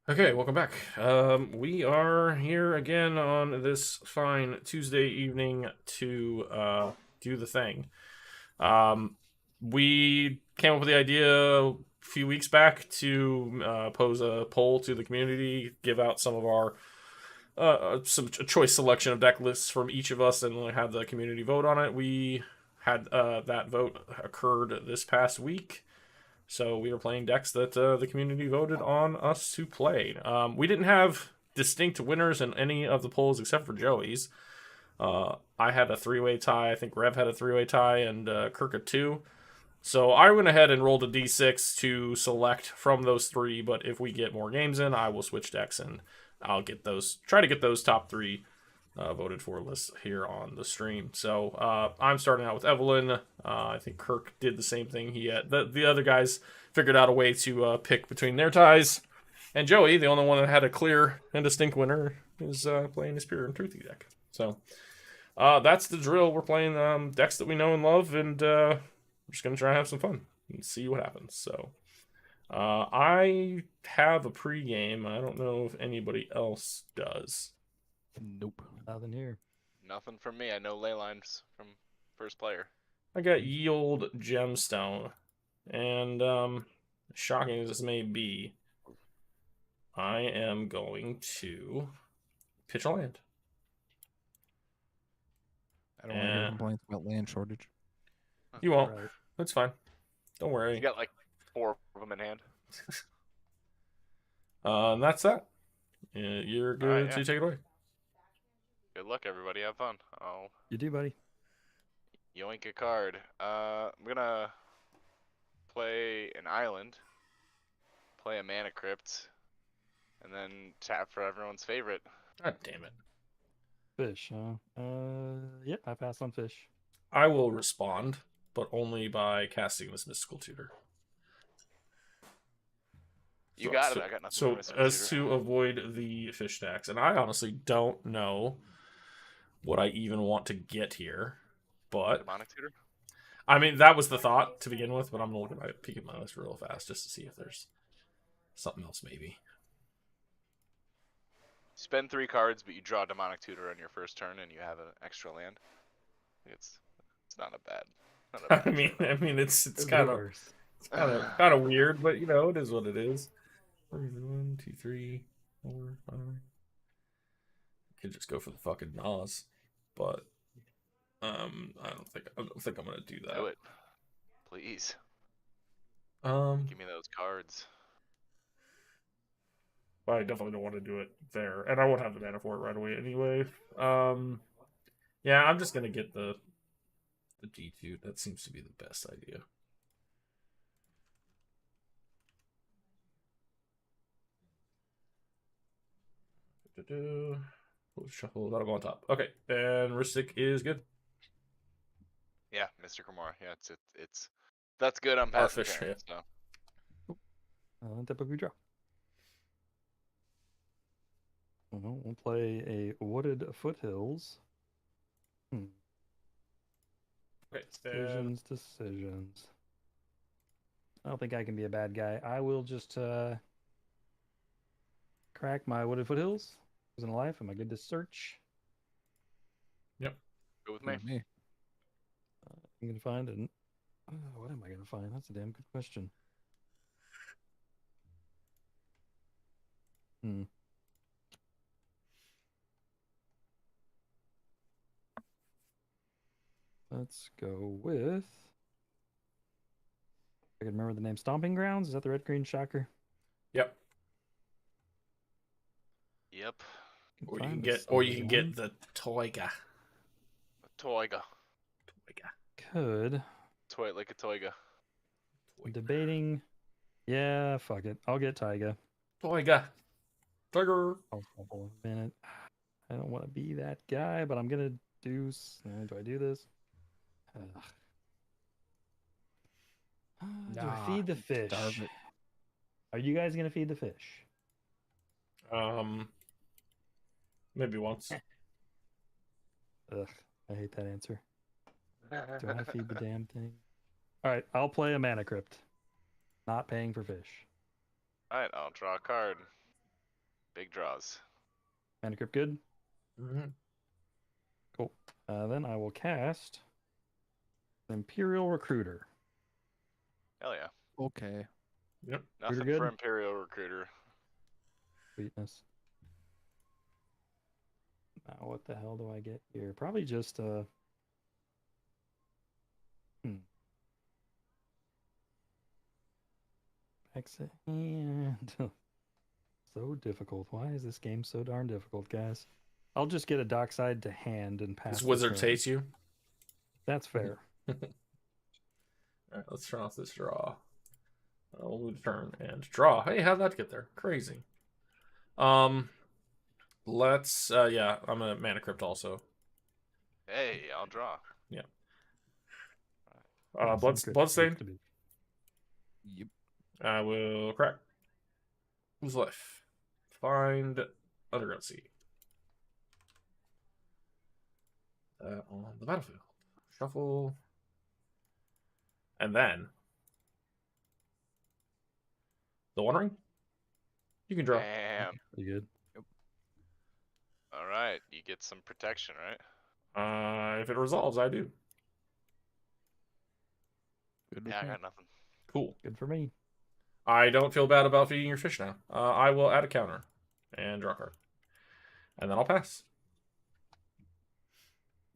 Okay, welcome back. We are here again on this fine Tuesday evening to do the thing. Um, we came up with the idea a few weeks back to pose a poll to the community, give out some of our some a choice selection of deck lists from each of us, and have the community vote on it. We had that vote occurred this past week. So we were playing decks that the community voted on us to play. We didn't have distinct winners in any of the polls except for Joey's. I had a three-way tie. I think Rev had a three-way tie, and Kirk a two. So I went ahead and rolled a d6 to select from those three. But if we get more games in, I will switch decks and I'll get those. Try to get those top three voted for lists here on the stream. So I'm starting out with Evelyn. I think Kirk did the same thing. He had the other guys figured out a way to pick between their ties, and Joey, the only one that had a clear and distinct winner, is playing his Pure and Truthy deck. So that's the drill. We're playing decks that we know and love, and we're just gonna try and have some fun and see what happens. So. I have a pregame. I don't know if anybody else does. Nope. Nothing here. Nothing from me. I know ley lines from first player. I got Yield Gemstone, and shocking as this may be, I am going to pitch a land. I don't want to hear complaints about land shortage. You won't. Right. That's fine. Don't worry. You got like 4 of them in hand. And that's that. You're good to take it away. Good luck, everybody. Have fun. Oh, You do, buddy. yoink a card. I'm gonna play an island, play a mana crypt, and then tap for everyone's favorite. God damn it. Fish, huh? Yeah, I passed on fish. I will respond, but only by casting this Mystical Tutor. You got it. I got nothing. So as to avoid the fish tax, and I honestly don't know what I even want to get here, but Demonic Tutor? I mean that was the thought to begin with. But I'm gonna look at peek at my list real fast just to see if there's something else maybe. Spend 3 cards, but you draw Demonic Tutor on your first turn, and you have an extra land. It's not a bad. Not a bad I mean it's kind of weird, but you know it is what it is. 1, 2, 3, 4, 5. Could just go for the fucking Nas, but I don't think I'm gonna do that. Do it, please. Give me those cards. I definitely don't want to do it there, and I won't have the mana for it right away anyway. Yeah, I'm just gonna get the G2. That seems to be the best idea. Shuffle. That'll go on top. Okay, and Ristic is good. Yeah, Mr. Kimura. Yeah, it's that's good. I'm passing fish, turn, yeah. so. Typically draw. Well, we'll play a Wooded Foothills. Okay, Decisions. I don't think I can be a bad guy. I will just crack my Wooded Foothills. Who's in life? Am I good to search? Go with me. I'm gonna find it. What am I gonna find? That's a damn good question. Let's go with. I can remember the name. Stomping Grounds. Is that the red green shocker? Yep. Yep. Or you can get the Toiga. Toiga. Could. Toy like a Toiga. Debating. Yeah, fuck it. I'll get Taiga. Toiga. Tiger. I'll couple a minute. I don't want to be that guy, but I'm gonna do. Do I do this? Do I feed the fish? Are you guys gonna feed the fish? Maybe once. Ugh, I hate that answer. Do I feed the damn thing? All right, I'll play a mana crypt. Not paying for fish. All right, I'll draw a card. Big draws. Mana Crypt good? Mm-hmm. Cool. Then I will cast Imperial Recruiter. Hell yeah. Okay. Yep. Nothing good? for Imperial Recruiter. Sweetness. Now what the hell do I get here? Probably just exit and so difficult. Why is this game so darn difficult, guys? I'll just get a dockside to hand and pass. This the wizard turn. takes you. That's fair. All right, let's turn off this draw. We'll move turn and draw. Hey, how'd that get there? Crazy. Let's yeah, I'm a Mana Crypt also. Hey, I'll draw. Yeah. Some crypts Bloodstain. used to be. Yep. I will crack. Who's left? Find Underground Sea. On the battlefield. Shuffle. And then the One Ring. You can draw. Damn. Pretty good. All right, you get some protection, right? If it resolves, I do. Good with Yeah, I me. got nothing. Cool. Good for me. I don't feel bad about feeding your fish now. I will add a counter and draw a card. And then I'll pass.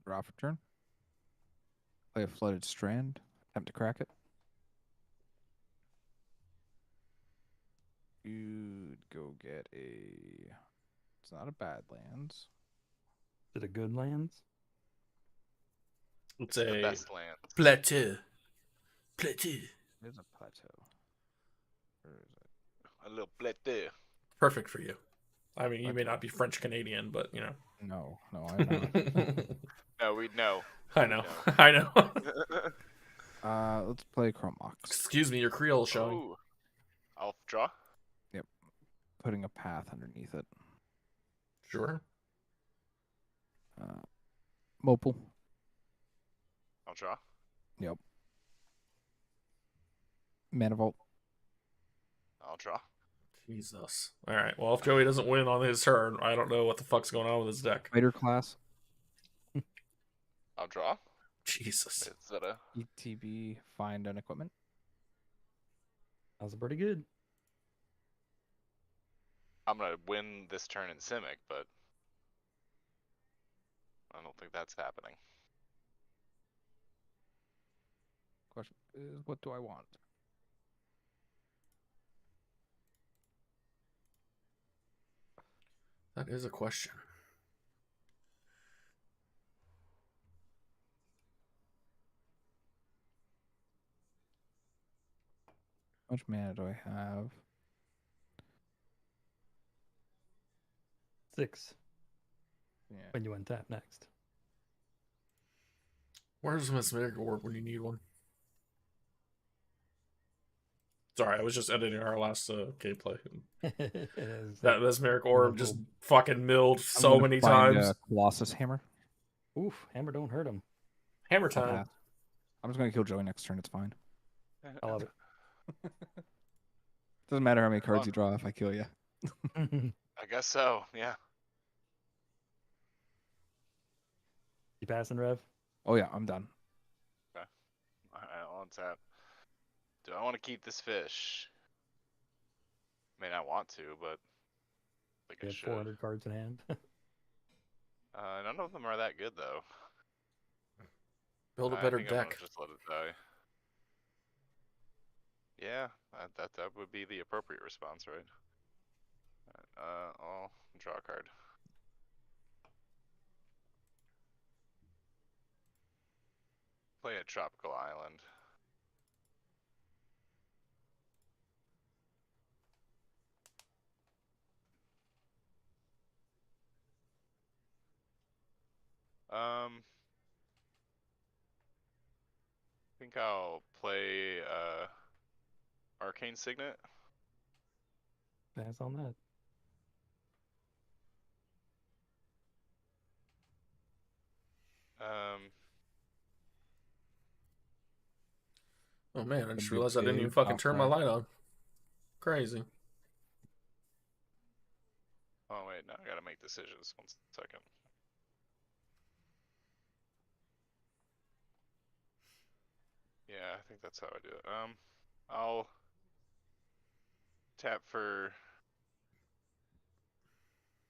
Draw for turn. Play a Flooded Strand. Attempt to crack it. You'd go get a... It's not a bad lands. Is it a good lands? It's The a best land. plateau. Plateau. There's a plateau. Where is it? A little plateau. Perfect for you. I mean, you may not be French Canadian, but you know. No, I'm not. No, we know. I know. No. I know. Let's play Chromox. Excuse me, your Creole is showing. Ooh. I'll draw. Putting a path underneath it. Sure. Mopal. I'll draw. Mana Vault. I'll draw. Jesus. All right. Well, if Joey doesn't win on his turn, I don't know what the fuck's going on with his deck. Fighter class. I'll draw. Jesus. Is that a... ETB. Find an equipment. That was pretty good. I'm gonna win this turn in Simic, but I don't think that's happening. Question is, what do I want? That is a question. How much mana do I have? 6 Yeah. when you untap next. Where's Mesmeric Orb when you need one? Sorry, I was just editing our last gameplay. That Mesmeric Orb just fucking milled I'm so gonna many find times. a Colossus Hammer. Oof, hammer don't hurt him. Hammer I'll time. pass. I'm just gonna kill Joey next turn. It's fine. I love it. Doesn't matter how many cards Fun. you draw if I kill you. I guess so. Yeah. You passing, Rev? Oh yeah, I'm done. I'll untap. Do I want to keep this fish? May not want to, but I think You I have should. 400 cards in hand. None of them are that good though. Build a I better think I'm gonna deck. just let it die. Yeah, that would be the appropriate response, right? I'll draw a card. Play a tropical island. I think I'll play Arcane Signet. Pass on that. Oh man, I just That'd be realized I didn't even big fucking turn my outside. light on. Crazy. Oh wait, no, I gotta make decisions. 1 second. Yeah, I think that's how I do it. I'll tap for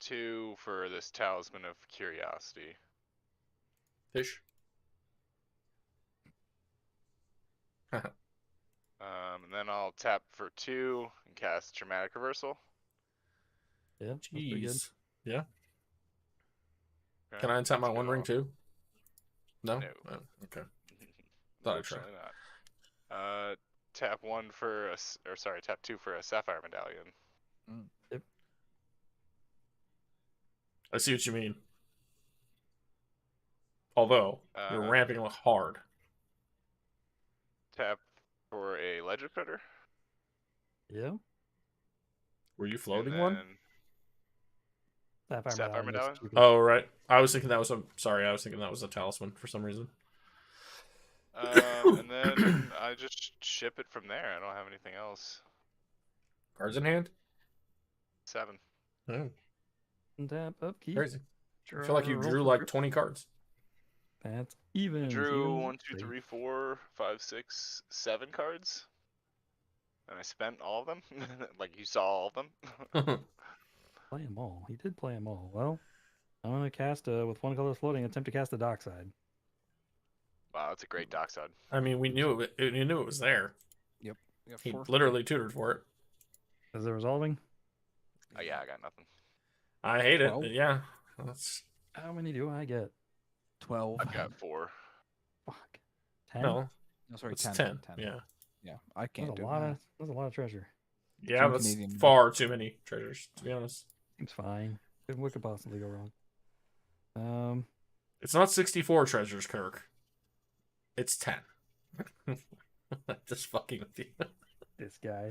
2 for this Talisman of Curiosity. Fish. And then I'll tap for 2 and cast Dramatic Reversal. Yeah, that's pretty good. Jeez. Yeah. Okay, Can I untap my let's One go. Ring too? No. No. Oh, okay. Thought I'd try. Unfortunately not. Tap 1 for tap 2 for a Sapphire Medallion. Yep. I see what you mean. Although you're ramping hard. Tap for a Ledger Cutter. Yeah. Were you floating and one? then Sapphire Medallion? Oh, right. I was thinking that was I was thinking that was a talisman for some reason. And then I just ship it from there. I don't have anything else. Cards in hand? 7. Oh, Tap upkeep. crazy. I feel like you drew like 20 cards. That's even. I drew even 1, 2, 3, 4, 5, 6, 7 cards. And I spent all of them. Like you saw all of them. Play them all. He did play them all. Well, I'm gonna cast with 1 color floating. Attempt to cast the dockside. Wow, that's a great dockside. I mean, we knew it was there. Yep. We got He 4. literally tutored for it. Is it resolving? Oh yeah, I got nothing. I hate it. 12? But yeah. That's How many do I get? 12. I've got 4. Fuck. 10. no. No, sorry, It's 10. 10. 10. Yeah. Yeah, I That's can't a do lot that. of. That's a lot of treasure. Yeah, Some that's Canadian money. far too many treasures, to be honest. Seems fine. What could possibly go wrong? It's not 64 treasures, Kirk. It's 10. Just fucking with you. This guy.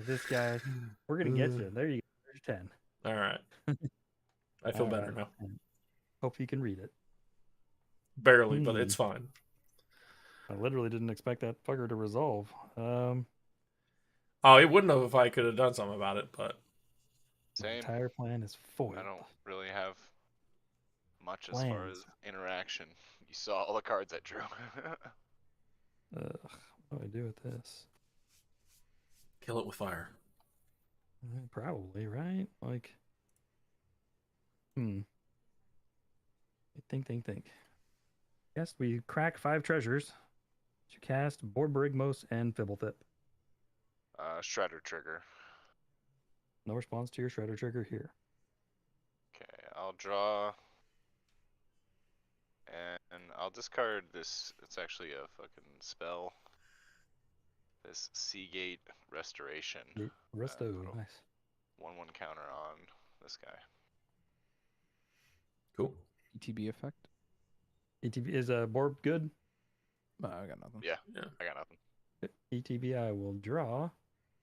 We're gonna get you. There you go. There's 10. All right. I feel All better right. now. Hope you can read it. Barely, but it's fine. I literally didn't expect that fucker to resolve. Oh, it wouldn't have if I could have done something about it, but My Same. entire plan is foiled. I don't really have much as far as Plans. interaction. You saw all the cards I drew. What do I do with this? kill it with fire. Probably, right? Like, Think. Yes, we crack 5 treasures. To cast Borborygmos and Fibblethip. Shredder trigger. No response to your Shredder trigger here. Okay, I'll draw. And I'll discard this. It's actually a fucking spell. This Seagate Restoration. Resto, little- nice. 1/1 counter on this guy. Cool. ETB effect? ETB is Borb good? No, I got nothing. Yeah, I got nothing. ETB I will draw.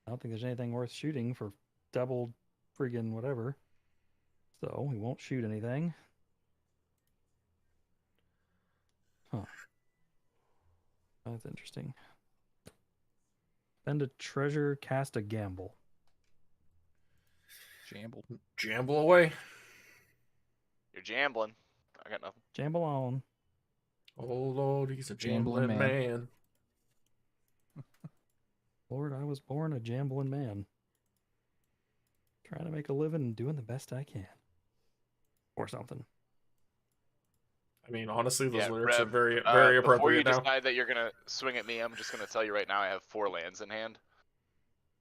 I don't think there's anything worth shooting for double friggin' whatever. So we won't shoot anything. Huh. That's interesting. Spend a treasure, cast a gamble. Jamble. Jamble away. You're jambling. I got nothing. Jamble on. Oh, Lord, he's a Jambling jambling man. Lord, I was born a jambling man. Trying to make a living and doing the best I can. Or something. I mean, honestly, those Yeah, lyrics are Rev, very Before you appropriate now. decide that you're gonna swing at me, I'm just gonna tell you right now I have 4 lands in hand.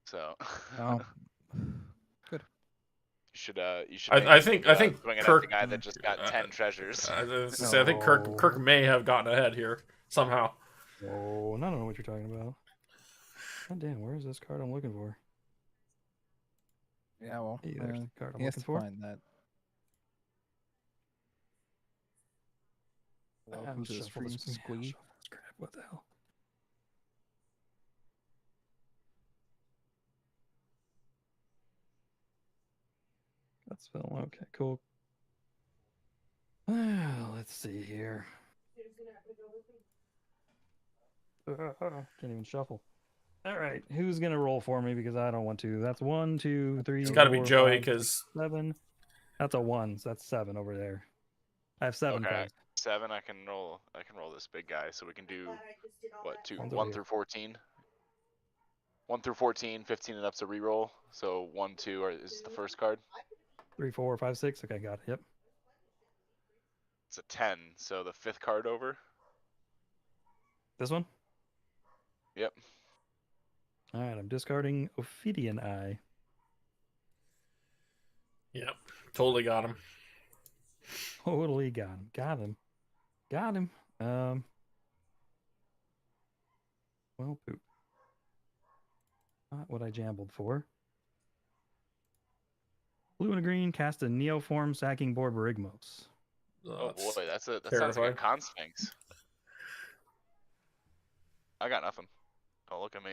So Oh. you should I think swinging at Kirk. the guy that just got 10 treasures. I was gonna say, I think Kirk may have gotten ahead here somehow. Oh, I don't know what you're talking about. God damn, where is this card I'm looking for? Yeah, well, Hey, there's the card I'm he has looking to for. find that. Welcome to the Shuffle stream, this- Squiggy. shuffle this crap, what the hell? That's spell. Okay, cool. Let's see here. Can't even shuffle. All right, who's gonna roll for me because I don't want to. That's 1, 2, 3. It's got to be 4, Joey 5, 6, because 7, That's a 1, so that's 7 over there. I have 7 Okay. cards. 7. I can roll this big guy, so we can do what? One's over 1 here. through 14. 1 through 14, 15 and up's a reroll. So 1, 2 is the first card. 3, 4, 5, 6. Okay, got it. Yep. It's a 10, so the 5th card over. This one? Yep. All right, I'm discarding Ophidian Eye. Yep. Totally got him. Totally got him. Got him. Got him. Well, poop. Not what I jambled for. Blue and a green, cast a Neoform Sacking Borborygmos. Oh That's boy, that sounds like a terrifying. con sphinx. I got nothing. Don't look at me.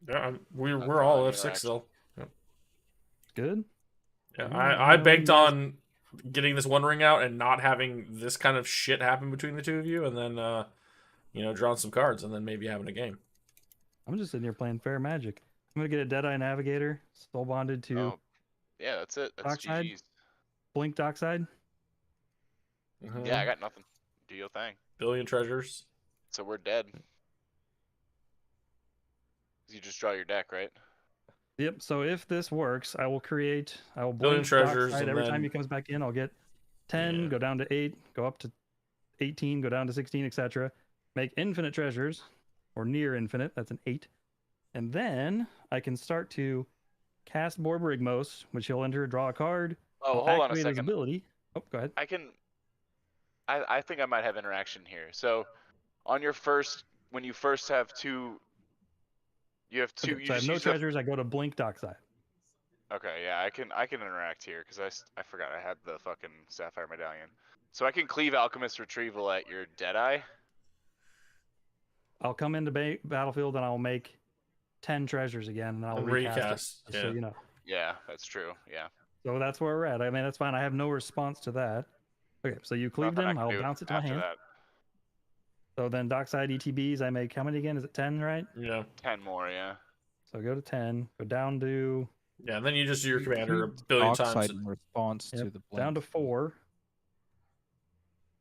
Yeah, we're That's all fine, at 6 interaction. still. Good. Yeah, Yeah, I know banked you guys- on getting this one ring out and not having this kind of shit happen between the two of you, and then drawing some cards and then maybe having a game. I'm just sitting here playing fair magic. I'm gonna get a Deadeye Navigator, soul bonded to Oh, yeah, that's it. That's Dockside? GG's. Blink Dockside. Yeah, I got nothing. Do your thing. Billion treasures. So we're dead. You just draw your deck, right? Yep. So if this works, I will blink treasures, Dockside and every then- time he comes back in. I'll get 10, Yeah. go down to 8, go up to 18, go down to 16, etc. Make infinite treasures, or near infinite. That's an 8. And then I can start to cast Borborygmos, which he'll enter, draw a card. Oh, I'll hold on a activate his second. ability. Oh, go ahead. I think I might have interaction here. So, on your first, when you first have 2, you have 2. Okay, You so I have just no use the- treasures. I go to blink Dockside. Okay, yeah, I can interact here because I forgot I had the fucking Sapphire Medallion. So I can cleave Alchemist Retrieval at your Deadeye. I'll come into battlefield and I'll make 10 treasures again, and I'll And recast, recast, it. Just so yeah. you know. Yeah, that's true. Yeah. So that's where we're at. I mean, that's fine. I have no response to that. Okay, so you cleaved Nothing I him. can I'll do bounce it to my after hand. that. So then Dockside ETBs, I make how many again? Is it 10, right? Yeah. 10 more, yeah. So go to 10, go down to Yeah, and then you just do your You commander a cleaved billion Dockside times. in response Yep, to the blink. down to 4,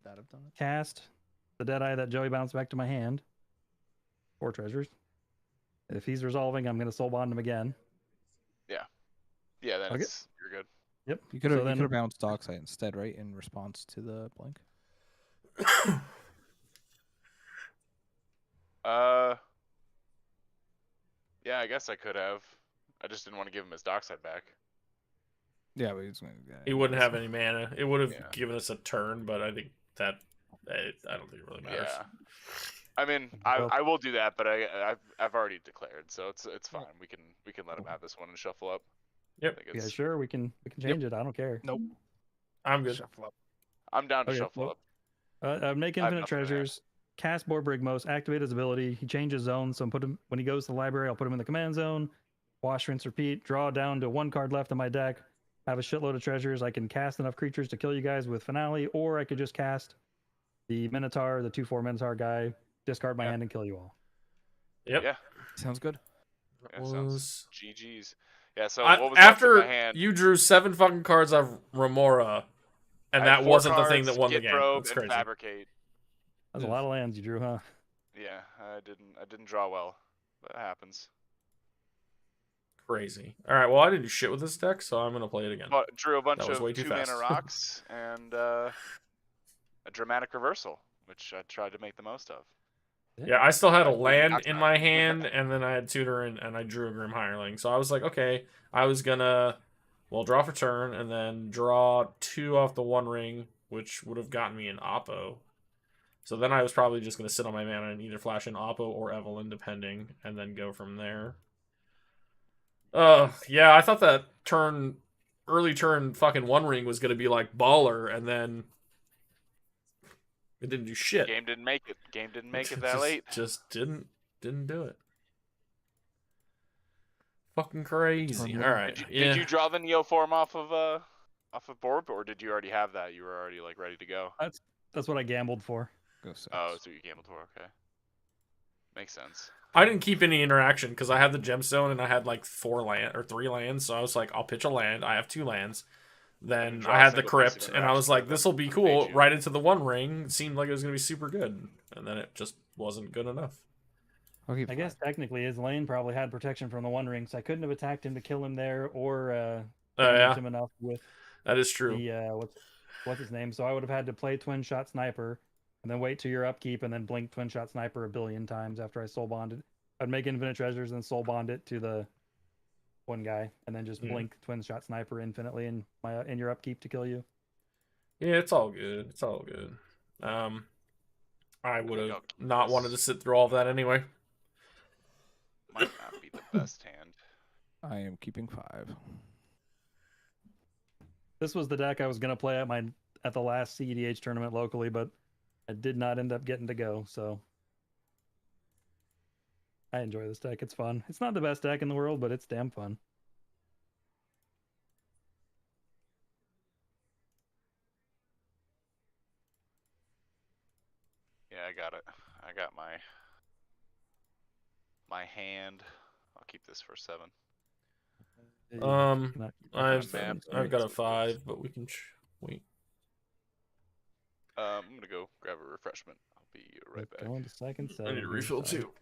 That have done it. cast the Deadeye that Joey bounced back to my hand. 4 treasures. If he's resolving, I'm going to soul bond him again. Yeah, then Okay. you're good. Yep. You could have So then- bounced Dockside instead, right? In response to the blink. Yeah, I guess I could have. I just didn't want to give him his Dockside back. Yeah, but he's gonna. He wouldn't have any mana. It would have Yeah. given us a turn, but I think that I don't think it really matters. Yeah. I mean, Well- I will do that, but I've already declared, so it's fine. We can let him have this one and shuffle up. Yep. I think Yeah, it's, sure. We can change it. I don't care. Nope. I'm good. Shuffle up. I'm down to Okay, shuffle well- up. Make I have infinite nothing to add. treasures. Cast Borborygmos. Activate his ability. He changes zones. So put him when he goes to the library. I'll put him in the command zone. Wash, rinse, repeat. Draw down to 1 card left in my deck. Have a shitload of treasures. I can cast enough creatures to kill you guys with Finale, or I could just cast the Minotaur, the 2/4 Minotaur guy. Discard my Yeah. hand and kill you all. Yep. Yeah. Sounds good. That Yeah, was sounds GG's. Yeah. So I- what was left in after my hand? you drew 7 fucking cards of Remora, and I had that 4 wasn't the thing cards, that won the Get game. Probe That's and crazy. Fabricate. That's a Yes. lot of lands you drew, huh? Yeah, I didn't draw well, but it happens. Crazy. All right. Well, I didn't do shit with this deck, so I'm gonna play it again. But drew a bunch That was of way too 2 mana fast. rocks and a dramatic reversal, which I tried to make the most of. Yeah, I still had a Like, land Dockside. in my hand, and then I had tutor and I drew a Grim Hireling. So I was like, okay, I was gonna, draw for turn, and then draw 2 off the 1 ring, which would have gotten me an Oppo. So then I was probably just gonna sit on my mana and either flash an Oppo or Evelyn, depending, and then go from there. Yeah, I thought that early turn fucking 1 ring was gonna be like baller, and then it didn't do shit. Game didn't make it. Game didn't make it that late. Just didn't do it. Fucking crazy. Turn All one. right. Did you draw the Neoform off of board, or did you already have that? You were already like ready to go. That's what I gambled for. Go 6. Oh, that's what you gambled for. Okay, makes sense. I didn't keep any interaction because I had the gemstone and I had like 3 lands. So I was like, I'll pitch a land. I have 2 lands. Then draw I a had the single piece of crypt, and I was interaction like, with this them will be when they cool. paid you. Right into the One Ring. It seemed like it was going to be super good. And then it just wasn't good enough. Okay, I guess technically his lane probably had protection from the One Ring, so I couldn't have attacked him to kill him there or Oh, damaged yeah. him enough with That is true. the what's his name. So I would have had to play Twin Shot Sniper and then wait to your upkeep and then blink Twin Shot Sniper a billion times after I soul bonded. I'd make infinite treasures and soul bond it to the one guy and then just Mhm. blink Twin Shot Sniper infinitely in your upkeep to kill you. Yeah, it's all good. It's all good. I would think have I'll keep not this. wanted to sit through all of that anyway. Might not be the best hand. I am keeping 5. This was the deck I was gonna play at the last cEDH tournament locally, but I did not end up getting to go, so I enjoy this deck. It's fun. It's not the best deck in the world, but it's damn fun. Yeah, I got it. I got my hand. I'll keep this for 7. Cannot keep that I've for seven, I've sorry. got a 5, but we can wait. I'm gonna go grab a refreshment. I'll be right back. Going to second I seven. need to here, refill sorry. too.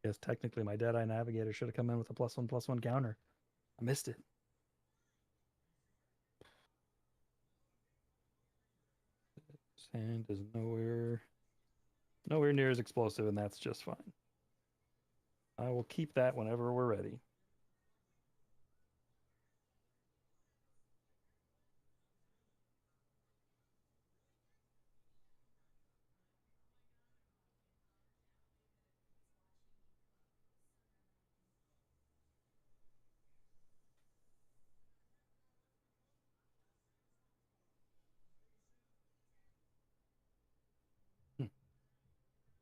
Yes, technically my Deadeye Navigator should have come in with a +1/+1 counter. I missed it. Sand is nowhere near as explosive, and that's just fine. I will keep that whenever we're ready.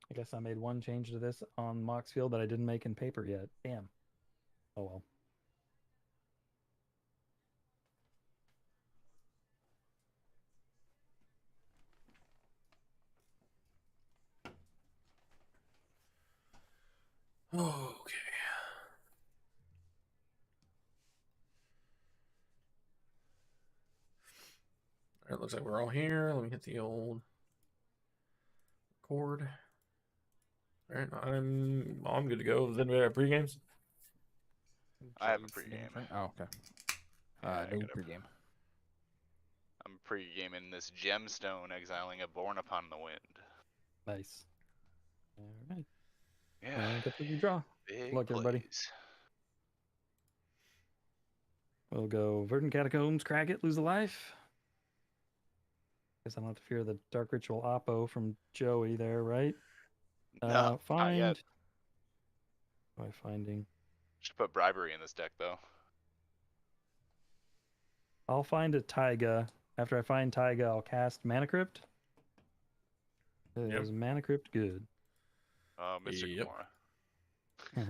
I guess I made one change to this on Moxfield that I didn't make in paper yet. Damn. Oh well. Okay. All right, looks like we're all here. Let me hit the old record. All right, I'm good to go. Then we have pre-games. I have a Jay's pregame. turn. Oh, okay. Yeah, I No got a- pregame. I'm pre-gaming this gemstone, exiling a Born Upon the Wind. Nice. All right. Yeah. Get the draw. Big luck, everybody. plays. We'll go Verdant Catacombs, crack it, lose a life. Guess I don't have to fear the Dark Ritual Oppo from Joey there, right? No, not Find. yet. What am I finding? Should put bribery in this deck though. I'll find a Taiga. After I find Taiga, I'll cast Mana Crypt. Is Mana Crypt good? Mr. Yep. Gamora.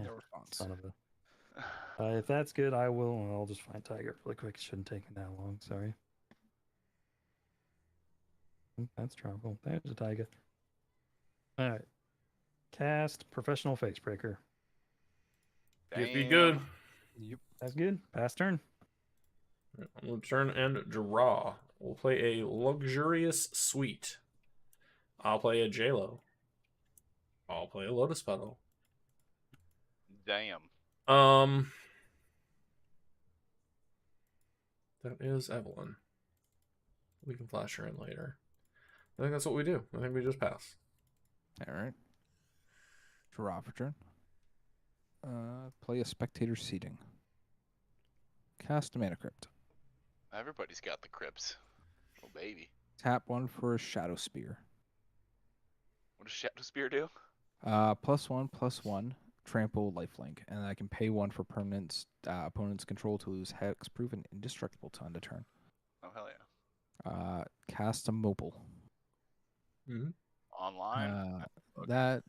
No response. Son of a. If that's good, I'll just find Tiger really quick. It shouldn't take me that long. Sorry. That's trouble. There's a Tiger. All right. Cast Professional Facebreaker. If be Damn. good. Yep. That's good. Pass turn. I'm gonna turn and draw. We'll play a luxurious suite. I'll play a JLo. I'll play a Lotus Petal. Damn. That is Evelyn. We can flash her in later. I think that's what we do. I think we just pass. All right. Draw for turn. Play a spectator seating. Cast a Mana Crypt. Everybody's got the crypts. Oh baby. Tap 1 for a Shadow Spear. What does Shadow Spear do? +1/+1. Trample lifelink, and I can pay 1 for permanents opponent's control to lose hexproof and indestructible to end a turn. Oh hell yeah. Cast a mobile. Mm-hmm. Online. line. That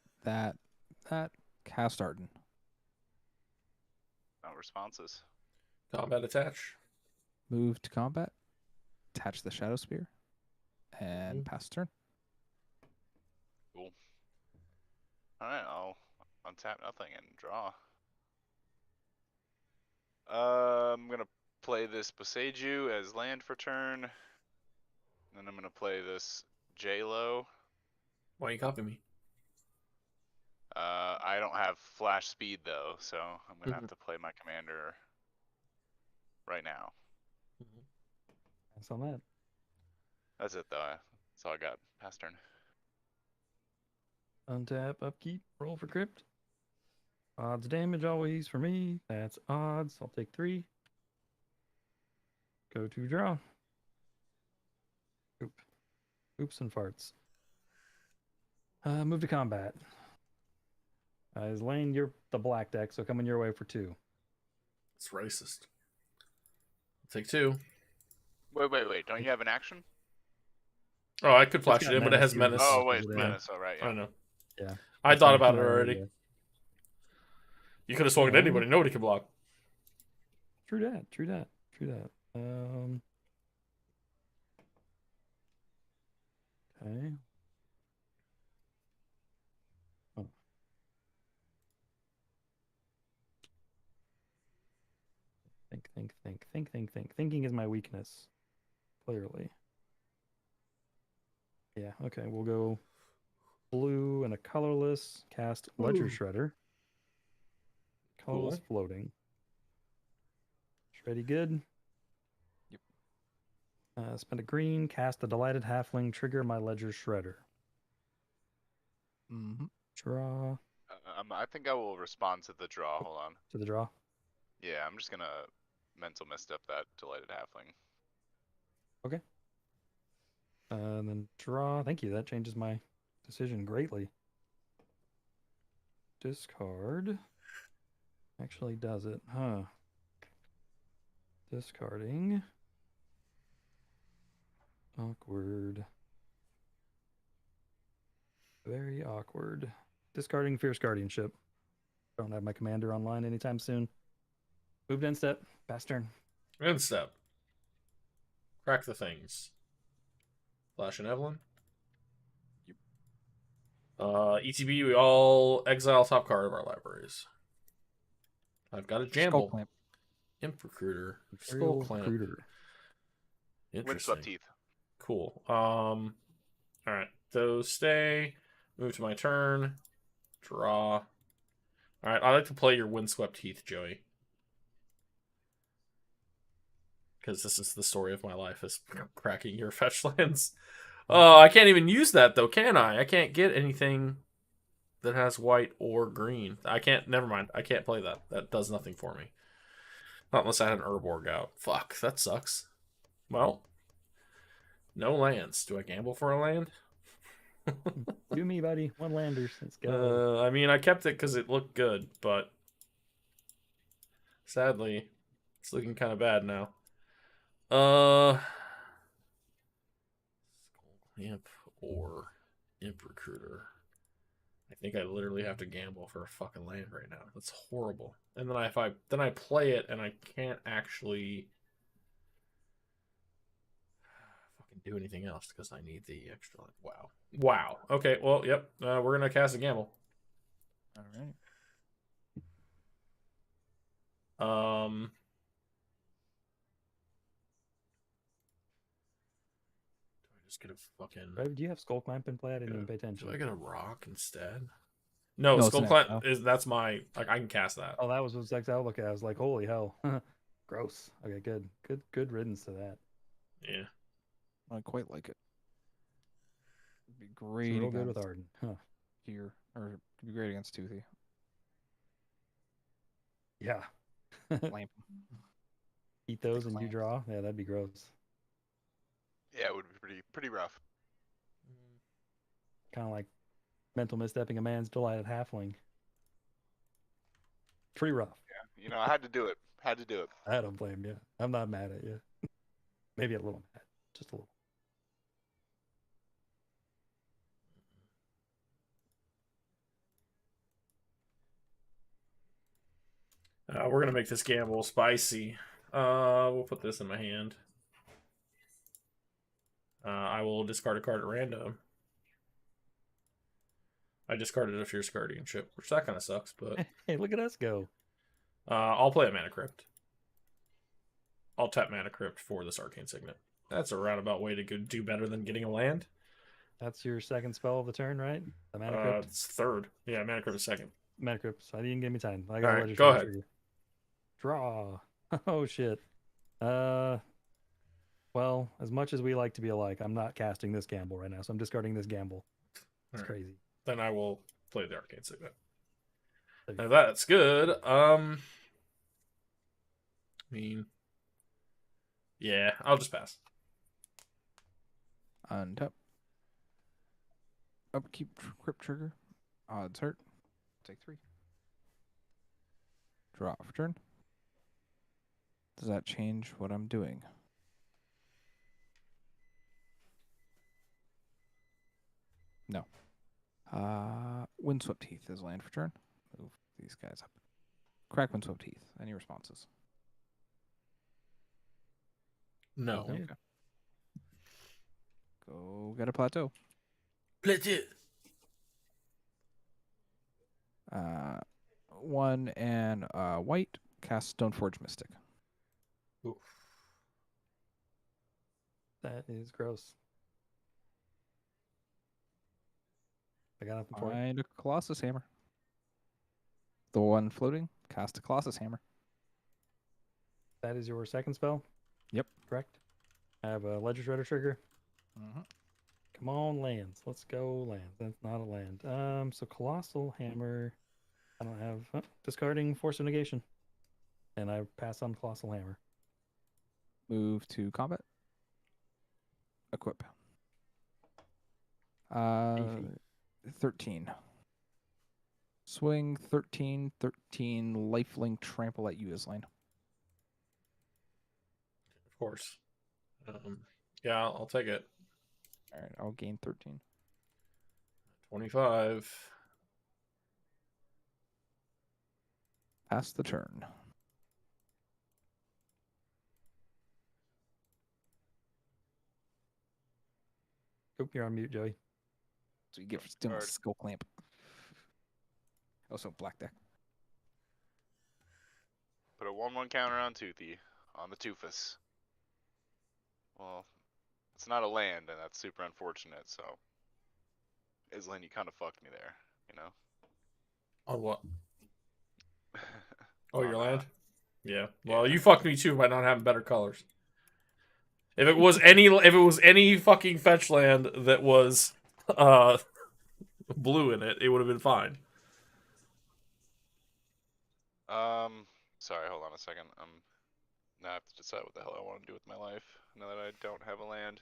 cast Arden. No responses. Combat attach. Move to combat. Attach the Shadow Spear. And pass turn. Cool. Alright, I'll untap nothing and draw. I'm gonna play this Boseiju as land for turn. Then I'm gonna play this J-Lo. Why you copy me? I don't have flash speed though, so I'm gonna have to play my commander right now. That's on that. That's it though. That's all I got. Pass turn. Untap, upkeep, roll for crypt. Odds damage always for me. That's odds. I'll take 3. Go to draw. Oop. Oops and farts. Move to combat. Is Lane, you're the black deck, so coming your way for 2. It's racist. Take 2. Wait. Don't you have an action? Oh, I could flash got it in, but it has menace, menace. Oh wait, Yeah. menace. All right. I Yeah. don't know. Yeah. I That's thought fine. about it No, already. yeah. You could have swung at anybody. Nobody could block. True that. Okay. Oh. Think. Thinking is my weakness. Clearly. Yeah, okay, we'll go blue and a colorless. Cast Ledger Ooh. Shredder. Colorless floating. Shreddy good. Yep. Spend a green, cast the Delighted Halfling, trigger my Ledger Shredder. Mm-hmm. Draw I think I will respond to the draw. Hold on. to the draw. Yeah, I'm just gonna mental misstep that delighted halfling. Okay. And then draw. Thank you. That changes my decision greatly. Discard. Actually does it, huh? Discarding. Awkward. Very awkward. Discarding Fierce Guardianship. Don't have my commander online anytime soon. Moved in step. Pass turn. End step. Crack the things. Flash and Evelyn. ETB, we all exile top card of our libraries. I've got a Skull Jamble. Clamp. Imp Recruiter. Skull Imperial Clamp. Recruiter. Interesting. Windswept teeth. Cool. Alright. Those stay. Move to my turn. Draw. Alright, I like to play your Windswept Heath, Joey. Because this is the story of my life, is cracking your fetch lands. Oh, I can't even use that, though, can I? I can't get anything that has white or green. I can't, never mind. I can't play that. That does nothing for me. Not unless I had an Urborg out. Fuck, that sucks. Well, no lands. Do I gamble for a land? Do me, buddy. 1 landers. Let's go. I mean, I kept it because it looked good, but sadly, it's looking kind of bad now. Skull Clamp or Imp Recruiter. I think I literally have to gamble for a fucking land right now. That's horrible. And then I play it and I can't actually fucking do anything else because I need the extra land. Wow. Wow. Okay. Well, yep. We're gonna cast a gamble. All right. Do I just get a fucking? Do you have Skull Clamp in play? I didn't even pay Do attention. I get a rock instead? No, No, it's Skull an Clamp exile. is that's my like I can cast that. Oh, that was what exile look at. I was like, holy hell. Gross. Okay, good riddance to that. Yeah. I quite like it. It'd be It's great real good against with Arden. Huh. here, or it'd be great against Toothy. Yeah. Lamp. Eat those and you Clamp. draw. Yeah, that'd be gross. Yeah, it would be pretty rough. Kind of like mental misstepping a man's delighted halfling. Pretty rough. Yeah, you know, I had to do it. Had to do it. I don't blame you. I'm not mad at you. Maybe a little mad. Just a little. We're gonna make this gamble spicy. We'll put this in my hand. I will discard a card at random. I discarded a Fierce Guardianship, which that kind of sucks, but Hey, look at us go. I'll play a Mana Crypt. I'll tap Mana Crypt for this Arcane Signet. That's a roundabout way to do better than getting a land. That's your second spell of the turn, right? The Mana Crypt. It's third. Yeah, Mana Crypt is second. Mana Crypt. So I didn't give me time. I All got right, go ahead. trigger. Draw. Oh shit. Well, as much as we like to be alike, I'm not casting this gamble right now, so I'm discarding this gamble. It's All right. crazy. Then I will play the Arcane Signet. There you Now go. that's good. I mean, yeah, I'll just pass. Untap. Upkeep Crypt trigger. Odds hurt. Take 3. Draw for turn. Does that change what I'm doing? No. Windswept Heath is land for turn. Move these guys up. Crack Windswept Heath. Any responses? No. Okay. Go get a plateau. Plateau. 1 and white. Cast Stoneforge Mystic. Oof. That is gross. I got nothing for it. Find a Colossus Hammer. The one floating. Cast a Colossus Hammer. That is your second spell? Yep. Correct. I have a Ledger Shredder trigger. Mm-hmm. Come on, lands. Let's go lands. That's not a land. So Colossal Hammer. I don't have discarding Force of Negation. And I pass on Colossal Hammer. Move to combat. Equip. Beefy. 13. Swing 13, 13, lifelink trample at you, Isline. Of course. Yeah, I'll take it. All right, I'll gain 13. 25. Pass the turn. Oop, you're on mute, Joey. So you get for stealing Card. Skull Clamp. Also, black deck. Put a 1/1 counter on Toothy on the Toofus. Well, it's not a land, and that's super unfortunate. So, Island, you kind of fucked me there, you know. On what? Oh, your On, land? Yeah. Well, yeah. you fucked me too by not having better colors. If it was any fucking fetch land that was blue in it, it would have been fine. Sorry, hold on a second. Now I have to decide what the hell I want to do with my life now that I don't have a land.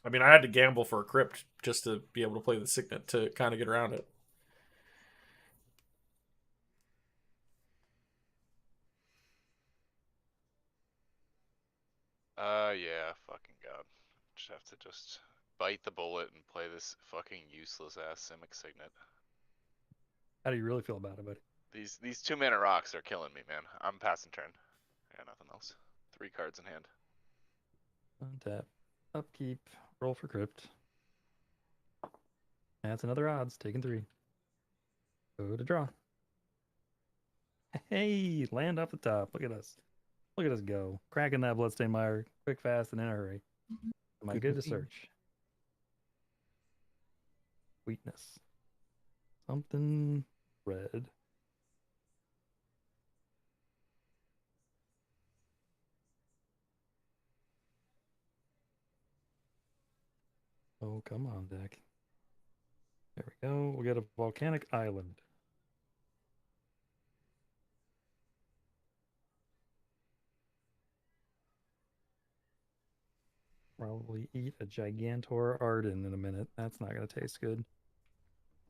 I mean, I had to gamble for a crypt just to be able to play the Signet to kind of get around it. Yeah, fucking god. Just have to bite the bullet and play this fucking useless ass Simic Signet. How do you really feel about it, buddy? These 2-mana rocks are killing me, man. I'm passing turn. I got nothing else. 3 cards in hand. Untap. Upkeep. Roll for Crypt. That's another odds. Taking 3. Go to draw. Hey, land off the top. Look at us. Look at us go. Cracking that Bloodstained Mire. Quick, fast, and in a hurry. Am I Good good to looking. search? Weakness. Something red. Oh, come on, deck. There we go. We got a volcanic island. Probably eat a Gigantor Arden in a minute. That's not going to taste good.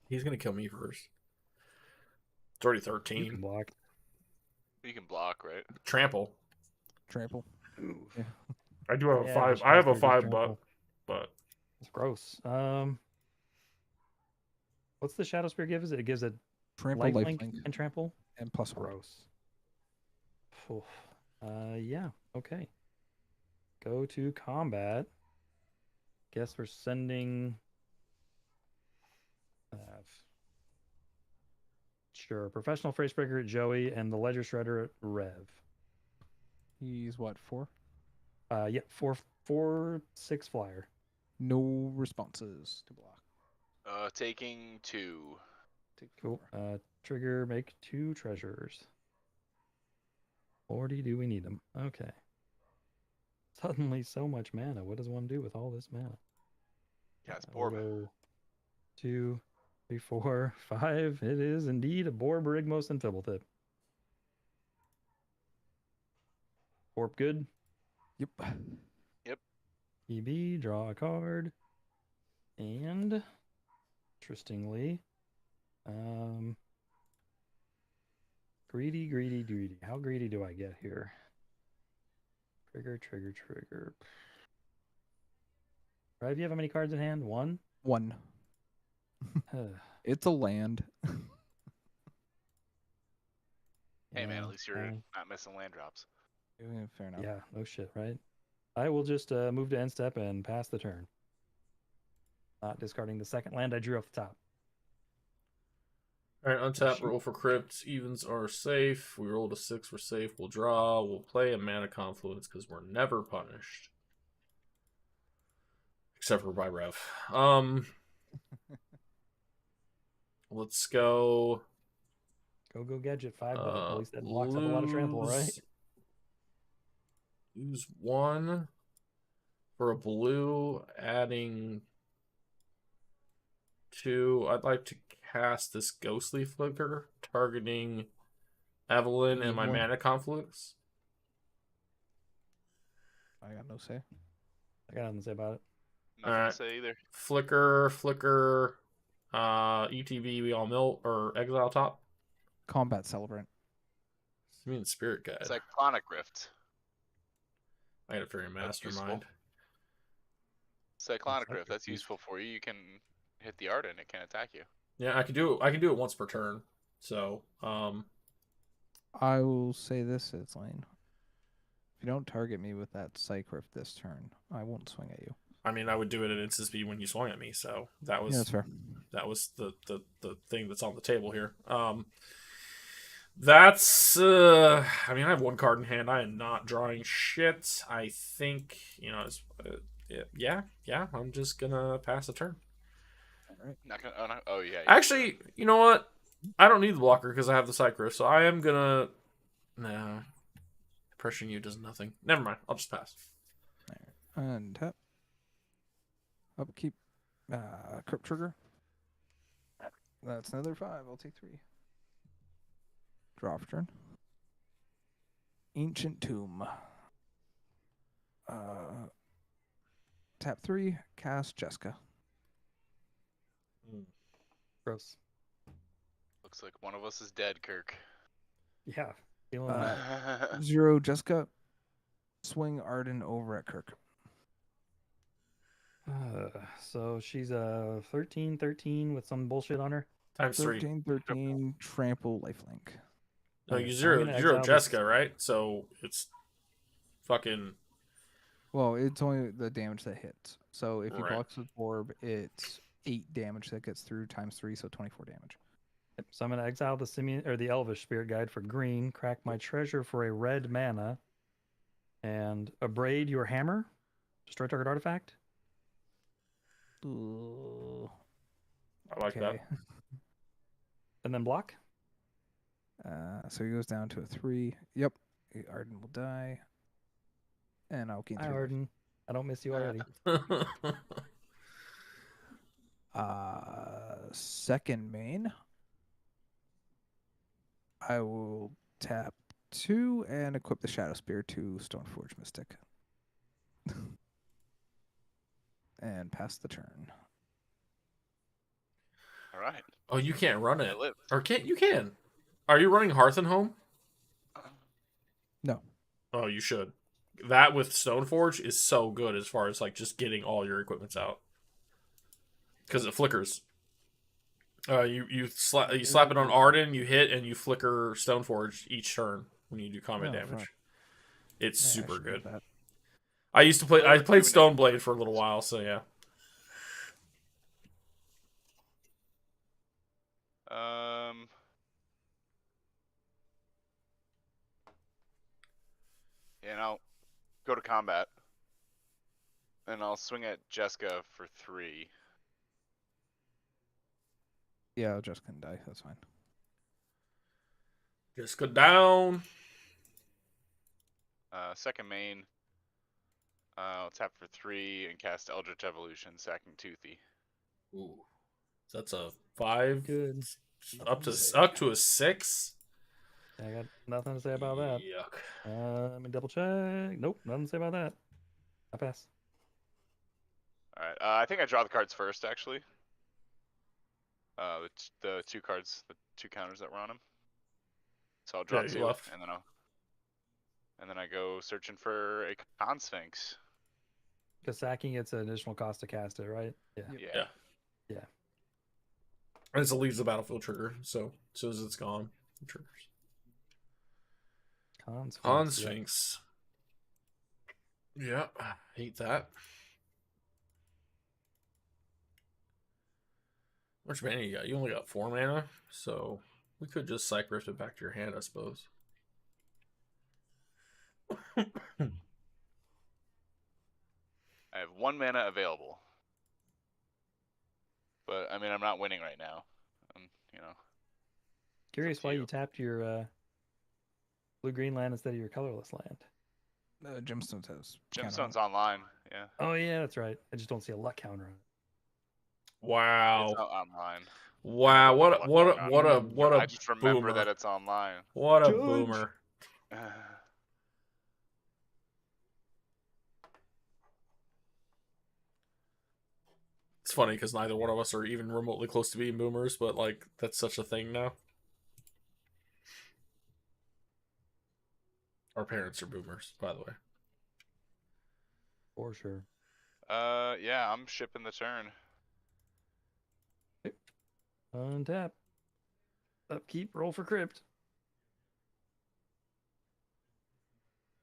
He's going to kill me first. It's already You can 13. block. You can block, right? Trample. Trample. Oof. I do have a Yeah, 5. but I have a Shadowspear does 5 trample. but It's gross. What's the Shadow Spear give? Is it? It gives a Trample, lifelink, lifelink, and trample. and +1. Gross. Oof. Yeah. Okay. Go to combat. Guess we're sending. Sure. Professional Phrasebreaker at Joey and the Ledger Shredder at Rev. He's what, 4? Yeah. 4/6 flyer. No responses to block. Taking 2. Take Cool. 4. Trigger. Make 2 treasures. 40. Do we need them? Okay. Suddenly, so much mana. What does one do with all this mana? Yeah, it's We'll Borb. go 2, 3, 4, 5. It is indeed a Borb, Rigmos, and Tibblethip. Borb good. Yep. EB, draw a card. And interestingly, greedy. How greedy do I get here? Trigger. Right, do you have how many cards in hand? 1? 1. It's a land. Hey man, Yeah, at least you're not missing land drops. Yeah, fair enough. yeah, no shit, right? I will just move to end step and pass the turn. Not discarding the second land I drew off the top. All right, untap, Shoot. roll for crypt. Evens are safe. We rolled a 6, we're safe. We'll draw. We'll play a mana confluence because we're never punished. Except for by Rev. Let's go. Go gadget 5 bucks. At least that blocks up a lot of trample, right? Use 1 for a blue, adding 2. I'd like to cast this Ghostly Flicker, targeting Evelyn and my Need 1. mana confluence. I got no say. I got nothing to say about it. Nothing Alright. to say either. Flicker, ETB, we all mill or exile top. Combat Celebrant. I mean, Spirit Guide. Cyclonic Rift. I gotta figure That's useful. Mastermind. Cyclonic That's Rift. That's useful for you. You can hit the art and it can attack you. Yeah, I can do it once per turn. So, I will say this, it's Lane. If you don't target me with that Psych Rift this turn, I won't swing at you. I mean, I would do it at instant speed when you swung at me. So that was Yeah, that's fair. that was the thing that's on the table here. That's I mean, I have 1 card in hand. I am not drawing shit. I think, it's, yeah, I'm just gonna pass a turn. Alright. Not gonna. Oh, no, oh yeah. Actually, you know what? I don't need the blocker because I have the Cycro, so I am gonna. Nah, pressuring you does nothing. Never mind. I'll just pass. Untap. Upkeep. Crypt Trigger. That's another 5. I'll take 3. Draw for turn. Ancient Tomb. Tap 3. Cast Jessica. Gross. Looks like one of us is dead, Kirk. Yeah. Feeling that. 0 Jessica. Swing Arden over at Kirk. So she's a 13 with some bullshit on her. Times 3. 13 Trample Lifelink. No, Okay, you so I'm gonna zero exile Jessica, this- right? So it's fucking. Well, it's only the damage that hits. So if he Right. blocks with Orb, it's 8 damage that gets through times 3, so 24 damage. Yep, so I'm gonna exile the Simian or the Elvish Spirit Guide for green, crack my treasure for a red mana, and abrade your hammer. Destroy target artifact. Ooh. I like that. And then block. So he goes down to a 3. Yep. Arden will die. And I'll gain Hi, 3 life. Arden. I don't miss you already. Second main. I will tap 2 and equip the Shadow Spear to Stoneforge Mystic. And pass the turn. All right. Oh, you can't run it. I lived. Or can't you can. Are you running Hearth and Home? No. Oh, you should. That with Stoneforge is so good as far as like just getting all your equipments out. Because it flickers. You slap it on Arden, you hit, and you flicker Stoneforge each turn when you do combat Oh, damage. fuck. It's Yeah, I super should get good. that. I used to play. There I were played two names Stoneblade for for a little it. while, so yeah. Yeah, and I'll go to combat, and I'll swing at Jessica for 3. Yeah, I'll just can die. That's fine. Just go down. Second main, I'll tap for 3 and cast Eldritch Evolution, sacking Toothy. Ooh, that's a 5. Good. Up to a 6. I got nothing to say about that. Yuck. Let me double check. Nope, nothing to say about that. I pass. All right. I think I draw the cards first, actually. The 2 cards, the 2 counters that were on him. So I'll draw Yeah, you 2, left. and then I go searching for a Con Sphinx. Because sacking, it's an additional cost to cast it, right? Yeah. Yeah. Yeah. And it's a leaves the battlefield trigger, so as soon as it's gone, it triggers. Con Sphinx. Yeah, hate that. How much mana you got? You only got 4 mana, so we could just Psych Rift it back to your hand, I suppose. I have 1 mana available. But, I mean, I'm not winning right now. You know. Curious to why you. you tapped your blue-green land instead of your colorless land. Gemstones has counter Gemstone's online, yeah. Oh, yeah, that's right. I just don't see a luck counter on it. Wow. It's online. Wow, what I a just remember boomer. that it's online. What a Judge. boomer. It's funny because neither one of us are even remotely close to being boomers, but like that's such a thing now. Our parents are boomers, by the way. For sure. Yeah, I'm shipping the turn. Untap. Upkeep, roll for crypt.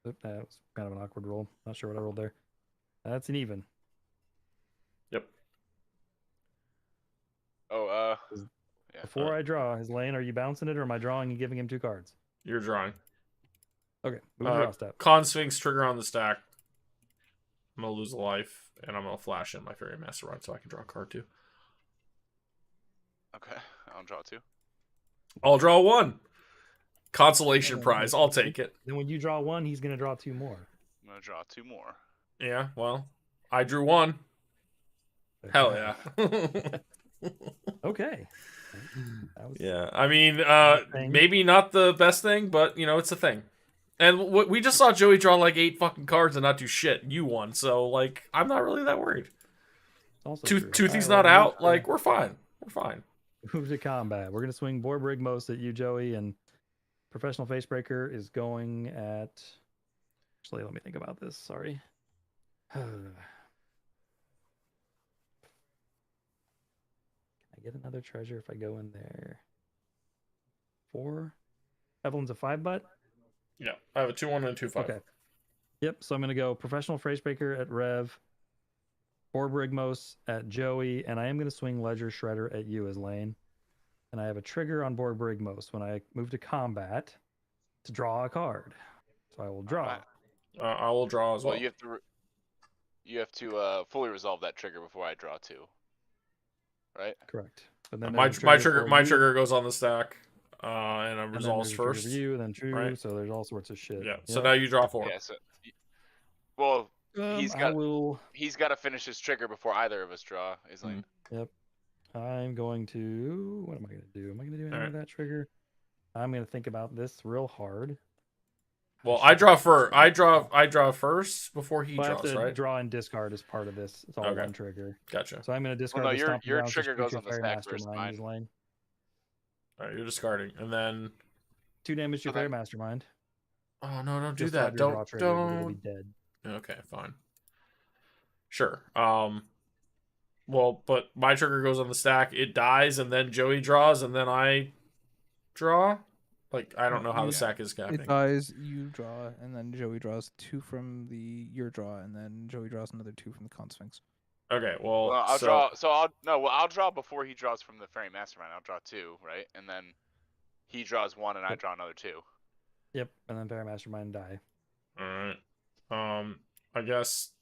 Oop, that was kind of an awkward roll. Not sure what I rolled there. That's an even. Yep. Oh, yeah. Before I draw his lane, are you bouncing it or am I drawing and giving him 2 cards? You're drawing. Okay, move draw step. Con Sphinx trigger on the stack. I'm gonna lose a life, and I'm gonna flash in my Fairy Master Rod so I can draw a card too. Okay, I'll draw 2. I'll draw 1. Consolation prize. I'll take it. Then when you draw 1, he's going to draw 2 more. I'm gonna draw 2 more. Yeah, well, I drew 1. Hell yeah. Okay. Yeah, I mean, thing. maybe not the best thing, but, you know, it's a thing. And we just saw Joey draw like 8 fucking cards and not do shit. You won, so, like, I'm not really that worried. Also true. Toothy's All right, not well, out. Like, we're fine. We're fine. Move to combat. We're going to swing Boar most at you, Joey, and Professional Facebreaker is going at... Actually, let me think about this. Sorry. Can I get another treasure if I go in there? 4? Evelyn's a 5-butt? Yeah, I have a 2-1 and a 2-5. Okay. Yep, so I'm going to go Professional Facebreaker at Rev, Borbrigmos at Joey, and I am going to swing Ledger Shredder at you as Lane. And I have a trigger on Borbrigmos when I move to combat to draw a card. So I will draw. Right. I will draw as well. Well, you have to fully resolve that trigger before I draw 2. Right? Correct. But then my there's a trigger for you, trigger goes on the stack, and it and then resolves there's a trigger first. for you, then true. right? So there's all sorts of shit. Yeah. So now you draw 4. Yeah. So, well, I will. he's got to finish his trigger before either of us draw. Is like, Yep. I'm going to. What am I going to do? Am I going to do anything with that trigger? I'm going to think about this real hard. Well, I draw first. I draw first before he Well, I draws, have to right? draw and discard as part of this. It's all Okay. one trigger. Gotcha. So I'm going to discard no, the your Stomping Grounds, trigger goes Creature on the Fairy stack versus Mastermind mine. is lane. All right, you're discarding, and then 2 damage to your Okay. Fairy Mastermind. oh no, don't do Just that. have your draw Don't trigger, you're gonna be don't. dead. Okay, fine. Sure. Well, but my trigger goes on the stack, it dies, and then Joey draws, and then I draw. Like I don't know how the stack is It happening. dies, you draw, and then Joey draws 2 from your draw, and then Joey draws another 2 from the Con Sphinx. Okay, well, Well, I'll so draw. So I'll draw before he draws from the Fairy Mastermind. I'll draw 2, right, and then he draws 1, and I draw another 2. Yep, and then Fairy Mastermind die. all right. I guess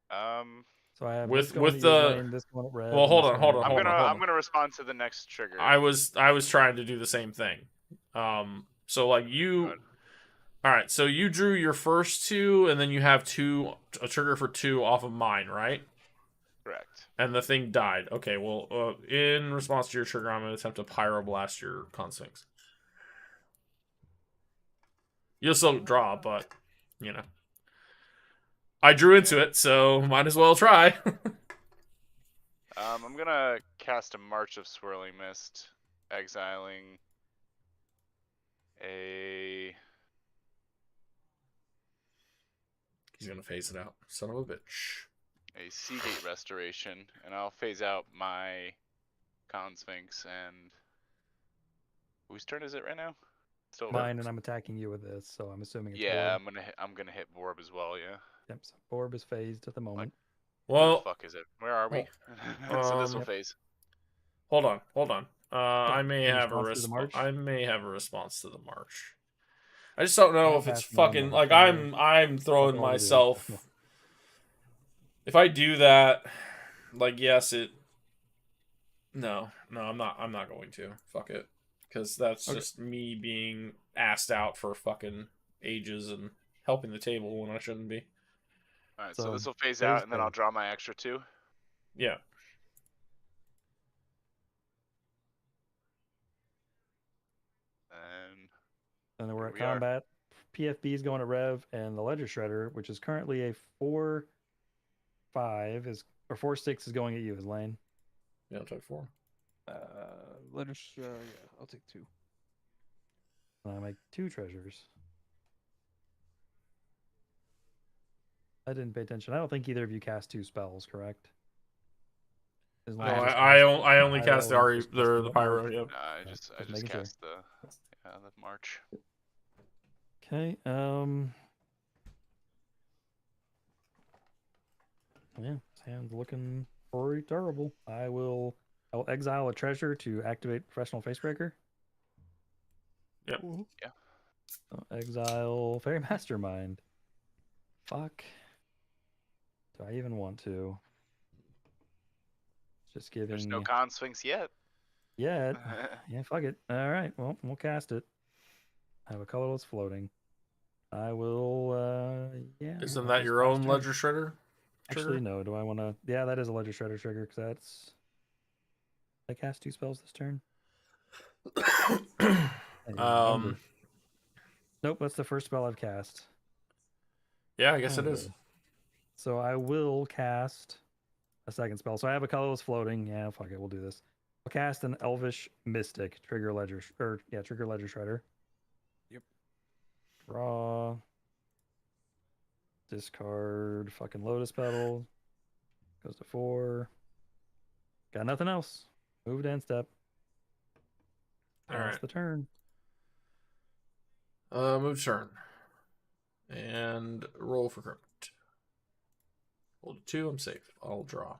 So I have With- this going with at the- Eugene lane, this going at red. well, and hold this on, going hold at on, red. I'm gonna respond to the next trigger. I was trying to do the same thing. So like you, Good. all right. So you drew your first 2, and then you have a trigger for 2 off of mine, right? Correct. And the thing died. Okay, well, in response to your trigger, I'm gonna attempt to pyroblast your Con Sphinx. You'll still draw, but you know, I drew into it, so might as well try. I'm gonna cast a March of Swirling Mist, exiling a. He's gonna phase it out, son of a bitch. A Seagate Restoration, and I'll phase out my Con Sphinx and. Whose turn is it right now? Still Mine, and I'm attacking you with this, so I'm assuming it's Yeah, Orb. I'm gonna hit Vorb as well. Yeah. Yep, so Orb is phased at the moment. Where Well, the fuck is it? Where are we? well, So this will Yep. phase. hold on. I may In have a response to the march? I may have a response to the march. I just don't know I'll if it's pass mine fucking on like to you. I'm throwing I'll do it. myself. Yeah. If I do that, like yes, it. No, I'm not going to. Fuck it, because that's Okay. just me being asked out for fucking ages and helping the table when I shouldn't be. All right, so So, this will phase phase out, and then I'll phase. draw my extra 2. Yeah. And And then we're Here at we are. combat. PFB is going to Rev, and the Ledger Shredder, which is currently a 4/5, is or 4/6 is going at you, his lane. Yeah, I'll take 4. Letters. Yeah, I'll take 2. And I make 2 treasures. I didn't pay attention. I don't think either of you cast 2 spells, correct? His No, lane just I only Pyro cast the and Ari, just cast the pyro. March. Yeah. I Yeah, just just making sure. cast the March. Okay. Yeah, his hand's looking pretty terrible. I'll exile a treasure to activate Professional Facebreaker. Yep. Yeah. Exile Fairy Mastermind. Fuck. Do I even want to? Just giving. There's no Con Sphinx yet. Yeah. Yeah. Fuck it. All right. Well, we'll cast it. I have a colorless floating. I will. Yeah. Isn't I'll that just your pass own turn. ledger shredder? Actually, no. Do I want to? Yeah, that is a Ledger Shredder trigger because that's. I cast 2 spells this turn. I don't remember. Nope, that's the first spell I've cast. Yeah, I guess it is. Okay. So I will cast a second spell. So I have a colorless floating. Yeah, fuck it, we'll do this. I'll cast an Elvish Mystic trigger ledger trigger ledger shredder. Yep. Draw. Discard fucking Lotus Petal. Goes to 4. Got nothing else. Move to end step. All That's right. the turn. Move turn. And roll for crypt. Roll to 2, I'm safe. I'll draw.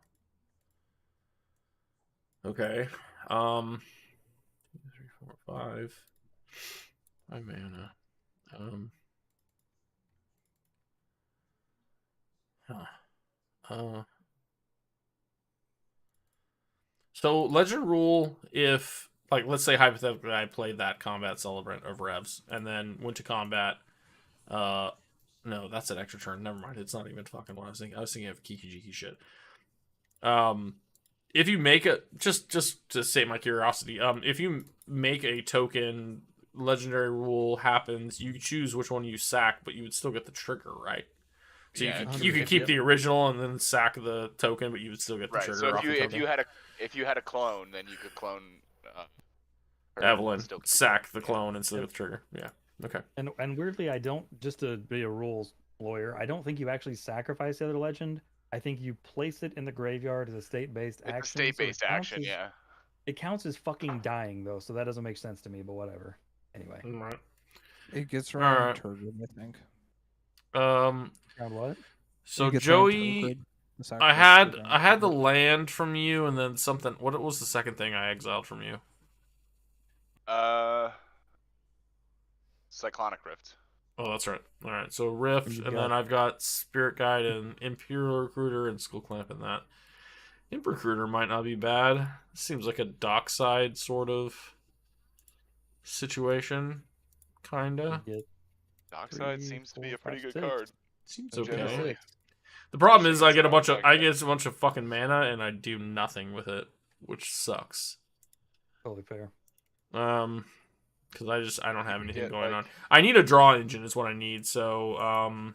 Okay. 2, 3, 4, 5. 5 mana. So legend rule, if like let's say hypothetically I played that combat celebrant of revs and then went to combat, no, that's an extra turn. Never mind. It's not even fucking what I was thinking. I was thinking of Kiki Jiki shit. If you make a just to save my curiosity, if you make a token, legendary rule happens. You choose which one you sack, but you would still get the trigger, right? So Yeah, you could keep the original and then sack the token, but you would still get the Right. trigger. So off the if token. you had a clone, then you could clone. Her and Evelyn, still keep sack the yeah. clone and still get the trigger. Yeah. Okay. And weirdly, I don't, just to be a rules lawyer, I don't think you actually sacrifice the other legend. I think you place it in the graveyard as a state-based It's a action. state-based action, yeah. It counts as fucking dying though, so that doesn't make sense to me. But whatever. Anyway, Right. It gets All around right. Turgid, I think. around what? So It gets around Joey, Turgid, the I sacrifice goes had around I had the Turgid. land from you, and then something. What was the second thing I exiled from you? Cyclonic Rift. Oh, that's right. All right. So Rift, You've and got- then I've got Spirit Guide and Imperial Recruiter and Skull Clamp in that. Imp Recruiter might not be bad. Seems like a dockside sort of situation, kinda. You get Dockside 3, seems to be 4, a pretty 5, good 6. card. Seems Go to okay. Generally. 6. The problem is Especially I get a bunch against of I get a bunch of fucking mana and I do nothing with it, which sucks. Totally fair. Because I don't have anything get, going like- on. I need a draw engine is what I need. So ugh.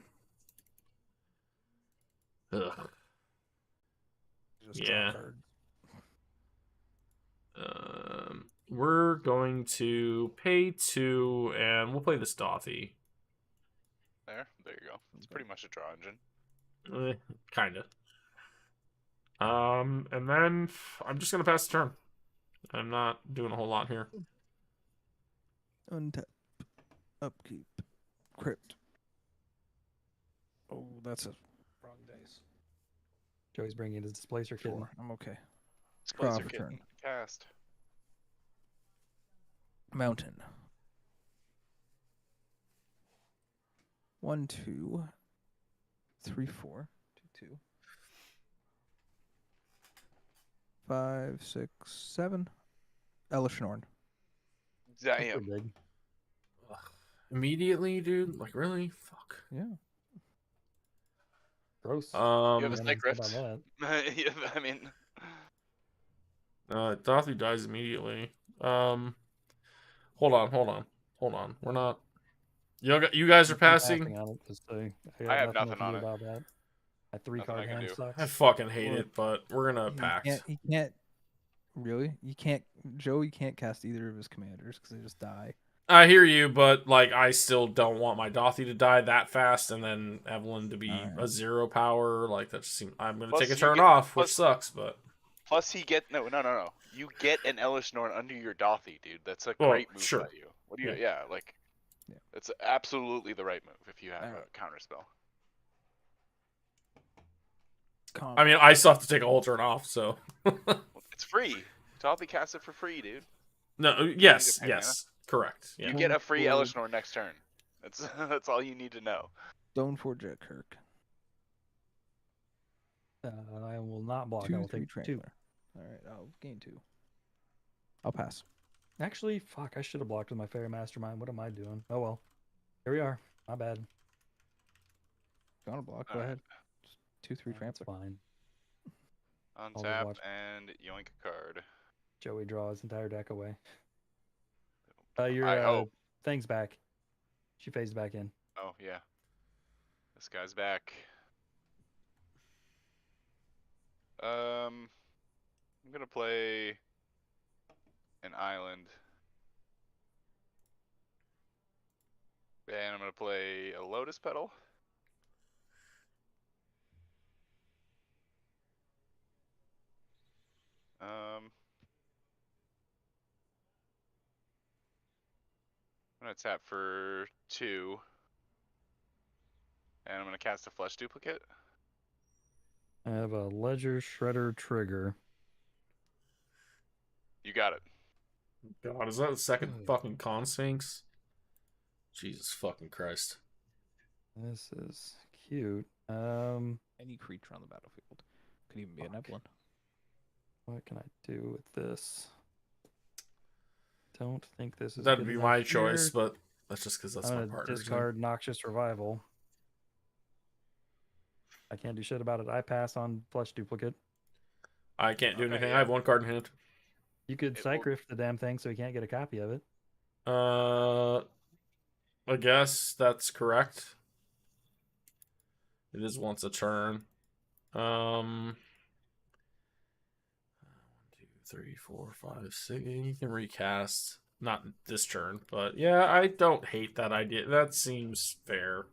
Just draw Yeah. cards. We're going to pay 2, and we'll play this Dothy. There you go. It's pretty much a draw engine. Kinda. And then I'm just gonna pass the turn. I'm not doing a whole lot here. Untap. Upkeep. Crypt. Oh, that's a wrong dice. Joey's bringing his displacer kitten. Sure, I'm okay. Displacer for kitten. turn. Cast. Mountain. 1, 2, 3, 4, 2, 2. 5, 6, 7. Elishnorn. That's Damn. pretty big. Immediately, dude. Like really? Fuck. Yeah. Gross. You have a Yeah, Snake how about Rift? that? Yeah, I mean, Dothy dies immediately. Hold on. We're not. You guys are I'm passing. on it, just so I have got nothing to on do it. about that. My 3 Nothing I card can hand do. sucks. I fucking hate Or- it, but we're gonna pact. He can't. Really? You can't. Joe, you can't cast either of his commanders because they just die. I hear you, but like I still don't want my Dothy to die that fast, and then Evelyn to be Alright. a 0 power. Like that just seems. I'm gonna Plus take a you turn get- off, which plus- sucks, but plus he get no. You get an Elishnorn under your Dothy, dude. That's a Well, great move sure. by you. What do you? Yeah. Yeah, like, Yeah. it's absolutely the right move if you have a Alright. counter spell. I mean I still have to take a whole turn off. So It's free. Dothy casts it for free, dude. no, need yes, to pay mana. yes, correct. Yeah. You get a free Forward. Elishnorn next turn. That's that's all you need to know. Stoneforge at Kirk. I will not block. I 2, will 3 take 2. Trampler. All right, I'll gain 2. I'll pass. Actually, fuck, I should have blocked with my Fairy Mastermind. What am I doing? Oh well. Here we are. My bad. If you want to block? Go Alright. ahead. Just 2, 3 That's Trampler. fine. Untap watch. and yoink a card. Joey draws his entire deck away. Your I hope. thing's back. She phased back in. Oh yeah. This guy's back. I'm gonna play an island. And I'm gonna play a Lotus Petal. I'm gonna tap for 2. And I'm gonna cast a Flesh Duplicate. I have a Ledger Shredder trigger. You got it. God, is that the second fucking Con Sphinx? Jesus fucking Christ. This is cute. Any creature on the battlefield. Could even be an Evelyn. What can I do with this? Don't think this is. That'd good be enough my choice, here. but that's just because that's I'm my gonna partner's discard Noxious Revival. I can't do shit about it. I pass on Flesh Duplicate. I can't do Okay, anything. yeah. I have 1 card in hand. You could It will- Cycrift the damn thing so he can't get a copy of it. I guess that's correct. It is once a turn. 1, 2, 3, 4, 5, 6. You can recast. Not this turn, but yeah, I don't hate that idea. That seems fair.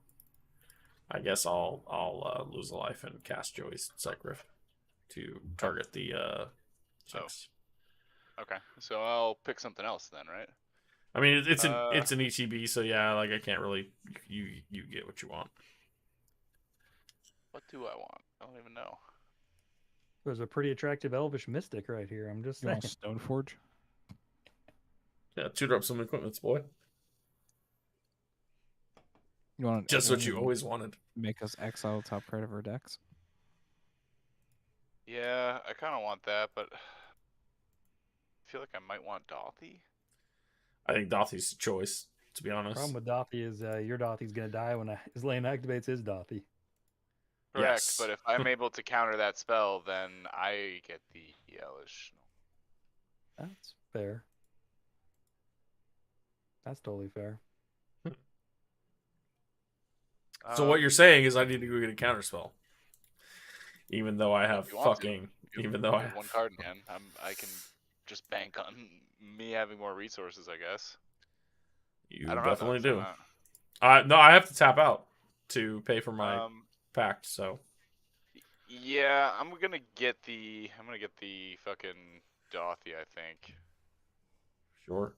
I guess I'll lose a life and cast Joey's Psych-Riff to target the Jinx. Okay, so I'll pick something else then, right? I mean, it's an ETB, so yeah, like I can't really. You get what you want. What do I want? I don't even know. There's a pretty attractive elvish mystic right here. I'm just You saying. want Stoneforge? Yeah, tutor up some equipments, boy. You want Just what you always wanted. make us exile top card of our decks? Yeah, I kind of want that, but I feel like I might want Dothy. I think Dothy's the choice, to be honest. Problem with Dothy is your Dothy's gonna die when his lane activates his Dothy. Correct, Yes. but if I'm able to counter that spell, then I get the Hellish. That's fair. That's totally fair. So what you're saying is I need to go get a counterspell, even though I have you want to. fucking. Even though I have one card in hand, I can just bank on me having more resources, I guess. You I don't know, definitely though, do. so No, I have to tap out to pay for my pact. So yeah, I'm gonna get the fucking Dothy, I think. sure.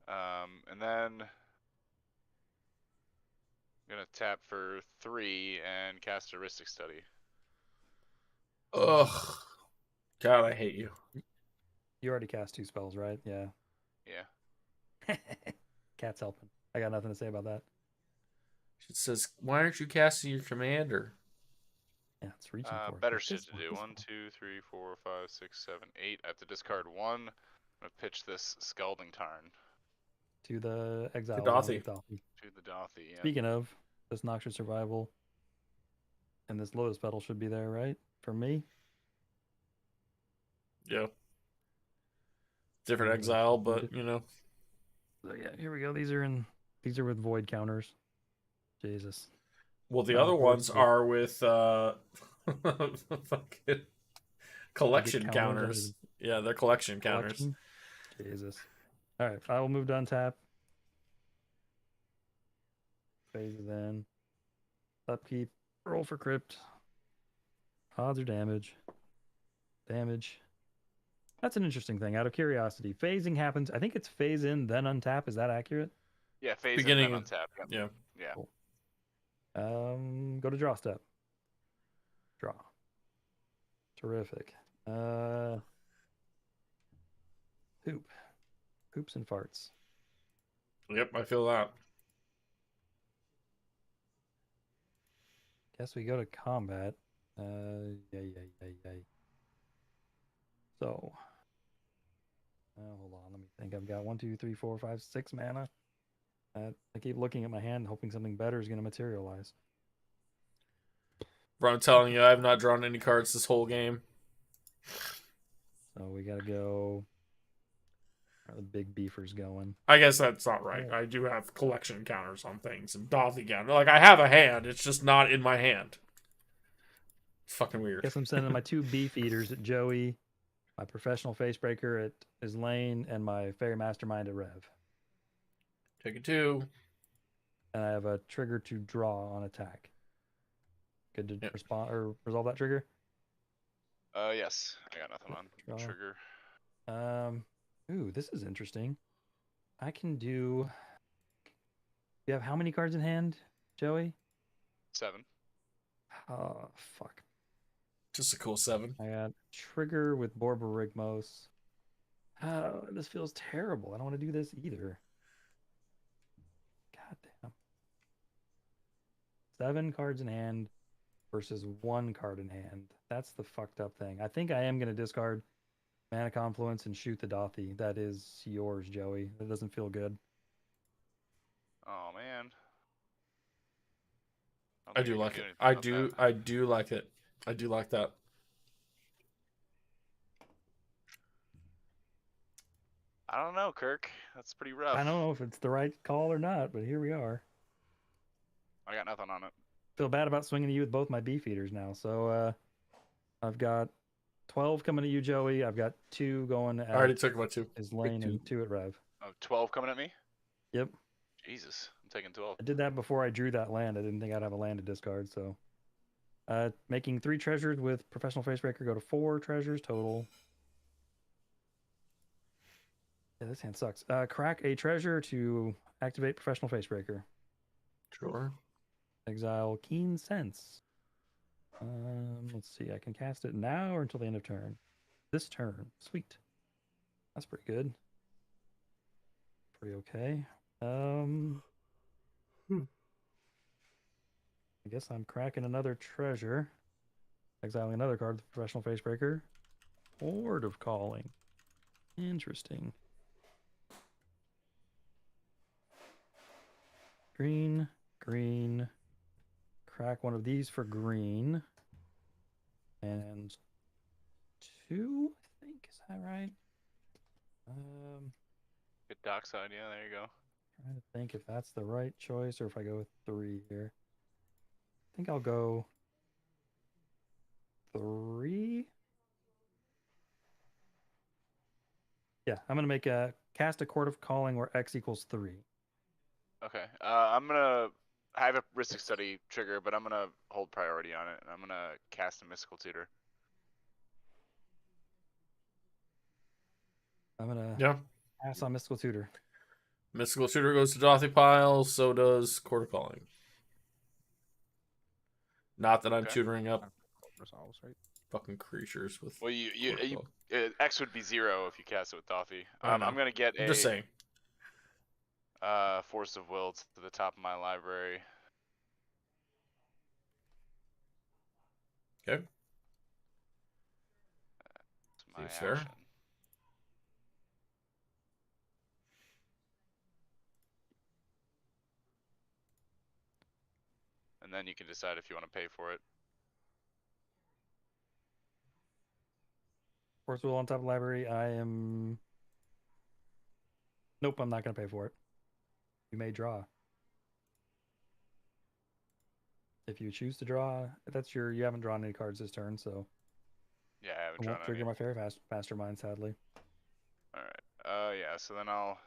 And then I'm gonna tap for 3 and cast Heuristic Study. Ugh. God, I hate you. You already cast 2 spells, right? Yeah. Yeah. Cat's helping. I got nothing to say about that. It says, "Why aren't you casting your commander?" Yeah, it's reaching for it. Better But shit this to one, do. this 1, one. 2, 3, 4, 5, 6, 7, 8. I have to discard 1. I'm gonna pitch this Scalding Tarn To the exile. Dothy. to the Dothy. Yeah. Speaking of, this Noxious Survival and this Lotus Petal should be there, right? For me? Yeah. Different exile, but you know. So yeah, here we go. These are with void counters. Jesus. Well, the Oh, other void ones is- are with fucking collection counters counters. Yeah, they're collection counters. Collection? Jesus. All right, I will move to untap. Phases in. Upkeep. Roll for crypt. Odds or damage. Damage. That's an interesting thing. Out of curiosity, phasing happens. I think it's phase in then untap. Is that accurate? Yeah, phase Beginning and then of- untap. Yeah. Yeah. Cool. Go to draw step. Draw. Terrific. Hoop. Hoops and farts. Yep, I feel that. Guess we go to combat. Yay. So, hold on. Let me think. I've got 1, 2, 3, 4, 5, 6 mana. I keep looking at my hand, hoping something better is going to materialize. Bro, I'm telling you, I have not drawn any cards this whole game. So we got to go. Are the big beefers going? I guess that's not right. I do have collection counters on things and Dothy counter. Like I have a hand, it's just not in my hand. It's fucking weird. Guess I'm sending my 2 beef eaters at Joey, my professional facebreaker at his lane, and my fairy mastermind at Rev. Take it 2. And I have a trigger to draw on attack. Good to respond or resolve that trigger? Yes. I got nothing on Draw. trigger. Ooh, this is interesting. I can do. You have how many cards in hand, Joey? 7. Oh, fuck. Just a cool 7. I got trigger with Borborygmos. Oh, this feels terrible. I don't want to do this either. God damn. 7 cards in hand versus 1 card in hand. That's the fucked up thing. I think I am going to discard Mana Confluence and shoot the Dothy. That is yours, Joey. That doesn't feel good. Oh man. I do like it. I do like it. I do like that. I don't know, Kirk. That's pretty rough. I don't know if it's the right call or not, but here we are. I got nothing on it. Feel bad about swinging to you with both my beef eaters now. So I've got 12 coming to you, Joey. I've got 2 going at I already took my 2. his lane and 2 at Rev. Oh, 12 coming at me? Yep. Jesus, I'm taking 12. I did that before I drew that land. I didn't think I'd have a land to discard, so. Making 3 treasures with Professional Facebreaker go to 4 treasures total. Yeah, this hand sucks. Crack a treasure to activate Professional Facebreaker. Sure. Exile Keen Sense. Let's see. I can cast it now or until the end of turn. This turn. Sweet. That's pretty good. Pretty okay. I guess I'm cracking another treasure. Exiling another card, the Professional Facebreaker. Horde of Calling. Interesting. Green, green. Crack one of these for green. And 2, I think. Is that right? Good dockside, yeah, there you go. Trying to think if that's the right choice or if I go with 3 here. I think I'll go 3. Yeah, I'm gonna make a cast a Court of Calling where X equals 3. Okay, I'm gonna. I have a Ristic Study trigger, but I'm gonna hold priority on it, and I'm gonna cast a Mystical Tutor. I'm gonna Yeah. pass on Mystical Tutor. Mystical Tutor goes to Dothy Pile, so does Court of Calling. Not that I'm Okay. tutoring up Resolves, right? fucking creatures with. Well, Court of Calling. X would be 0 if you cast it with Dothy. I know. I'm gonna get I'm just saying. Force of Will to the top of my library. Okay. That's my Seems fair. action. And then you can decide if you want to pay for it. Force Will on top of library. I am. Nope, I'm not gonna pay for it. You may draw. If you choose to draw, that's your. You haven't drawn any cards this turn, so Yeah, I haven't I drawn won't trigger any. my Fairy Mastermind, sadly. Alright. Yeah, so then I'll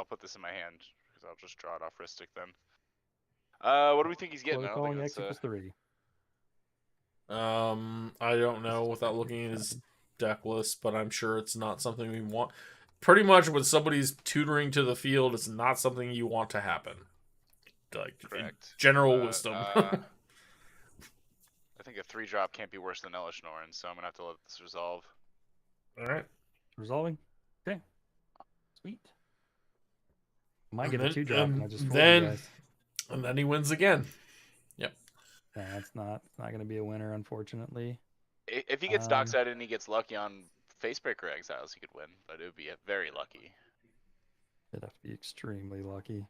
put this in my hand because I'll just draw it off Ristic then. What do we think he's getting? Court I of don't think Calling that's X equals 3. I don't know without looking at his deck list, but I'm sure it's not something we want. Pretty much when somebody's tutoring to the field, it's not something you want to happen. Like correct. General wisdom. I think a 3-drop can't be worse than Elish Norn, so I'm gonna have to let this resolve. All right. Resolving. Okay. Sweet. Might And get a then- 2-drop and I just fooled you then- guys. And then he wins again. Nah, it's not going to be a winner, unfortunately. If he gets dockside and he gets lucky on Facebreaker Exiles, he could win, but it would be very lucky. It'd have to be extremely lucky.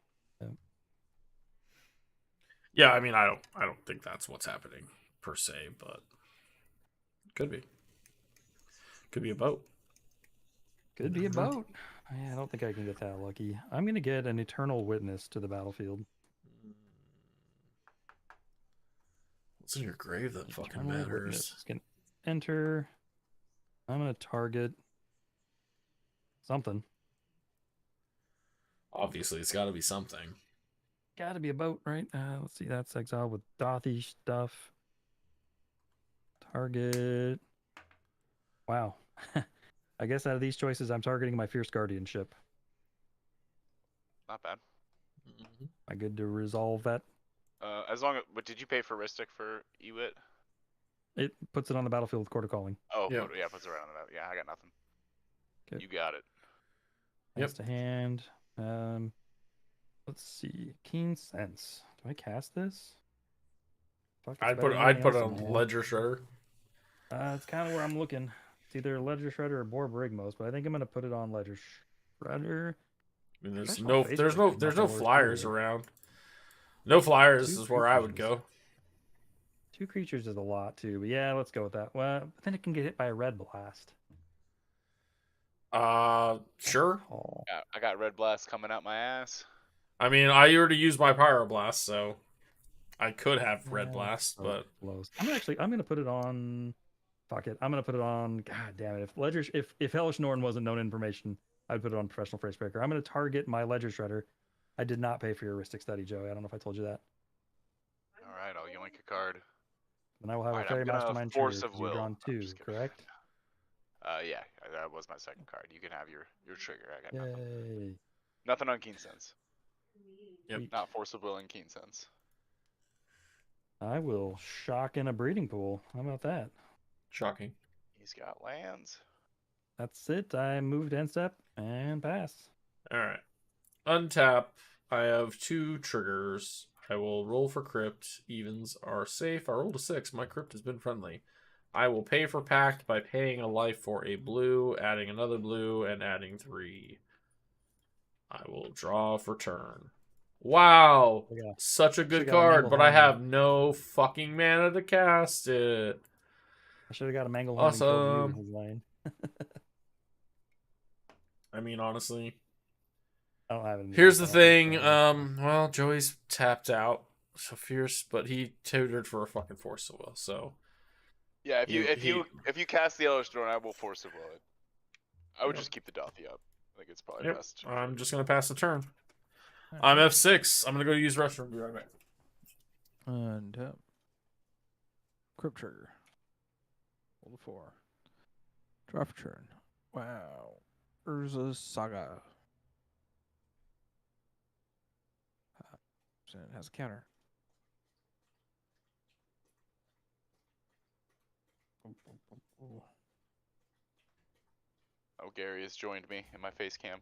Yeah, I mean, I don't think that's what's happening per se, but could be. Could be a boat. Could be a boat. Yeah, I don't think I can get that lucky. I'm going to get an Eternal Witness to the battlefield. What's in your grave that fucking Eternal matters? Witness is going to enter. I'm going to target something. Obviously, it's got to be something. Got to be a boat, right? Let's see. That's exiled with Dothy stuff. Target. Wow. I guess out of these choices, I'm targeting my Fierce Guardianship. Not bad. Mm-hmm. Am I good to resolve that? As long as, but did you pay for Ristic for Ewit? It puts it on the battlefield with Court of Calling. Oh, Yeah. yeah, puts it right on the map. Yeah, I got nothing. Okay. You got it. Yep. Pass to hand. Let's see. Keen Sense. Do I cast this? Fuck, it's I'd better put than it anything else in on my hand. Ledger Shredder. It's kind of where I'm looking. It's either Ledger Shredder or Boar Brigmos, but I think I'm gonna put it on Ledger Shredder. I mean, there's Professional there's Facebreaker's no not the worst flyers either. around. No flyers Two is where I would creatures. go. 2 creatures is a lot too, but yeah, let's go with that. Well, but then it can get hit by a Red Blast. Sure. Oh, Yeah, I got Red Blast coming out my ass. I mean, I already used my Pyroblast, so I could have Red yeah, Blast, so but close. I'm gonna put it on. Fuck it. I'm gonna put it on. God damn it! If Hellish Norn wasn't known information, I'd put it on professional phrase breaker. I'm going to target my ledger shredder. I did not pay for your heuristic study, Joey. I don't know if I told you that. All right, I'll yoink a card. And I will have All a right, I'm fairy gonna mastermind force trigger of because you've will. drawn I'm 2, just kidding. correct? Yeah, that was my second card. You can have your trigger. I got nothing. Yay. Nothing on Keen Sense. Yep. Sweet. Not force of will and Keen Sense. I will shock in a breeding pool. How about that? Shocking. He's got lands. That's it. I moved end step and pass. All right. Untap. I have 2 triggers. I will roll for crypt. Evens are safe. I rolled a 6. My crypt has been friendly. I will pay for pact by paying a life for a blue, adding another blue, and adding 3. I will draw for turn. Wow. Yeah. Such a good Should've got a card, mangled but I haunting. have no fucking mana to cast it. I should have got a mangle horn and killed you in Awesome. his lane. I mean, honestly. I don't have it. Here's the thing. Well, Joey's tapped out. So fierce, but he tutored for a fucking force of will. So Yeah, if He- you cast the Elvish Throne, I will force of will it. I would Yep. just keep the Dothi up. I think it's probably Yep. best. I'm just gonna pass the turn. All I'm right. F6. I'm gonna go use restroom. Be right back. Untap. Crypt trigger. Roll a 4. Draw for turn. Wow. Urza's Saga. So it has a counter. Oh, Gary has joined me in my face cam.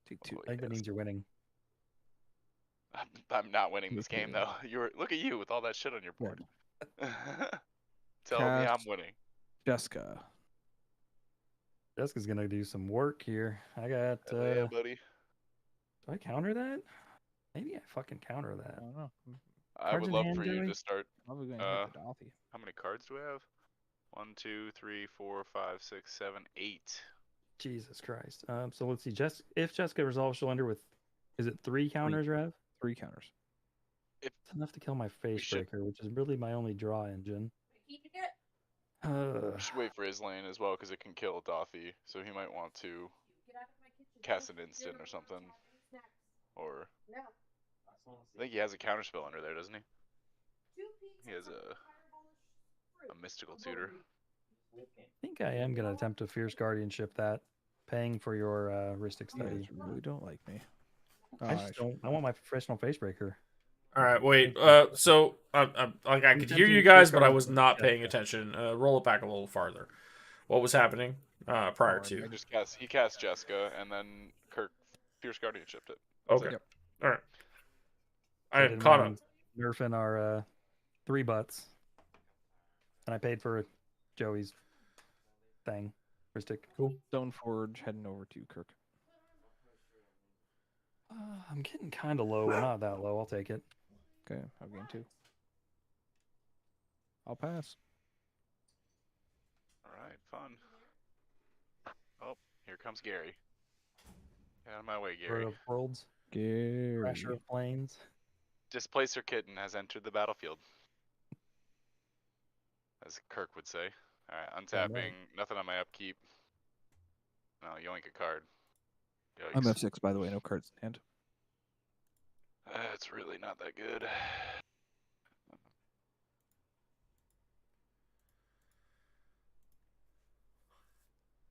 Take 2. Oh, I think that yes. means you're winning. I'm not winning this game Yeah. though. Look at you with all that shit on your Yeah. board. Tell me I'm Cast winning. Jessica. Jessica's going to do some work here. I got. Hell yeah, buddy. Do I counter that? Maybe I fucking counter I that. don't know. I Cards would in love hand, for you Joey? to start. Probably going to hit the Dothi. How many cards do we have? 1, 2, 3, 4, 5, 6, 7, 8. Jesus Christ. So let's see. If Jessica resolves, she'll ender with. Is it 3 counters, Rev? 3 counters. It's enough to kill my face should- breaker, which is really my only draw engine. We should wait for his lane as well because it can kill Dothi, so he might want to cast an instant or something. Or I think he has a counterspell under there, doesn't he? He has a mystical tutor. I think I am going to attempt to Fierce Guardianship that, paying for your heuristic You study. guys really don't like me. I just don't. I want my professional face breaker. All right, wait. So I like I You could said hear you you were guys, but I guarding was for not paying Jessica. attention. Roll it back a little farther. What was happening prior Oh, to? He cast Jessica, and then Kirk Fierce Guardianshipped it. Okay. Yep. All right. So I didn't am caught up. mind Nerfing our 3 butts, and I paid for Joey's thing. Heuristic. Cool. Stoneforge heading over to Kirk. I'm getting kind of low. We're not that low. I'll take it. Okay, I'll gain 2. I'll pass. Alright, fun. Oh, here comes Gary. Get out of my way, Bird Gary. of Worlds. Gary. Crasher of Plains. Displacer Kitten has entered the battlefield. As Kirk would say. Alright, Damn untapping. right. Nothing on my upkeep. No, yoink a card. I'm Yikes. F6, by the way. No cards in hand. It's really not that good.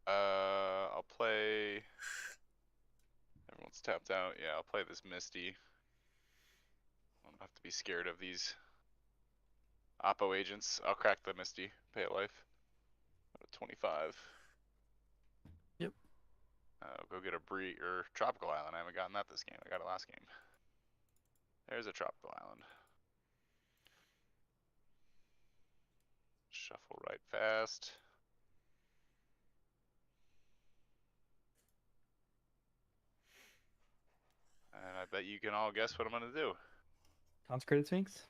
I'll play. Everyone's tapped out. Yeah, I'll play this Misty. I don't have to be scared of these Oppo agents. I'll crack the Misty. Pay a life. 25. Yep. Go get a or Tropical Island. I haven't gotten that this game. I got it last game. There's a Tropical Island. Shuffle right fast. And I bet you can all guess what I'm gonna do. Consecrated Sphinx.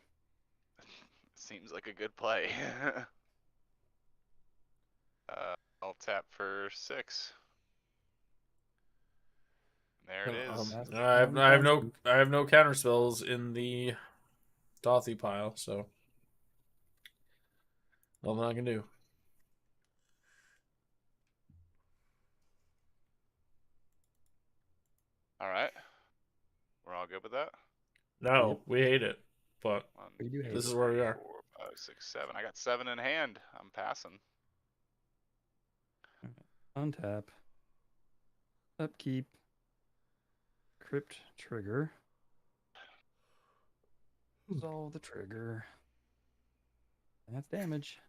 Seems like a good play. I'll tap for 6. There it is. I have no counter spells in the Dothi pile, so nothing I can do. All right. We're all good with that. No, Yep. we hate it, but 1, We do hate this it. is where we are. 4, 5, 6, 7. I got 7 in hand. I'm passing. Untap. Upkeep. Crypt trigger. Resolve the trigger. That's damage.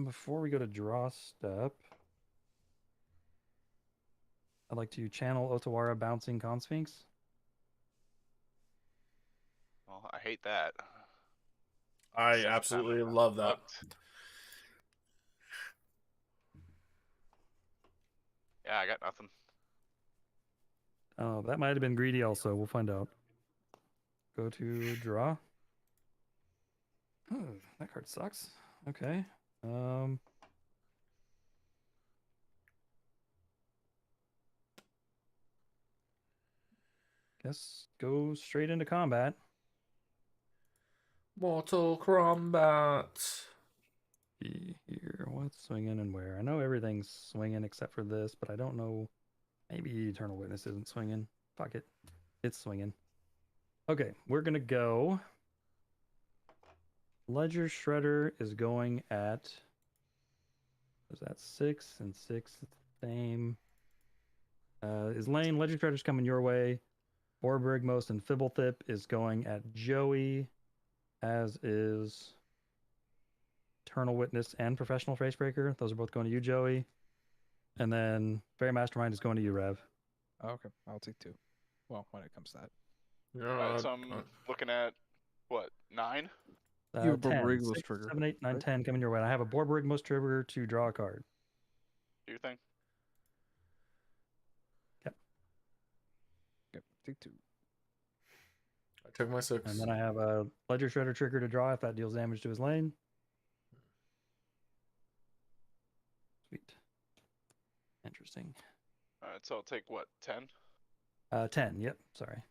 Before we go to draw step, I'd like to channel Otawara Bouncing Consphinx. Well, I hate that. I Stuff's absolutely kinda love that. fucked. Yeah, I got nothing. Oh, that might have been greedy also. We'll find out. Go to draw. Oh, that card sucks. Okay. Guess go straight into combat. Mortal Kombat. See here, what's swinging and where? I know everything's swinging except for this, but I don't know. Maybe Eternal Witness isn't swinging. Fuck it. It's swinging. Okay, we're going to go. Ledger Shredder is going at. Was that 6 and 6? It's the same. Is Lane, Ledger Shredder's coming your way. Borbrigmost and Fibblethip is going at Joey, as is Eternal Witness and Professional Facebreaker. Those are both going to you, Joey. And then Fairy Mastermind is going to you, Rev. Okay, I'll take 2. Well, when it comes to that. All right, so I'm looking at what, 9? You have 10, Borbrigmost 6, trigger, 7, 8, 9, right? 10 coming your way. And I have a Borbrigmost trigger to draw a card. Do you think? Yep, take 2. I took my 6. And then I have a Ledger Shredder trigger to draw if that deals damage to his lane. Sweet. Interesting. All right, so I'll take what, 10? 10, yep, sorry.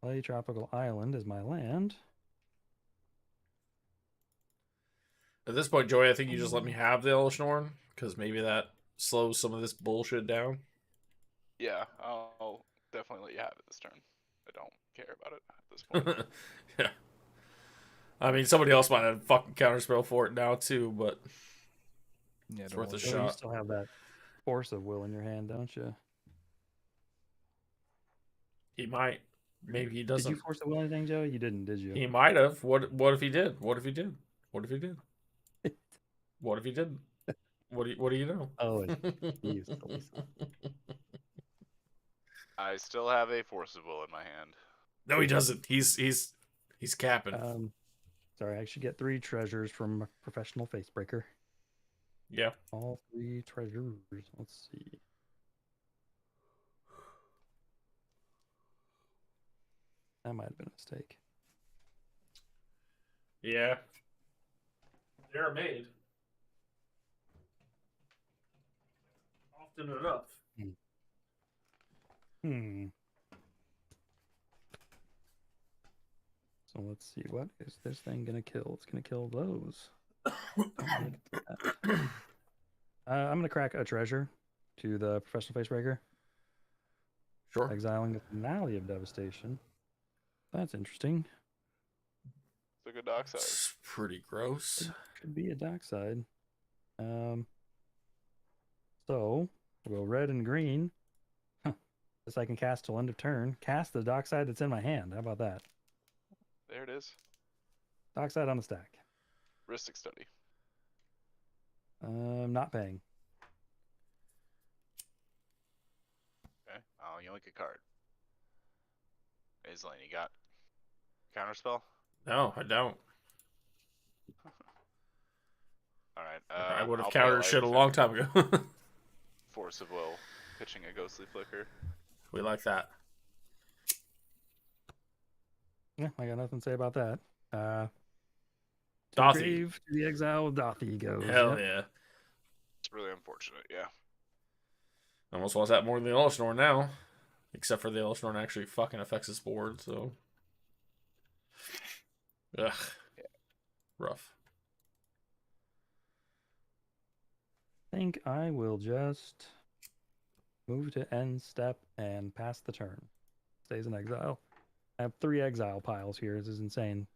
Play Tropical Island is my land. At this point, Joey, I think you just let me have the Elishnorn, because maybe that slows some of this bullshit down. Yeah, I'll definitely let you have it this turn. I don't care about it at this point. Yeah. I mean, somebody else might have fucking counterspell for it now, too, but Yeah, it's don't worth a worry. Joey, you shot. still have that Force of Will in your hand, don't you? He might. Maybe he Did doesn't. you Force of Will anything, Joey? You didn't, did you? He might have. What if he did? What if he did? What if he did? What if he didn't? What do you know? Oh, he's silly. I still have a Forcible in my hand. No, he doesn't. He's capping. Sorry, I should get 3 treasures from Professional Facebreaker. Yeah. All 3 treasures. Let's see. That might have been a mistake. Yeah. They're made. Often enough. So let's see. What is this thing going to kill? It's going to kill those. I'm going to crack a treasure to the Professional Facebreaker. Sure. Exiling the finale of Devastation. That's interesting. It's a good dock size. It's pretty gross. Could be a dark side. So we'll go red and green. This I can cast till end of turn. Cast the dock side that's in my hand. How about that? There it is. Dock side on the stack. Ristic Study. Not paying. Okay. Oh, you only get a card. Aislinn, you got counterspell? No, I don't. Alright. I would have I'll pay a countered life shit a for long time ago. Force of Will, pitching a Ghostly Flicker. We like that. Yeah, I got nothing to say about that. To Dothy. grave, to the exile, Dothy goes. Hell Yep. yeah. It's really unfortunate, yeah. Almost wants that more than the Elishnorn now. Except for the Elishnorn actually fucking affects his board, so. Ugh. Yeah. Rough. think I will just move to end step and pass the turn. Stays in exile. I have 3 exile piles here. This is insane.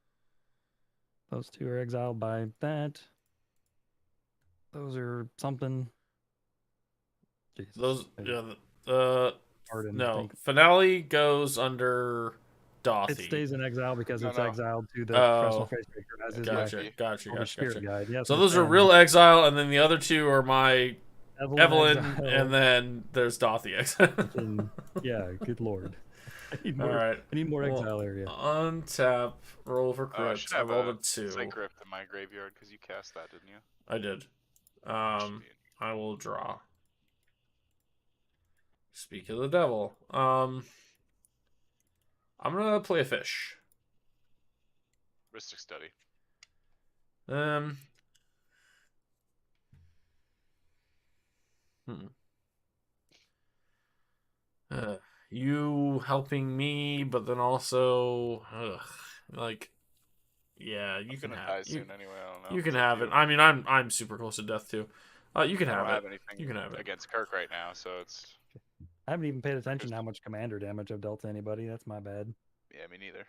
Those 2 are exiled by that. Those are something. Jesus. Those, Maybe yeah, Arden, I no. think. Finale goes under Dothy. It stays in exile because No, it's no. exiled to the Oh, professional face breaker, as is my Gotcha, gotcha, Elvish gotcha, Spirit gotcha. Guide. Yes, So Miss those are Anna. real exile, and then the other 2 are my Evelyn, exile. and then there's Dothy exile. Fucking- yeah, good lord. I need All more. right. I need more Well, exile area. Untap, roll for Oh, I crypt. should I have rolled a a 2. Synchrypt in my graveyard because you cast that, didn't you? I did. I will draw. Speak of the devil. I'm gonna play a fish. Ristic Study. Um. Hmm. You helping me, but then also, like, yeah, you I'm can gonna have die it. soon anyway. I don't know. You can It's up to have it. you. I mean, I'm super close to death too. You can I have don't it. have anything You can have it. against Kirk right now, so it's I haven't even paid attention to how much commander damage I've dealt to anybody. That's my bad. yeah, me neither.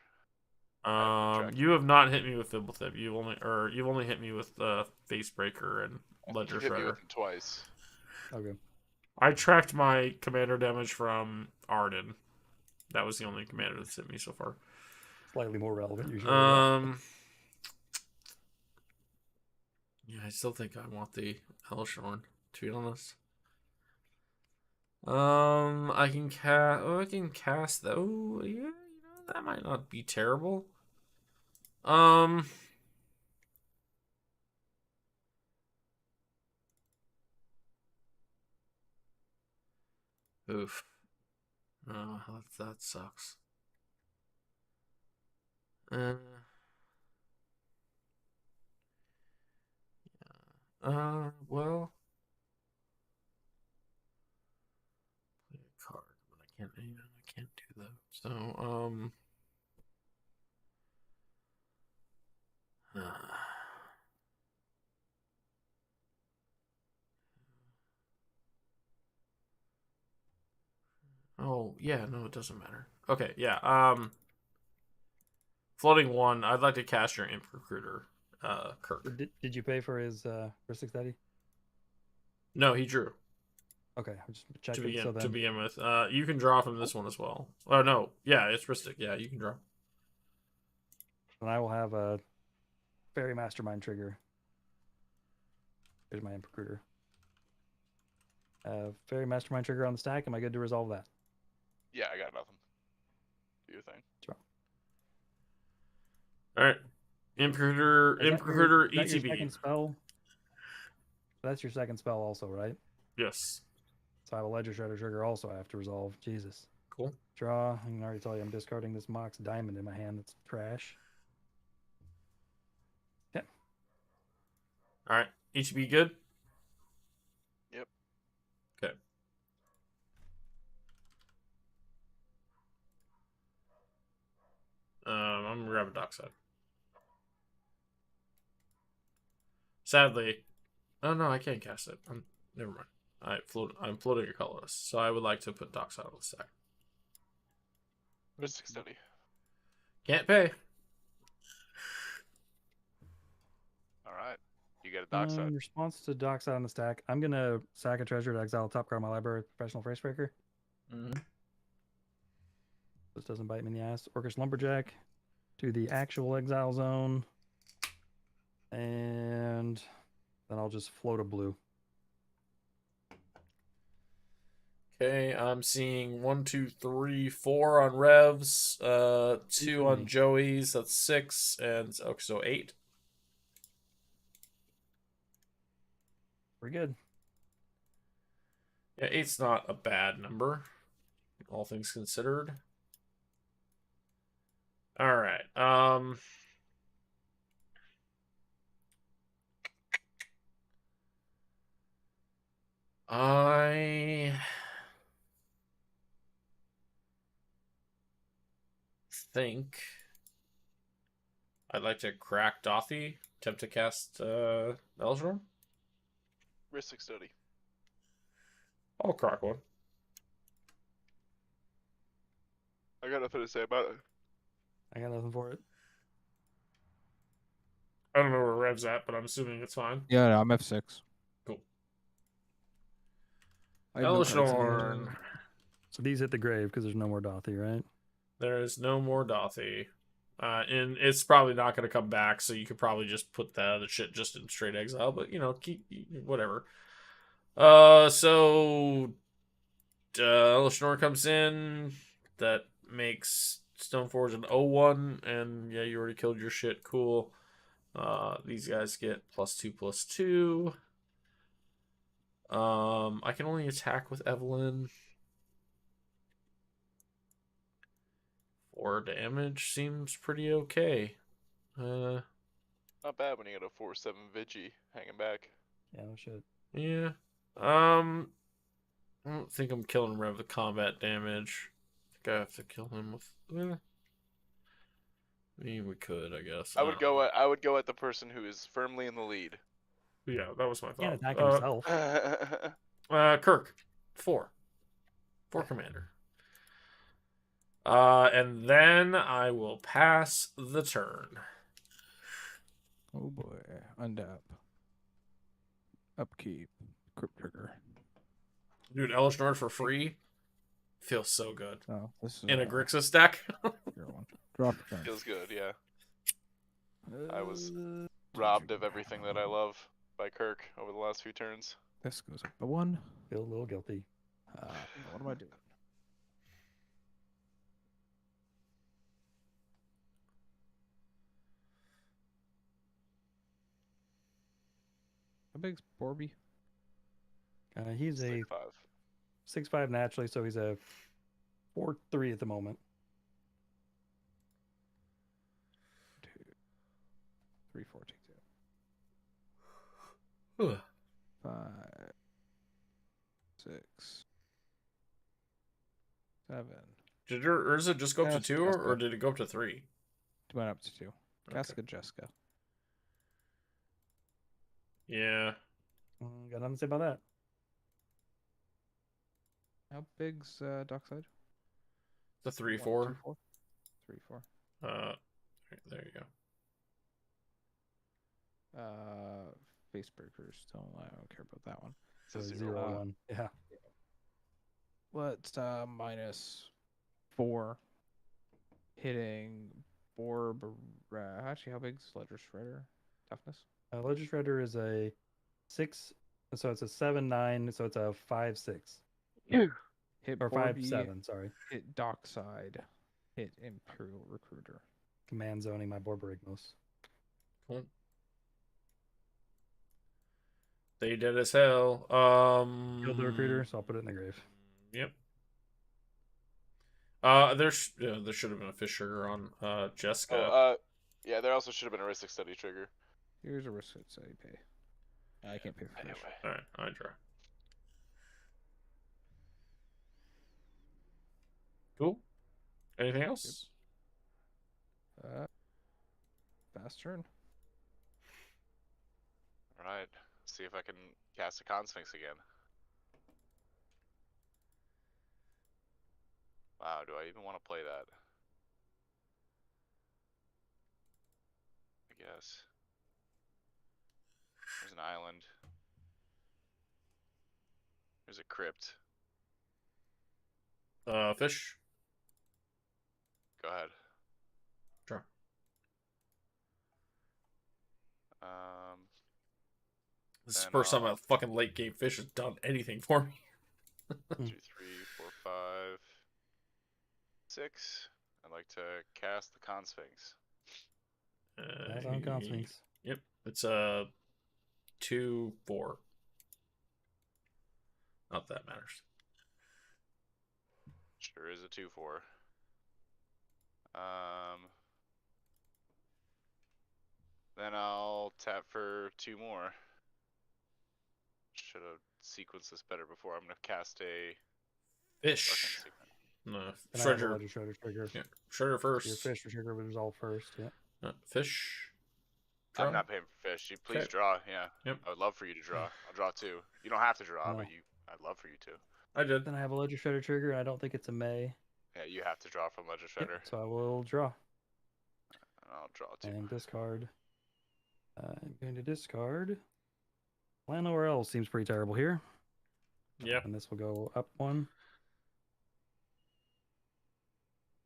I haven't been tracking. You have not hit me with Fibblethip. You've only hit me with Facebreaker and Ledger You hit me Shredder. with him twice. Okay. I tracked my commander damage from Arden. That was the only commander that's hit me so far. Slightly more relevant usually. Yeah, I still think I want the Elshorn, to be honest. I can cast. Oh, I can cast that. Oh, yeah, that might not be terrible. Oof. Oh, that sucks. Well, play a card, but I can't do that. So, oh yeah, no, it doesn't matter. Okay, yeah. Floating 1. I'd like to cast your Imp Recruiter, Kirk. Did you pay for his Ristic Study? No, he drew. Okay, I'm just checking. To begin with. You can draw from this one as well. Oh no, yeah, it's Ristic. Yeah, you can draw. And I will have a Fairy Mastermind trigger. Here's my Imp Recruiter. Fairy Mastermind trigger on the stack. Am I good to resolve that? Yeah, I got nothing. Do your thing. Sure. All right, Imp Recruiter, Is that your ETB. second spell? That's your second spell, also, right? Yes. So I have a Ledger Shredder trigger. Also, I have to resolve. Jesus. Cool. Draw. I can already tell you, I'm discarding this Mox Diamond in my hand. That's trash. Okay. All right, ETB good. Yep. Okay. I'm gonna grab a Dockside. Sadly, oh no, I can't cast it. Never mind. I'm floating a colorless, so I would like to put Dockside on the stack. Ristic Study. Can't pay. All right. You get a Dockside. In response to Dockside on the stack, I'm gonna sack a treasure to exile the top card of my library. Professional Facebreaker. Mm-hmm. This doesn't bite me in the ass. Orcish Lumberjack to the actual exile zone. And then I'll just float a blue. Okay, I'm seeing 1, 2, 3, 4 on Revs, 2 on Joey's. That's 6, and so 8. Pretty good. Yeah, 8's not a bad number, all things considered. All right. I think I'd like to crack Dothy, attempt to cast Eldrum. Ristic Study. I'll crack one. I got nothing to say about it. I got nothing for it. I don't know where Rev's at, but I'm assuming it's fine. Yeah, no, I'm F6. Cool. I have no cards in hand. Elishnorn. So these hit the grave because there's no more Dothy, right? There is no more Dothy. And it's probably not going to come back, so you could probably just put the shit just in straight exile, but, you know, keep whatever. So Elishnorn comes in. That makes Stoneforge an 0-1, and yeah, you already killed your shit. Cool. These guys get +2/+2. I can only attack with Evelyn. 4 damage seems pretty okay. Not bad when you got a 4/7 Vigi hanging back. Yeah, no shit. Yeah. I don't think I'm killing Rev with combat damage. I think I have to kill him with. I mean, we could, I guess. I would go at the person who is firmly in the lead. Yeah, that was my Can't thought. attack himself. Kirk, 4 commander. And then I will pass the turn. Oh boy. Undap. Upkeep. Crypt Trigger. Dude, Elishnorn for free feels so good. Oh, this is In a Grixis deck. your one. Drop the turn. Feels good, yeah. I was robbed of everything that I love by Kirk over the last few turns. This goes up a 1. Feel a little guilty. What am I doing? How big's Borby? He's a 6'5". 6'5" naturally, so he's a 4-3 at the moment. 2, 3, 4, 2, 2. 5, 6, 7. Did your Urza just go up to Yes, 2 yes, or did it go up to 3? It went up to 2. Jessica. Yeah. Got nothing to say about that. How big's Dockside? The 3/4. 3, 4. There you go. Face breakers. I don't care about that one. It's a So 0/1. 0-1. Yeah. Let's -4 hitting actually, how big's Ledger Shredder? Toughness? Ledger Shredder is a 6, so it's a 7-9, so it's a 5-6. Hit Or Borby, 5-7, sorry. hit Dockside, hit Imperial Recruiter. Command zoning my Borborygmos. Cool. They dead as hell. Killed the recruiter, so I'll put it in the grave. Yep. There should have been a fish sugar on Jessica. Oh, yeah, there also should have been a Ristic Study trigger. Here's a risk that you pay. I can't pay for fish. Anyway. All right, I draw. Cool. Anything else? Fast turn. Alright, see if I can cast a Consphinx again. Wow, do I even want to play that? I guess. There's an island. There's a crypt. Fish. Go ahead. Draw. This is the Then, first time a fucking late game fish has done anything for me. 2, 3, 4, 5, 6. I'd like to cast the Consphinx. That's on Consphinx. Yep, it's a 2/4. Not that matters. Sure is a 2/4. Then I'll tap for 2 more. Should have sequenced this better before. I'm gonna cast a Fish. second. No, And I have a Shredder. Ledger Shredder trigger. Yeah, Shredder first. Your fish trigger was all first, yeah. Fish. Draw? I'm not paying for fish. You please Okay. draw. Yeah. Yep. I would love for you to draw. I'll draw 2. You don't have to draw, Oh. but I'd love for you to. I did. Then I have a Ledger Shredder trigger, and I don't think it's a May. Yeah, you have to draw from Ledger Yep, Shredder. so I will draw. I'll draw 2. And discard. I'm going to discard. Land nowhere else seems pretty terrible here. Yeah. And this will go up 1.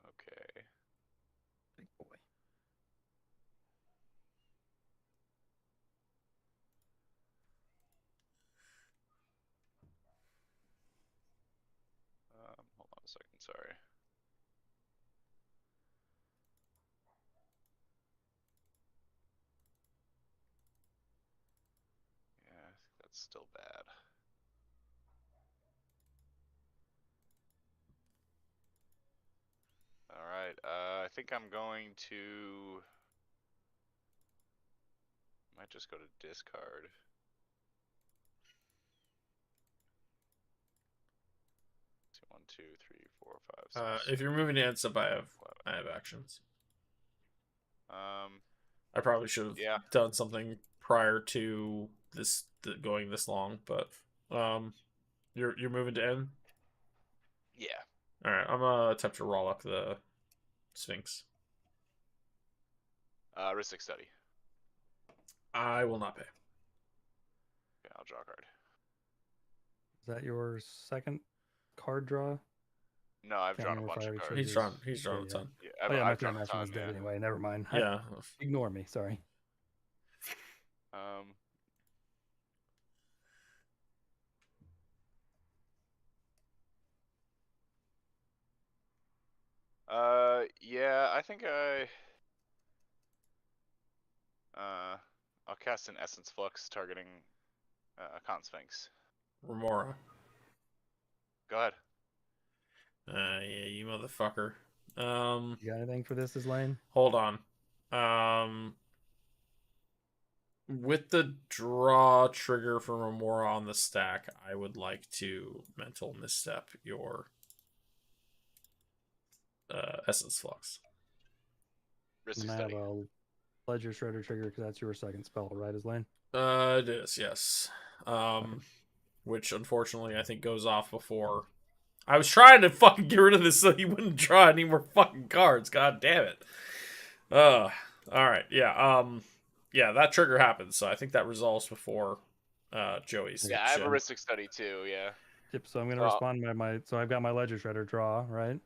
Okay. Big boy. Hold on a second. Sorry. Yeah, I think that's still bad. All right. I think I'm going to. Might just go to discard. So 1, 2, 3, 4, 5, 6. If you're moving to end step, I have actions. Um. I probably should have Yeah. done something prior to this going this long, but you're moving to end. Yeah. All right, I'm gonna attempt to roll up the Sphinx. Ristic study. I will not pay. Okay, I'll draw a card. Is that your second card draw? No, I've Can't drawn a remember if bunch I of already cards. showed He's you. drawn. He's drawn Yeah, a ton. Yeah, Oh, yeah, my I've drawn a Matching was ton. dead Yeah. anyway. Never mind. Yeah. Ignore me. Sorry. Um. Yeah, I think I'll cast an Essence Flux targeting Con Sphinx. Remora. Go ahead. Yeah, you motherfucker. You got anything for this, Lane? Hold on. With the draw trigger for Remora on the stack, I would like to mental misstep your Essence Flux. Ristic And I have study. a Ledger Shredder trigger because that's your second spell, right, Lane? It is, yes. Which unfortunately I think goes off before. I was trying to fucking get rid of this so he wouldn't draw any more fucking cards. God damn it. All right, yeah. Yeah, that trigger happens, so I think that resolves before Joey's. Yeah, I have a shit. Ristic study too. Yeah. Yep. So I'm gonna respond by my. So I've got my Ledger Shredder draw, right?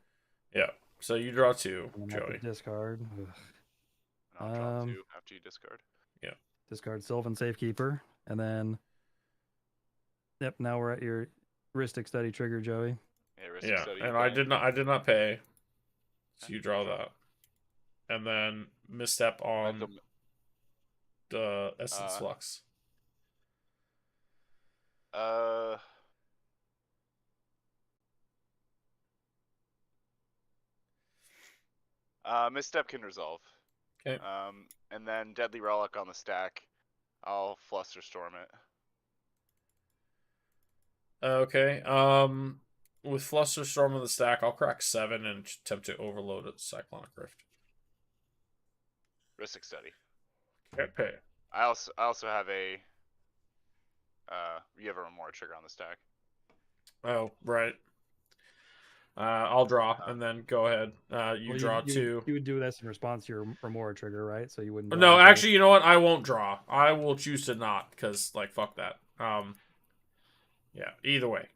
Yeah. So you draw 2, And then I have Joey. to discard. And I'll draw Um, 2 after you discard. Discard Sylvan Safekeeper, and then. Yep. Now we're at your Ristic Study trigger, Joey. Yeah, Ristic Yeah, study. and okay. I did not pay. So you draw that, and then misstep on Mental- the Essence Flux. Misstep can resolve. Okay. And then Deadly Relic on the stack. I'll Flusterstorm it. Okay. With Flusterstorm on the stack, I'll crack 7 and attempt to overload a Cyclonic Rift. Ristic study. Can't pay. I also have a. You have a Remora trigger on the stack. Oh, right. I'll draw and then go ahead. You Well, draw 2. You would do this in response to your Remora trigger, right? So you wouldn't. draw No, until- actually, you know what? I won't draw. I will choose to not, because like fuck that. Yeah. Either way.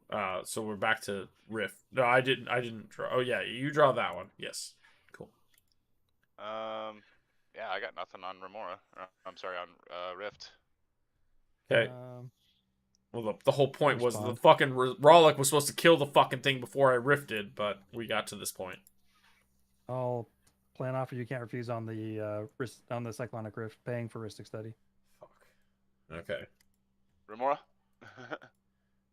So we're back to Rift. No, I didn't draw. Oh yeah, you draw that one. Yes. Cool. Yeah, I got nothing on Remora. I'm sorry, on Rift. Okay. Well, the whole point was the fucking Rollick was supposed to kill the fucking thing before I rifted, but we got to this point. I'll plan offer you can't refuse on the Cyclonic Rift, paying for Ristic Study. Fuck. Okay. Remora?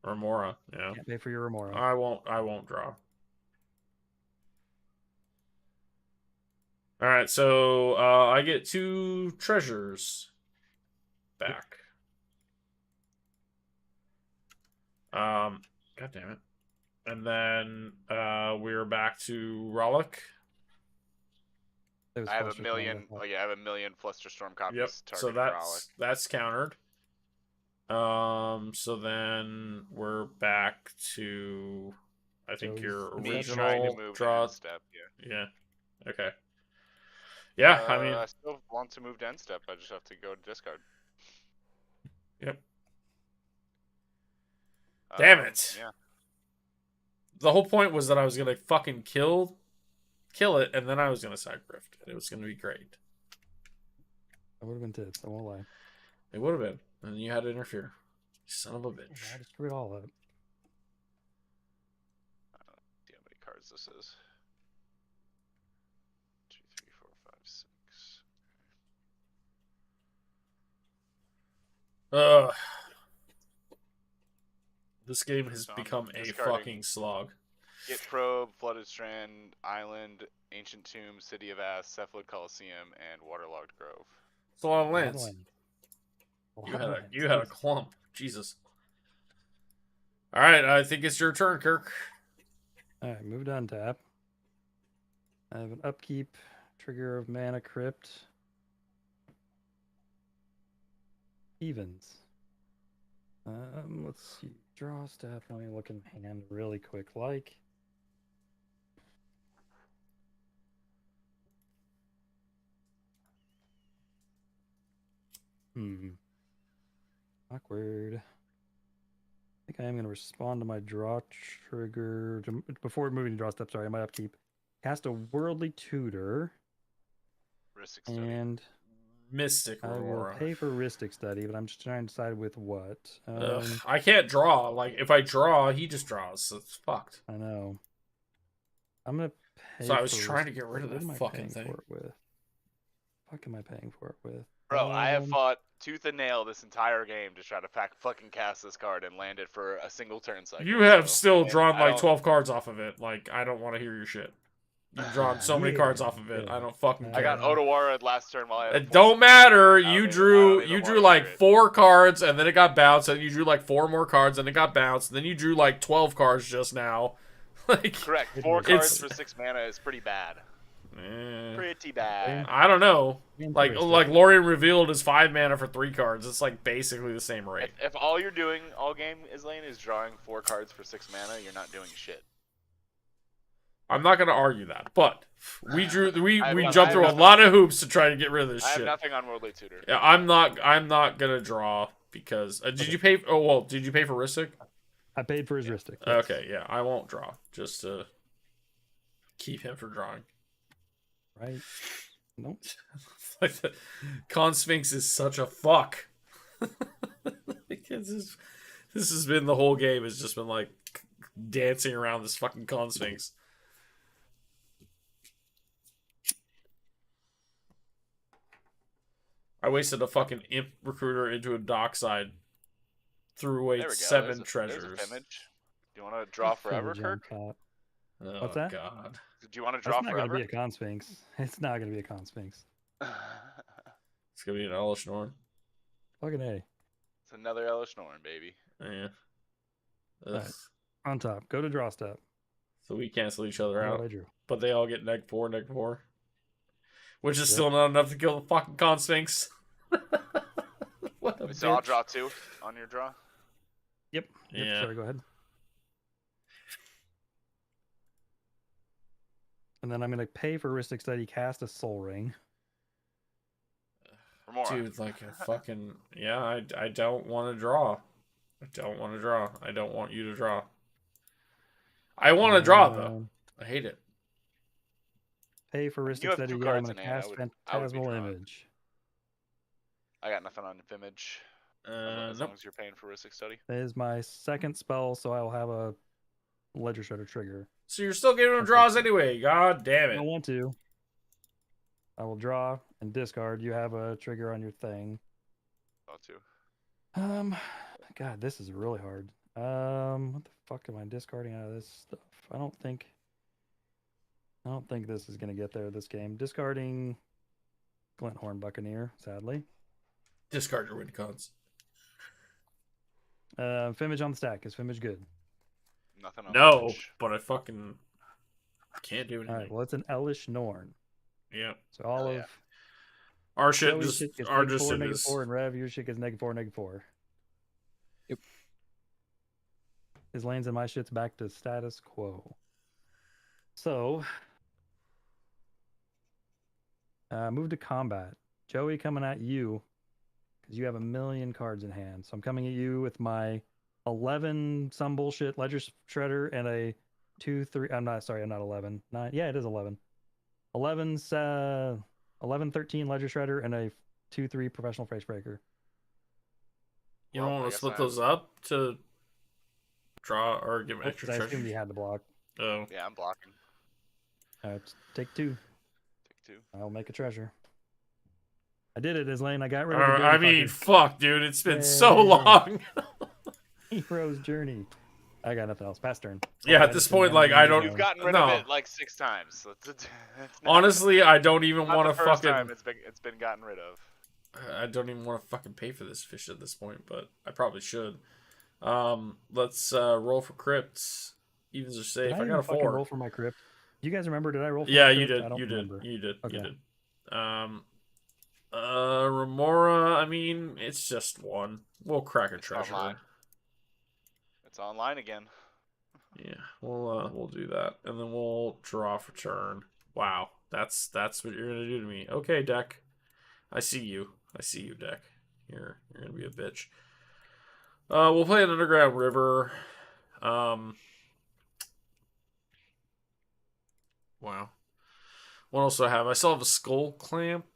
Remora, yeah. Can't pay for your Remora. I won't draw. Alright, so I get 2 treasures back. God damn it. And then we're back to Rollick. It was I have a Flusterstorm, million. I thought. Oh yeah, I have a million Flusterstorm copies Yep. So targeting Raleigh. that's countered. So then we're back to, I think, Joe's your Me inception. trying to original move to draw. end step. Yeah. Yeah. Okay. Yeah. I mean, I still want to move to end step. I just have to go to discard. yep. Damn Um, it. Yeah. The whole point was that I was gonna fucking kill it, and then I was gonna side grift, and it was gonna be great. That would have been tits. I won't lie. It would have been, and you had to interfere. Son of a I bitch. just screwed all up. See how many cards this is. 2, 3, 4, 5, 6. This game has So I'm become a discarding. fucking slog. Git Probe, Flooded Strand, Island, Ancient Tomb, City of Ass, Cephalid Coliseum, and Waterlogged Grove. It's a lot of A lot of lands. land. A lot You of had a land. you had a Jesus. clump. Jesus. All right, I think it's your turn, Kirk. All right, move down tap. I have an upkeep, trigger of Mana Crypt. Evens. Let's see. Draw step. Let me look in hand really quick. Like. Awkward. I think I am going to respond to my draw trigger before moving to draw step. Sorry, I might upkeep. Cast a Worldly Tutor, Ristic Study. and Mystic I will Aurora. pay for Ristic Study, but I'm just trying to decide with what. I can't draw. Like, if I draw, he just draws. So it's fucked. I know. I'm gonna pay. So I was for trying to Ristic get rid of Study. that What am I fucking paying thing. for it with? Fuck am I paying for it with? Bro, I have fought tooth and nail this entire game to try to fucking cast this card and land it for a single turn cycle. You have so- still and drawn I like don't- 12 cards off of it. Like, I don't want to hear your shit. You've drawn so many Yeah, cards off of it. yeah. I don't fucking I care. I got Otawara last turn while I had a It full don't matter. I don't You even- drew I don't even drew wanna like hear it. 4 cards and then it got bounced, and you drew like 4 more cards and it got bounced, and then you drew like 12 cards just now. Like, Correct. It 4 is- cards It's- for 6 mana is pretty bad. eh, Pretty bad. I don't know. Like Interesting. Lorian revealed is 5 mana for 3 cards. It's like basically the same rate. If all you're doing all game is drawing 4 cards for 6 mana, you're not doing shit. I'm not gonna argue that, but we I have jumped through a nothing- lot of hoops to try to get rid of this I have shit. nothing on Worldly Tutor. Yeah, I'm not gonna draw because did you pay? Oh well, did you pay for Ristic? I paid for his Ristic. yes. Okay, yeah, I won't draw just to keep him from drawing. Right. Nope. Like the Con Sphinx is such a fuck. This has been the whole game. It's just been like dancing around this fucking Con Sphinx. I wasted a fucking imp recruiter into a dockside. Threw away There we go. 7 There's a treasures. image. Do you want to draw forever, Finish on Kirk? top. Oh What's that? god. Do you want to That's draw not going to forever? be a Con Sphinx. It's not going to be a Con Sphinx. It's gonna be an Elish Norn. Fucking A. It's another Elish Norn, baby. Yeah. Ugh. Right. On top. Go to draw step. So we cancel each other That's out. what I drew. But they all get -4. Which is Yep. still not enough to kill the fucking Con Sphinx. What a So I'll bitch. draw 2 on your draw. Yep. Yeah. Sorry, go ahead. And then I'm going to pay for Ristic Study, cast a Soul Ring. Remora. Dude, like a fucking yeah, I don't want to draw. I don't want to draw. I don't want you to draw. I want to draw though. Um, I hate it. Pay for You Ristic have Study. 2 Yeah, I'm cards going to in hand, cast I would be Phantasmal drawing. Image. I got nothing on Image. As Nope. long as you're paying for Ristic Study. That is my second spell, so I'll have a Ledger Shredder trigger. So you're still giving them draws anyway. God damn I it. want to. I will draw and discard. You have a trigger on your thing. Draw 2. God, this is really hard. What the fuck am I discarding out of this stuff? I don't think this is gonna get there this game. Discarding Glinthorn Buccaneer, sadly. Discard your win cons. Fimage on the stack. Is Fimage good? Nothing on No, Image. but I fucking can't do anything. Alright, well it's an Elish Norn. Yeah. So all Hell of yeah. Our shit Joey's just shit gets our -4, just it is. -4, and Rev, your shit gets -4, -4. Yep. His lanes and my shit's back to status quo. So, move to combat. Joey coming at you because you have a million cards in hand. So I'm coming at you with my 11 some bullshit Ledger Shredder and a 2-3. I'm not 11. 9. Yeah, it is 11. 11 13 Ledger Shredder and a 2-3 Professional Face Breaker. You Well, don't I want to guess split I- those up to draw or give Because extra I treasure? assumed you had to block. Oh. Yeah, I'm blocking. Take 2. Take 2. I'll make a treasure. I did it, Islane. I got rid of the dirty I mean, fucker. fuck, dude. It's been so Yay. long. Hero's Journey. I got nothing else. Pass turn. Yeah, Oh, at I this just didn't point, have like, any I in the don't- You've zone. gotten rid No. of it like 6 times. So it's not- Honestly, I don't even not want the to first fucking. time it's been gotten rid of. I don't even want to fucking pay for this fish at this point, but I probably should. Let's roll for crypts. Evens are Did safe. I I even got a fucking 4. roll for my crypt? You guys remember? Did I roll for Yeah, my you crypt? did. I don't You did. remember. You did. Okay. You did. Remora. I mean, it's just 1. We'll crack a It's treasure. online. It's online again. Yeah, we'll do that, and then we'll draw for turn. Wow, that's what you're gonna do to me. Okay, deck. I see you. I see you, deck. You're gonna be a bitch. We'll play an underground river. Wow. What else do I have? I still have a skull clamp.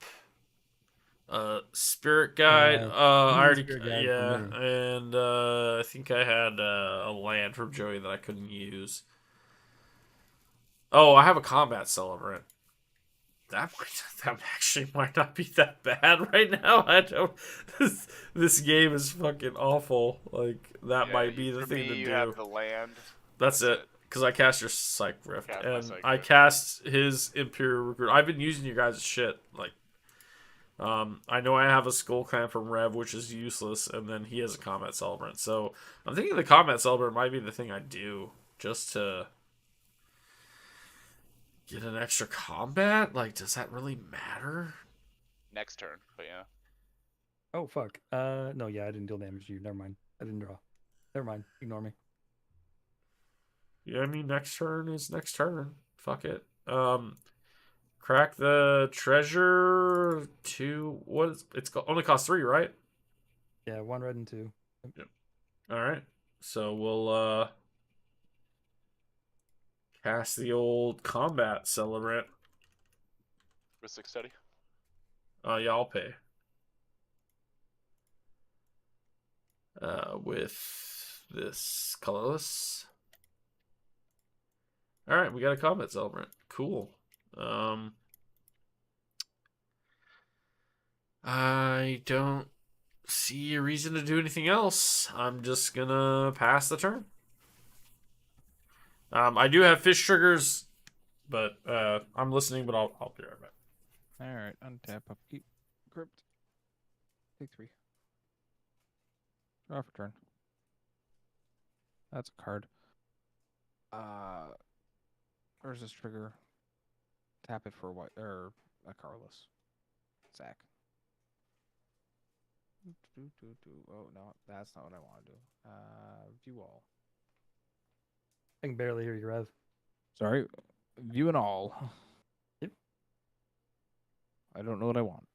Spirit guide. Yeah, I you need already. Spirit Guide Yeah, from me. and I think I had a land from Joey that I couldn't use. Oh, I have a combat celebrant. That actually might not be that bad right now. I don't. This game is fucking awful. Like that Yeah, might be the for thing me, to you do. have the land. That's it. Because I cast your Psych Rift, Cast my and Psych I Rift. cast his Imperial Recruit. I've been using you guys' shit. Like, I know I have a Skull Clamp from Rev, which is useless, and then he has a Combat Celebrant. So I'm thinking the Combat Celebrant might be the thing I do just to get an extra combat. Like, does that really matter? Next turn, but yeah. Oh fuck. No, yeah, I didn't deal damage to you. Never mind. I didn't draw. Never mind. Ignore me. Yeah, I mean, next turn is next turn. Fuck it. Crack the treasure to what is only costs 3, right? Yeah, 1 red and 2. All right. So we'll cast the old combat celebrant. Ristic study. Yeah, I'll pay. With this colorless. All right, we got a combat celebrant. Cool. I don't see a reason to do anything else. I'm just gonna pass the turn. I do have fish triggers, but I'm listening. But I'll be right back. All right, untap, upkeep, crypt. Take 3. Draw for turn. That's a card. Where's this trigger? Tap it for white or a colorless. Zach. Oh no, that's not what I want to do. View all. I can barely hear you, Rev. Sorry, view and all. Yep. I don't know what I want.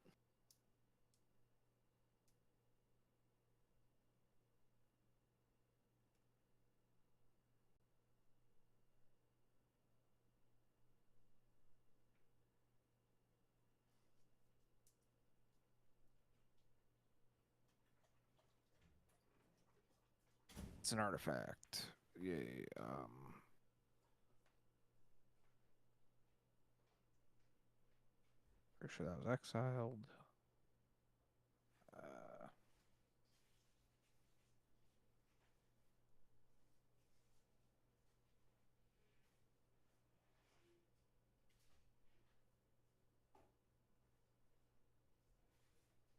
It's an artifact. Yay. Pretty sure that was exiled.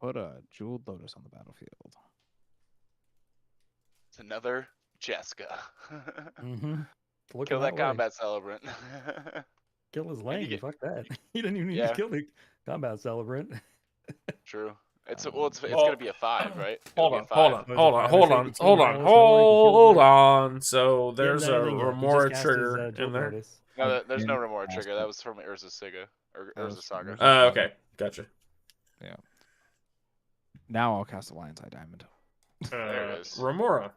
Put a jeweled lotus on the battlefield. It's another Jessica. Mm-hmm. Kill that combat celebrant. Kill his Maybe lane. get- Fuck that. He didn't even need Yeah. to kill the combat celebrant. True. It's Um, well, it's Well, gonna be a 5, right? Hold It'll be on, a hold 5. on, Was it hold on, five? hold I said on, he kills hold on, her, he kills hold her. on. So He hadn't there's done a anything yet. He just Remora cast his, trigger Jewel in there. Tortoise. No, I there's no didn't Remora cast trigger. it. That was from Urza Siga or That Urza was Saga. from Urza. Okay, gotcha. Now I'll cast the Lion's Eye Diamond. There it is. Remora.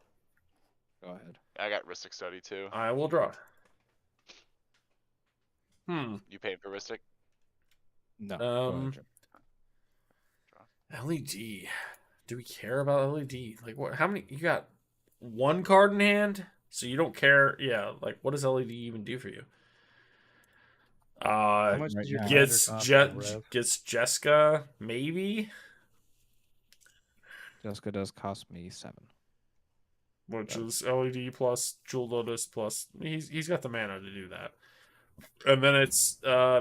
Go ahead. I got Rhystic Study too. I will draw. You paid for Rhystic? No. Go ahead, Jim. LED. Do we care about LED? Like, what? How many? You got one card in hand, so you don't care. Yeah, like, what does LED even do for you? How much right does your now. commander Gets cost, Rev? gets Jessica maybe, Jessica does cost me 7. which Yep. is LED plus Jewel Lotus plus. He's got the mana to do that, and then it's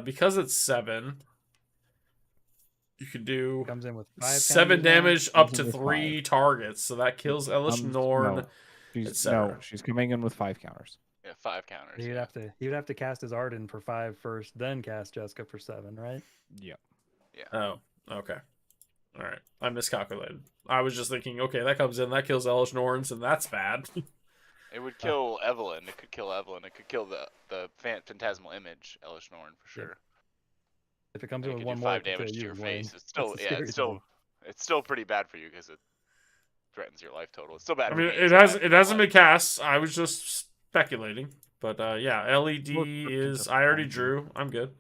because it's 7. You can do Comes in with 5 7 counters now? damage up Comes to in with 3 targets, so that kills Elish Norn. etc. She's coming in with 5 counters. Yeah, 5 counters. He'd Yeah. have to cast his Arden for 5 first, then cast Jessica for 7, right? Yep. Oh, okay. All right. I miscalculated. I was just thinking, okay, that comes in, that kills Elish Norns, and that's bad. It would kill Evelyn. It could kill Evelyn. It could kill the phantasmal image, Elish Norn, for sure. If it comes And in it with could do one more, 5 damage to your face. It's still, the yeah, scary it's still, thing. it's still pretty bad for you because it threatens your life total. It's still bad. I for mean, me. it It's has bad it for hasn't my been cast. I was just speculating, but yeah, LED Look, Kirk can is. just I already punch you. drew. I'm good.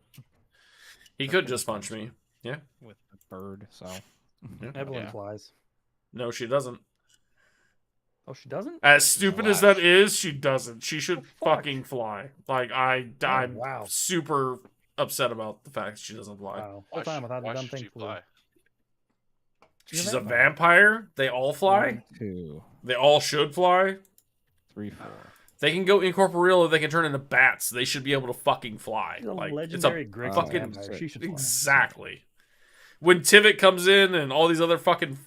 He Kirk could can just punch me. you Yeah. with the bird. So Yeah. Evelyn Yeah. flies. No, she doesn't. Oh, she doesn't? As stupid as Flash. that is, she doesn't. She should fuck? fucking fly. Like I'm wow. super upset about the fact she doesn't fly. Wow. Why Whole time I thought the why dumb should thing she flew. fly? She's a vampire. They all fly. 1, 2, They all should fly. 3, 4. They can go incorporeal, or they can turn into bats. They should be able to fucking fly. She's a Like legendary it's a Grixis fucking vampire. She should fly. exactly. When Tivit comes in and all these other fucking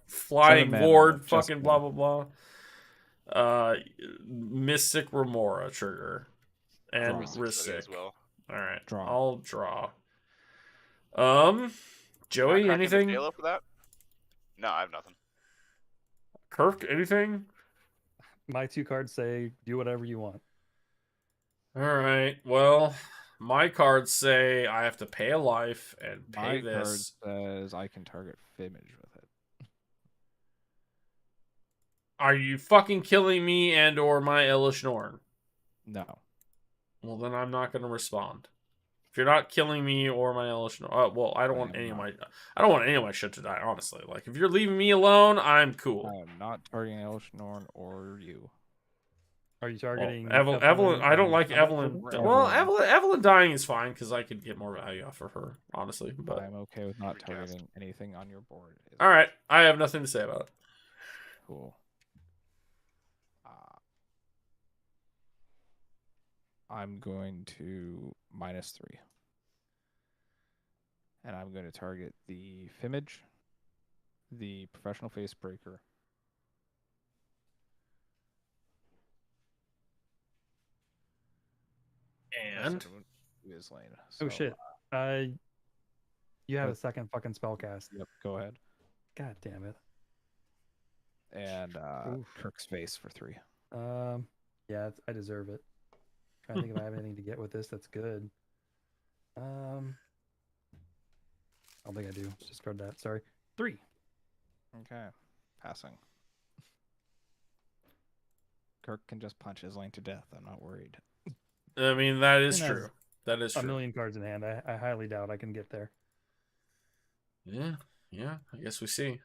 flying 7 mana, ward, just fucking blah one. blah blah. Mystic Remora trigger and Rhystic Study as Rhystic. well. All right, Draw. I'll draw. Joey, Not cracking the anything? jail up for that? No, I have nothing. Kirk, anything? My 2 cards say do whatever you want. All right. Well, my cards say I have to pay a life and pay My card this. says I can target Fimage with it. Are you fucking killing me and or my Elish Norn? No. Well, then I'm not going to respond. If you're not killing me or my Elish Norn, well, I don't want any of my, I don't want any of my shit to die. Honestly, like if you're leaving me alone, I'm cool. I am not targeting Elishnorn or you. Are you targeting Evelyn, I don't like combat Evelyn. token? Well, Evelyn. Evelyn dying is fine because I could get more value off of her, honestly. But I'm okay with not Recast. targeting anything on your board. all right, I have nothing to say about it. Cool. I'm going to -3. And I'm going to target the Fimage, the Professional Face Breaker, And his lane. Oh So, shit. You have a second fucking spell cast. Yep, go ahead. God damn it. And Oof. Kirk's Face for 3. Yeah, I deserve it. Trying to think if I have anything to get with this that's good. I don't think I do. Discard that. Sorry. 3. Okay, passing. Kirk can just punch his lane to death. I'm not worried. I mean that is And true. That is A true. million cards in hand. I highly doubt I can get there. Yeah, yeah. I guess we see.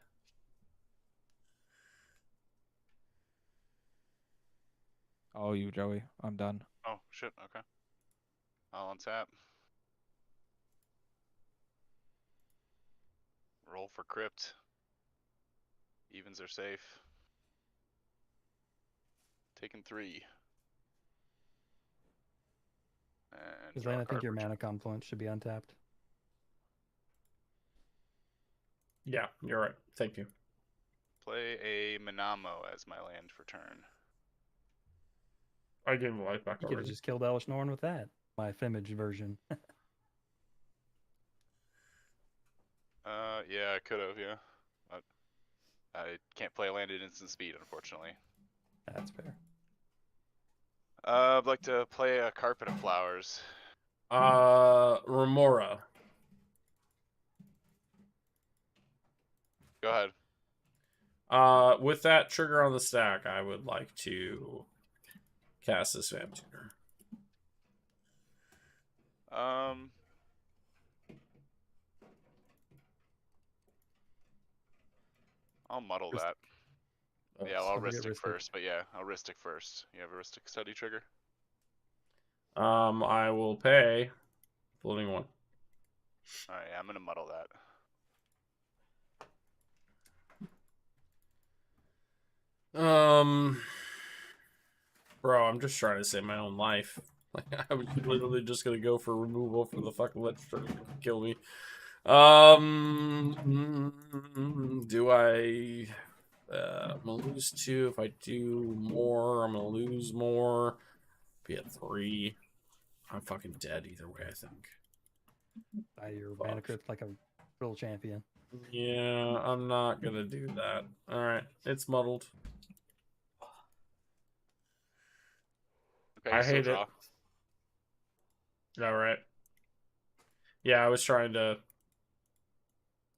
Oh, you, Joey. I'm done. Oh shit. Okay. I'll untap. Roll for crypt. Evens are safe. Taking 3. And Because draw then a I think card your for mana confluence should be untapped. Yeah, you're right. Thank you. play a Minamo as my land for turn. I gave him life back You could have already. just killed Elish Norn with that. my Femage version. Yeah, I could have, yeah. But I can't play land at instant speed, unfortunately. That's fair. I'd like to play a Carpet of Flowers. Remora. Go ahead. With that trigger on the stack, I would like to cast this Vamp Tutor. I'll muddle Rist- that. Oh, Yeah, well, I'll don't forget Ristic Ristic. first, but yeah, I'll Ristic first. You have a Ristic study trigger? I will pay floating one. Alright, I'm gonna muddle that. Bro, I'm just trying to save my own life. Like, I was literally just gonna go for removal for the fucking legislature to kill me. Do I? I'm gonna lose 2. If I do more, I'm gonna lose more. Be at 3. I'm fucking dead either way, I think. Your Fuck. mana crypt like a real champion. Yeah, I'm not gonna do that. Alright, it's muddled. Okay, I you still hate it. draw. Alright. Yeah, I was trying to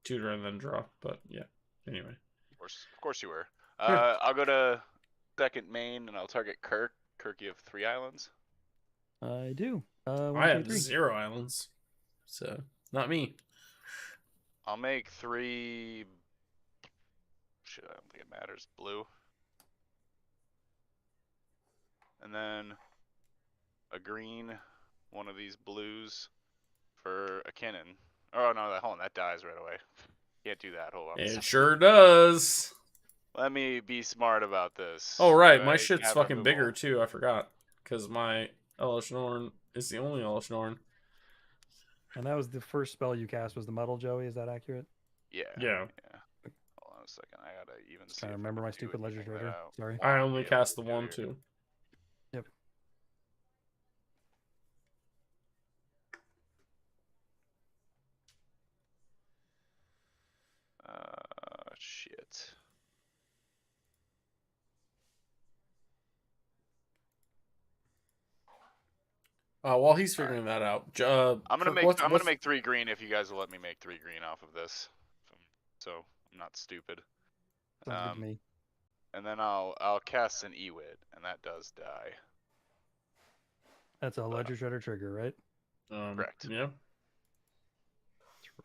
tutor and then draw, but yeah. Anyway. Of course you were. Yeah. I'll go to second main and I'll target Kirk. Kirk, you have 3 islands. I do. 1, I 2, have 3. 0 islands. So, not me. I'll make 3. Shit, I don't think it matters. Blue. And then a green, one of these blues for a cannon. Oh no, hold on, that dies right away. Can't do that. Hold on. It sure does. Let me be smart about this. Oh, right. Do My I shit's have fucking removal? bigger, too. I forgot. Because my Elish Norn is the only Elish Norn. And that was the first spell you cast was the Muddle, Joey. Is that accurate? Yeah. Hold on a second. I gotta even Just see. trying to if I remember can my do stupid Ledger anything that Trader. I Sorry. I want only to be able cast the to do 1, here. too. Yep. Shit. While he's figuring that out, I'm gonna Kirk, I'm gonna make 3 green if you guys will let me make 3 green off of this, so I'm not stupid. Sounds good to me. And then I'll cast an Ewit, and that does die. That's a Ledger Shredder trigger, right? Correct. Yeah.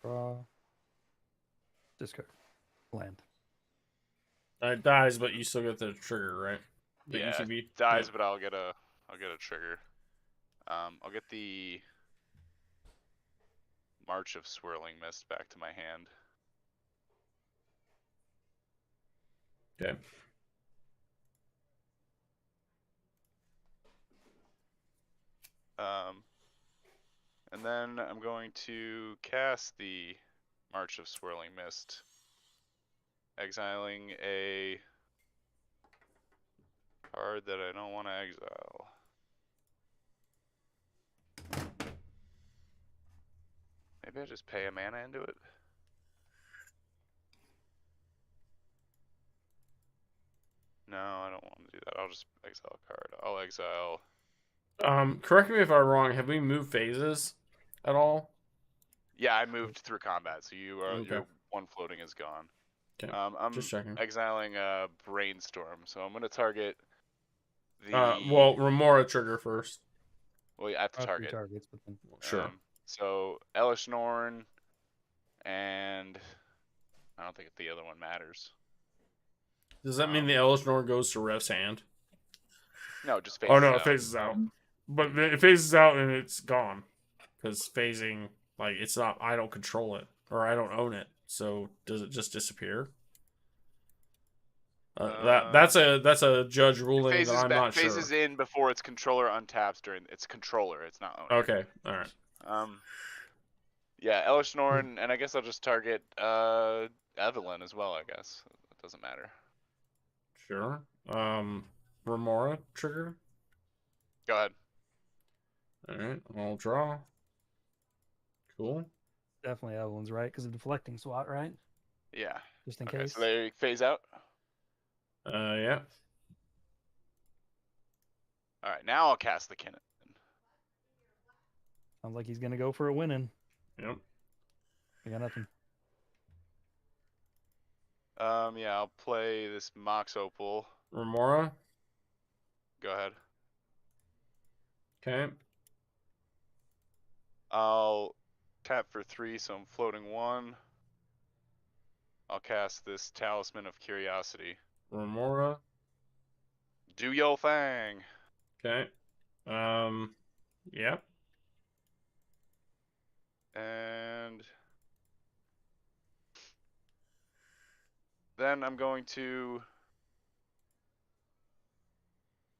Draw. Discard. Land. It dies, but you still get the trigger, right? The Yeah, ETB. it dies, but I'll get a trigger. I'll get the March of Swirling Mist back to my hand. Okay. And then I'm going to cast the March of Swirling Mist, exiling a card that I don't want to exile. Maybe I just pay a mana into it. No, I don't want to do that. I'll just exile a card. I'll exile. Correct me if I'm wrong. Have we moved phases at all? Yeah, I moved through combat, so you are Okay. your 1 floating is gone. Okay. I'm Just checking. exiling a Brainstorm, so I'm gonna target the. Well, Remora trigger first. Well, you have to 3 target. targets, but then Sure. So Elish Norn, and I don't think the other one matters. Does that mean the Elish Norn goes to Ref's hand? No, it just phases Oh no, out. it phases out. But it phases out and it's gone. Because phasing, like, it's not. I don't control it or I don't own it. So does it just disappear? That's a judge ruling that I'm not sure. Phases in before its controller untaps during its controller. It's not owner. Okay, all right. Yeah, Elish Norn, and I guess I'll just target Evelyn as well. I guess it doesn't matter. Sure. Remora trigger. Go ahead. All right, I'll draw. Cool. Definitely Evelyn's right because of deflecting SWAT, right? Yeah. Just in Okay, case. so they phase out. Yeah. All right, now I'll cast the Kinnan. Sounds like he's gonna go for a winning. Yep. I got nothing. Yeah, I'll play this Mox Opal. Remora. Go ahead. Okay. I'll tap for 3, so I'm floating 1. I'll cast this Talisman of Curiosity. Remora. Do yo thing. Okay. Yep. And then I'm going to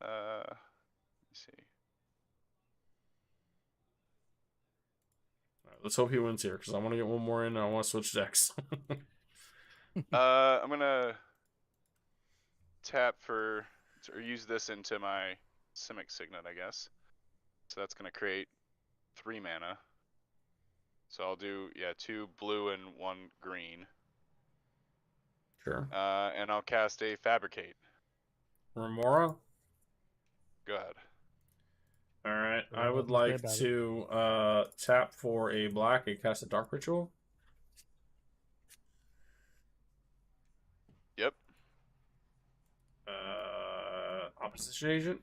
let me see. All right, let's hope he wins here because I want to get one more in. And I want to switch decks. I'm gonna tap for or use this into my Simic Signet, I guess. So that's gonna create 3 mana. So I'll do 2 blue and 1 green. Sure. And I'll cast a Fabricate. Remora. Go ahead. All right. Sure, I would nothing to say like about it. to tap for a black and cast a Dark Ritual. Yep. Opposition agent.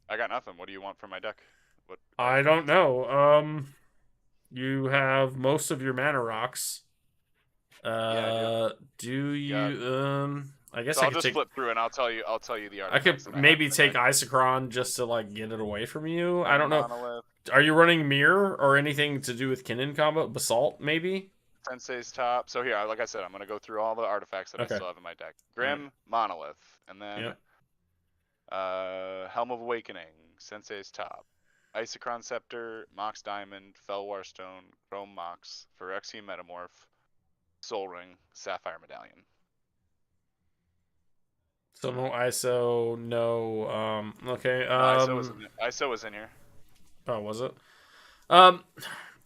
I got nothing. What do you want from my deck? What? I don't know. You have most of your mana rocks. I do you? I guess So I I'll could just take. flip through and I'll tell you the I artifacts. could that I maybe have in take my deck. Isochron just to like get it away from you. I don't know. Monolith, Are you running Mirror or anything to do with Kinnan combo? Basalt, maybe? Sensei's Top. So here, like I said, I'm gonna go through all the artifacts that I Okay. still have in my deck. Grim, Monolith, and then Yep. Helm of Awakening, Sensei's Top, Isochron Scepter, Mox Diamond, Felwar Stone, Chrome Mox, Phyrexian Metamorph, Soul Ring, Sapphire Medallion. So no ISO, no. Okay. ISO was in here. Oh, was it? I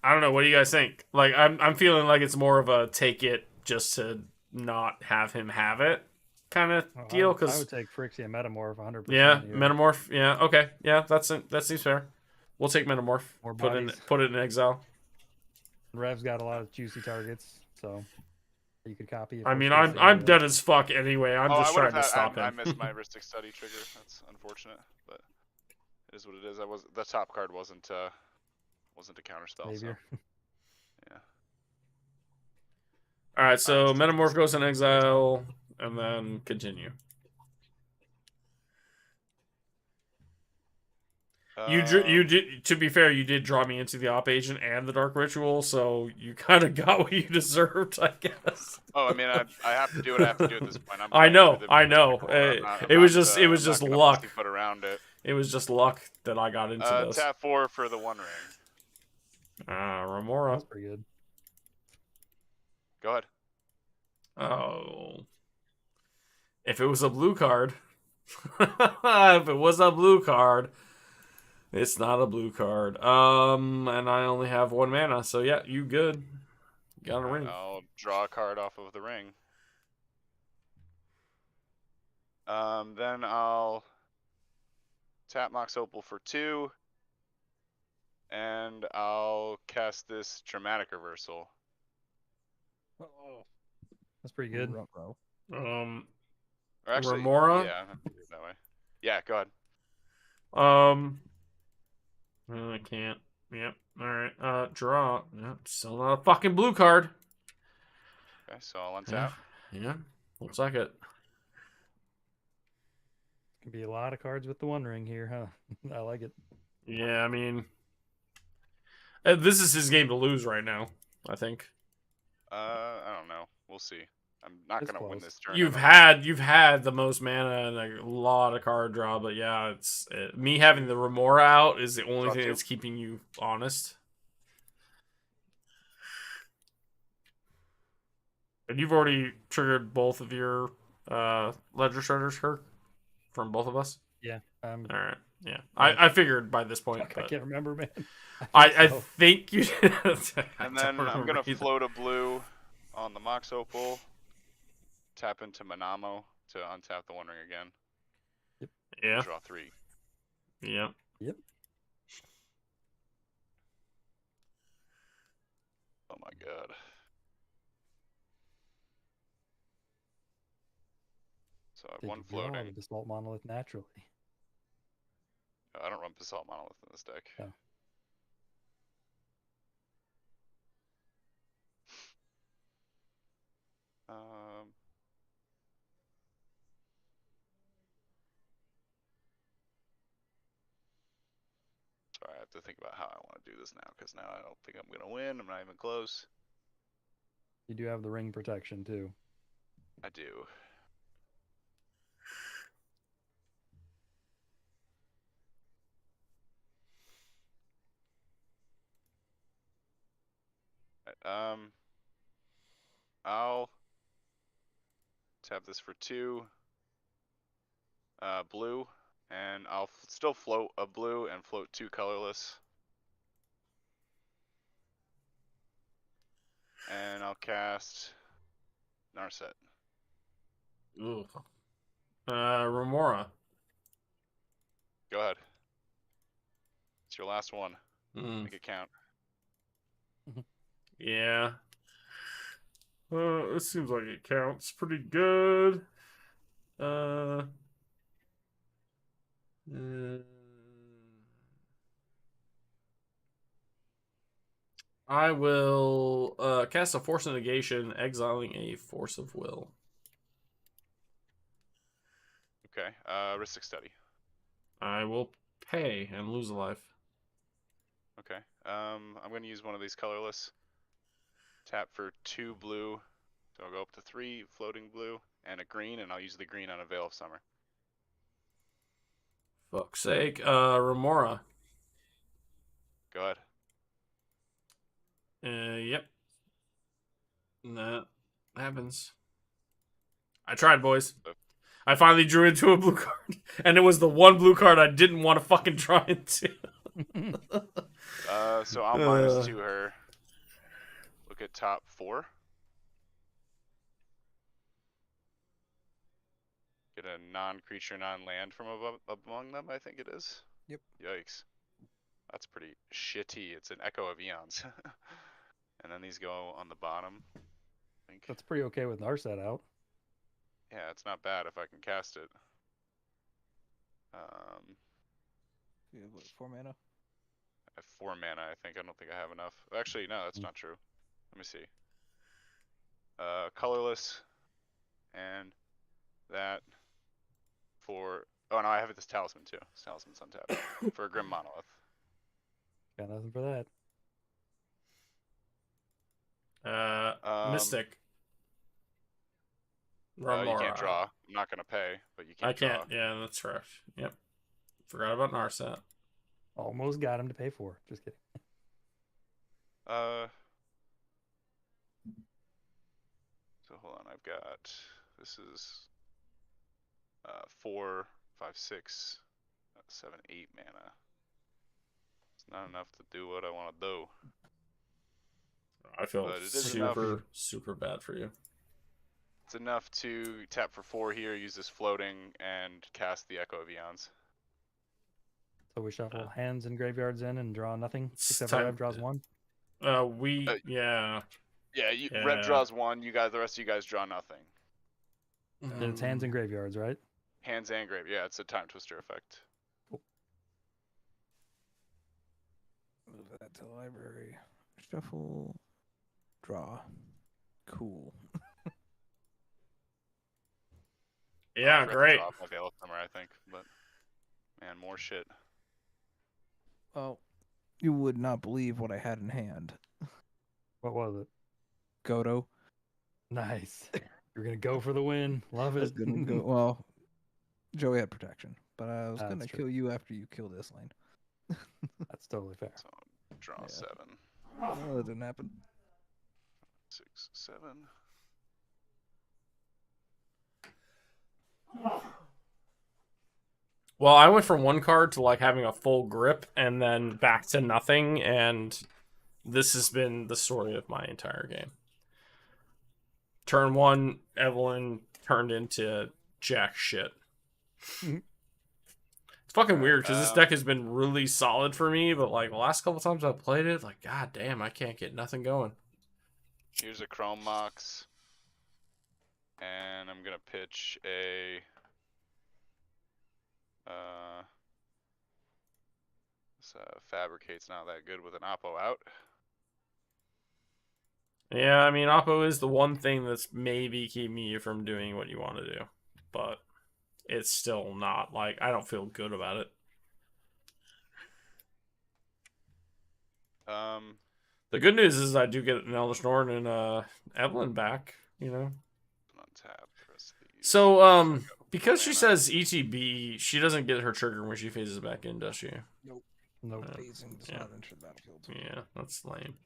don't know. What do you guys think? Like, I'm feeling like it's more of a take it just to not have him have it kind of Oh, deal. I Because would take Phyrexian Metamorph 100%. yeah, here. Metamorph. Yeah, okay, yeah, that seems fair. We'll take Metamorph. More Put bodies. it in exile. Rev's got a lot of juicy targets, so you could copy it. I mean, first I'm thing, dead as fuck anyway. I'm just trying to stop I him. missed my Ristic Study trigger. That's unfortunate, but it is what it is. The top card wasn't a counterspell. Savior. So, yeah. All right, so Alright, Metamorph goes in exile, and then continue. You did. To be fair, you did draw me into the Op Agent and the Dark Ritual, so you kind of got what you deserved, I guess. Oh, I mean, I have to do what I have to do at this point. I know. It was just luck. Put around it. It was just luck that I got into this. Tap 4 for the One Ring. Remora. That's pretty good. Go ahead. Oh. If it was a blue card. If it was a blue card. It's not a blue card. And I only have 1 mana, so yeah, you good. Got a ring. I'll draw a card off of the ring. Then I'll tap Mox Opal for 2. And I'll cast this Dramatic Reversal. Oh, that's pretty good. Bro. Or actually, Remora? yeah, I'm gonna do it that way. Yeah, go ahead. I can't. Yep. Alright. Draw. Yep. Still not a fucking blue card. Okay, so I'll untap. Yeah. Looks like it. Could be a lot of cards with the One Ring here, huh? I like it. Yeah, I mean, this is his game to lose right now, I think. I don't know. We'll see. I'm not It's gonna win close. this turn. You've had the most mana and a lot of card draw, but yeah, me having the Remora out is the only Draw thing 2. that's keeping you honest. And you've already triggered both of your Ledger Shredders, Kirk, from both of us. Yeah. All right. Yeah. Yeah. I figured by this point. Fuck, I But can't remember, man. I so. think you. And then I'm gonna float a blue on the Mox Opal. Tap into Manamo to untap the One Ring again. Yeah. Draw 3. Yeah. Yep. Oh my god. So I have Did one you draw floating. the Basalt Monolith naturally? I don't run Basalt Monolith in this deck. Oh. Sorry, I have to think about how I want to do this now, because now I don't think I'm going to win. I'm not even close. You do have the ring protection, too. I do. I'll tap this for 2 blue, and I'll still float a blue and float 2 colorless. And I'll cast Narset. Ooh. Remora. Go ahead. It's your last one. Mm. Make it count. Yeah. It seems like it counts pretty good. I will cast a Force of Negation, exiling a Force of Will. Okay. Ristic Study. I will pay and lose a life. Okay. I'm going to use one of these colorless. Tap for 2 blue. So I'll go up to 3 floating blue and a green, and I'll use the green on a Veil of Summer. Fuck's sake. Remora. Go ahead. Yep. That happens. I tried, boys. I finally drew into a blue card, and it was the one blue card I didn't want to fucking try into. So I'll -2 her. Look at top 4. Get a non-creature, non-land from among them, I think it is. Yep. Yikes. That's pretty shitty. It's an Echo of Eons. And then these go on the bottom. I think. That's pretty okay with Narset out. Yeah, it's not bad if I can cast it. You have what, 4 mana? I have 4 mana, I think. I don't think I have enough. Actually, no, that's not true. Let me see. Colorless. And that for... Oh, no, I have this Talisman, too. This Talisman's untapped. For a Grim Monolith. Got nothing for that. Mystic. You Remora. can't draw. I'm not going to pay, but you can't I can't. draw. Yeah, that's right. Yep. Forgot about Narset. Almost got him to pay for. Just kidding. So hold on, I've got... This is... 4, 5, 6, 7, 8 mana. It's not enough to do what I want to do. I feel But it is enough. super bad for you. It's enough to tap for 4 here, use this floating, and cast the Echo of Eons. So we shuffle hands and graveyards in and draw nothing, It's except time- for Rev draws 1. Yeah. Yeah, Red draws 1, you guys, the rest of you guys draw nothing. And it's hands and graveyards, right? Hands and grave, yeah, it's a time twister effect. Move that to the library. Shuffle. Draw. Cool. Yeah, I forgot to great. draw off my Veil of Summer, I think, but man, more shit. Well, you would not believe what I had in hand. What was it? Godo. Nice. You're going to go for the win. Love I was it. gonna go. Well, Joey had protection, but I was gonna That's kill true. you after you kill this lane. That's totally fair. So draw Yeah. 7, Oh, that didn't happen. 6, 7. Well, I went from one card to like having a full grip and then back to nothing, and this has been the story of my entire game. Turn 1, Evelyn turned into jack shit. Mhm. It's fucking weird because this Um, deck has been really solid for me, but like the last couple times I've played it, like god damn, I can't get nothing going. Here's a Chrome Mox. And I'm gonna pitch a Fabricate's not that good with an Oppo out. Yeah, I mean Oppo is the one thing that's maybe keeping you from doing what you want to do, but it's still not like I don't feel good about it. The good news is I do get an Elder Norn and Evelyn back, you know. Untap the rest of these. So because she Mana. says ETB, she doesn't get her trigger when she phases back in, does she? Nope. Phasing does Yeah. not enter the battlefield. Yeah, that's lame.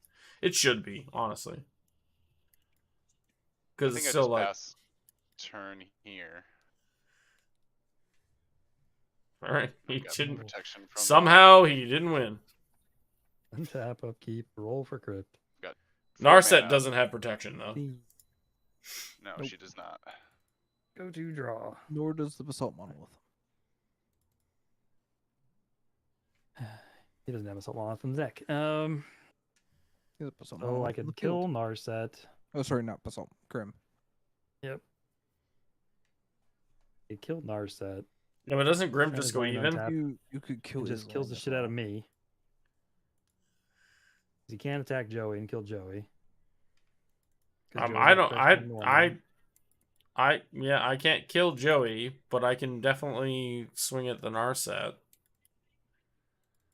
It should be, honestly. I Because think it's I still just like, pass turn here. all right, he I've got didn't. protection from Somehow he didn't win. Untap, upkeep, roll for crypt. 4 Narset mana. doesn't have protection though. No, Nope. she does not. Go to draw. Nor does the Basalt Monolith. He doesn't have a salt on the deck. Yeah, Basalt So I Monolith on could the kill field. Narset. Oh, sorry, not Basalt. Grim. Yep. He killed Narset. Yeah, but doesn't Grim Turn just his go land even? untap. You could kill It his just kills the land as shit out of well. me. He can't attack Joey and kill Joey. 'Cause Joey's I got don't. protection normally. Yeah, I can't kill Joey, but I can definitely swing at the Narset.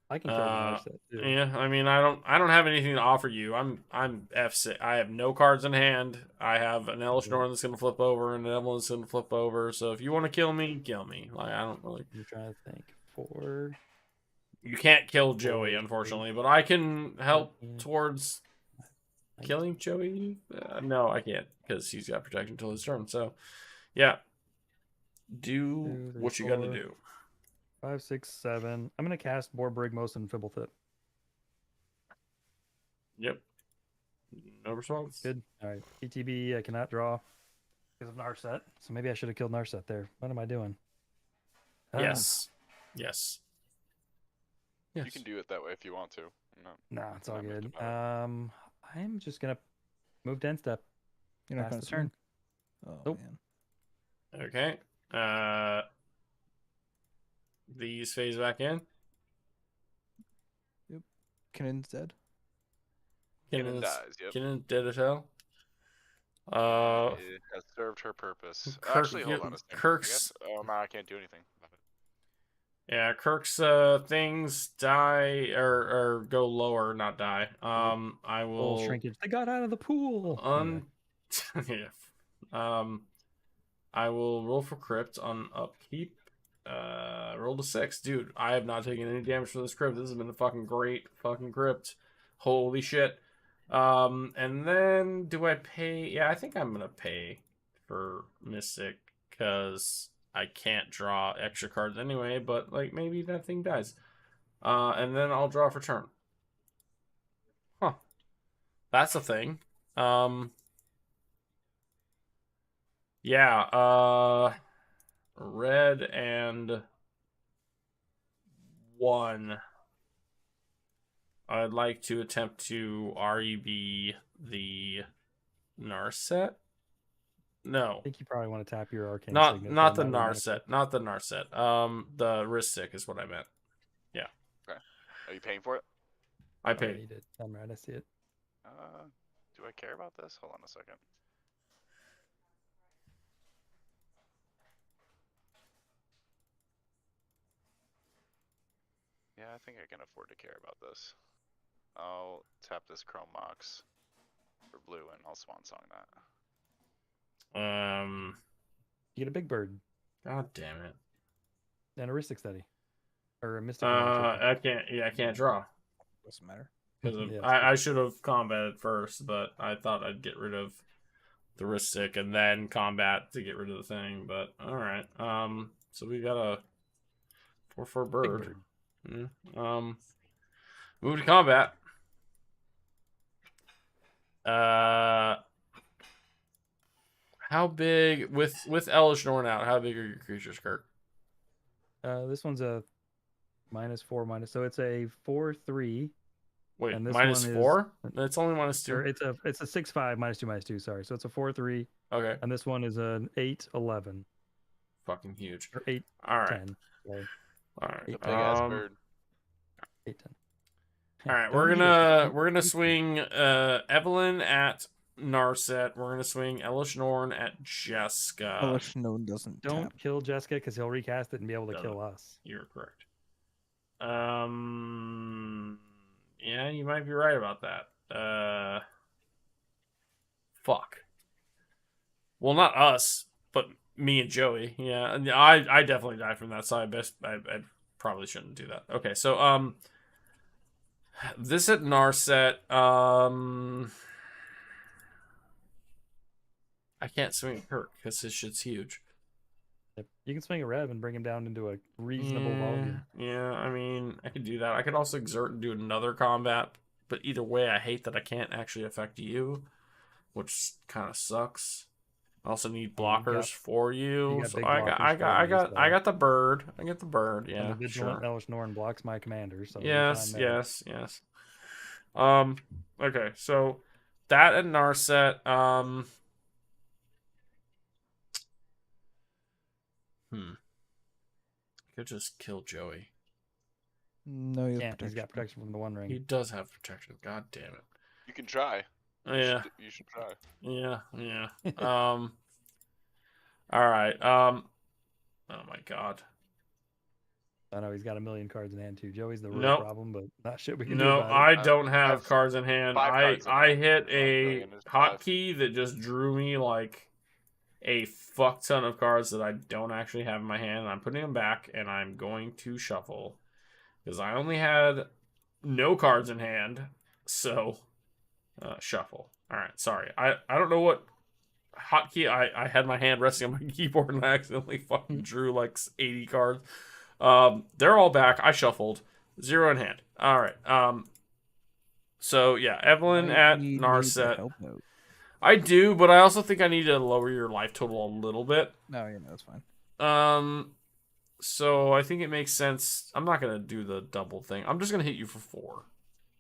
I can kill Narset too. Yeah, I mean, I don't have anything to offer you. I'm F6. I have no cards in hand. I have an Elish Norn that's gonna flip over and an Evelyn that's gonna flip over. So if you want to kill me, kill me. Like I don't really. I'm trying to think. 4. You can't kill Joey, Four, unfortunately, but I can help 13, towards 19. killing Joey. No, I can't because he's got protection until his turn. So, yeah, do 2, 3, what you got to 4, do. 5, 6, 7. I'm gonna cast Borbrigmos and Fibblethip. Yep. No response. Good. All right. ETB. I cannot draw because of Narset. So maybe I should have killed Narset there. What am I doing? Yes. Yes. Yes. You can do it that way if you want to. No. Nah, it's all Not moved good. about I'm just gonna move to end step. You're not Pass going the to turn. Oh, Nope. man. Okay. These phase back in. Cannon's dead. Kinnan dies. Yep. Kinnan dead as hell. It has served her purpose. Actually, hold on a second. Kirk's- I guess. Oh no, I can't do anything about it. Yeah, Kirk's things die or go lower, not die. I Full will shrinkage. They got out of the pool. Anyway. yeah. I will roll for crypt on upkeep. Roll to 6. Dude, I have not taken any damage for this crypt. This has been a fucking great fucking crypt. Holy shit. And then do I pay? Yeah, I think I'm gonna pay for Mystic because I can't draw extra cards anyway, but like maybe that thing dies. And then I'll draw for turn. Huh. That's a thing. Yeah, red and 1. I'd like to attempt to REB the Narset. No. I think you probably want to tap your arcane Not signet. not the that might be Narset. Not the Narset. The wrist stick is what I meant. Yeah. Okay. Are you paying for it? I better. Oh, paid. you did. I'm right. I see it. Do I care about this? Hold on a second. Yeah, I think I can afford to care about this. I'll tap this Chrome Mox for blue and I'll Swan Song that. You get a big bird God damn it. and a Ristic Study. Or a Mystic Relic. I can't. Yeah, I can't draw. Doesn't matter. Because Yeah, I should have combated first, but I thought I'd get rid of the wrist stick and then combat to get rid of the thing. But all right. So we got a 4/4 Big bird. bird. Move to combat. How big with Elish Norn out? How big are your creatures, Kirk? This one's a -4 so it's a 4/3. Wait, And this minus one is- 4? It's only -2. Or it's a 6/5 -2/2. Sorry, so it's a 4/3, Okay, and this one is an 8/11 fucking huge. or 8/10. All right, Sorry, all right. The big ass bird. 8/10. All right, Don't need it. we're gonna swing Evelyn at Narset. We're gonna swing Elish Norn at Jessica. Elish Norn doesn't Don't tap. kill Jessica because he'll recast it and be able to Doesn't. kill us. You're correct. Yeah, you might be right about that. Fuck. Well, not us, but me and Joey. Yeah, and I definitely die from that, so I probably shouldn't do that. Okay, so this at Narset. I can't swing Kirk because his shit's huge. Yep. You can swing a Rev and bring him down into a reasonable volume. Yeah, I mean, I could do that. I could also exert and do another combat, but either way, I hate that I can't actually affect you, which kind of sucks. I also need blockers for you. got So big I blockers got for you, the bird. I get the bird. And Yeah, the Vigilant sure. Elish Norn blocks my commander, so you're Yes, fine there. yes. Okay, so that and Narset. Could just kill Joey. No, he has Can't. He's protection. got protection from the One Ring. He does have protection. God damn it. You can try. Yeah. You should try. Yeah. All right. Oh my God. I know he's got a million cards in hand too. Joey's the real Nope. problem, but not shit we can do No, about I it. don't I have have cards in hand. 5 cards in I hand. hit Not a million, there's 5. hotkey that just drew me like a fuck ton of cards that I don't actually have in my hand. I'm putting them back, and I'm going to shuffle because I only had no cards in hand. So shuffle. All right. Sorry. I don't know what hotkey I had my hand resting on my keyboard and I accidentally fucking drew like 80 cards. They're all back. I shuffled. 0 in hand. All right. So yeah, Evelyn Might at need to Narset. help out. I do, but I also think I need to lower your life total a little bit. No, yeah, that's fine. So I think it makes sense. I'm not gonna do the double thing. I'm just gonna hit you for 4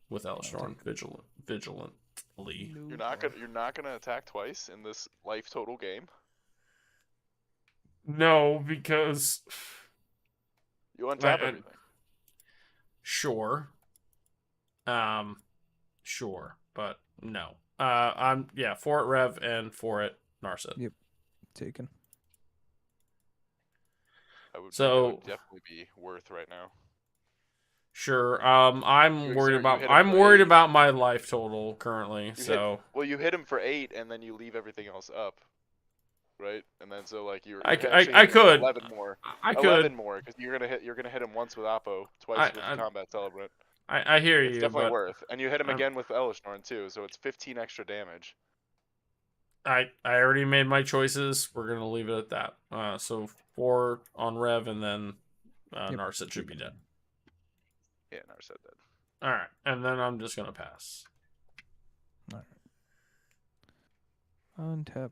with Elishnorn vigilantly. You're not gonna attack twice in this life total game. No, because You untap I- everything. sure. Sure, but no. 4 at Rev and 4 at Narset. Taken. That would So- definitely be worth right now. Sure. I'm You worried hit him I'm for worried 8. about my life total currently. You So Well, you hit him for 8, and then you leave everything else up, right? And then so like you're I actually I hitting could 11 more. I 11 could more because you're gonna hit him once with Oppo, twice with I- the Combat Celebrant. I hear It's you, definitely but worth. And you hit him I'm- again with Elishnorn too, so it's 15 extra damage. I already made my choices. We're gonna leave it at that. So 4 on Rev and then Yep. Narset should be dead. Yeah, never said that. All right, and then I'm just gonna pass. Untap.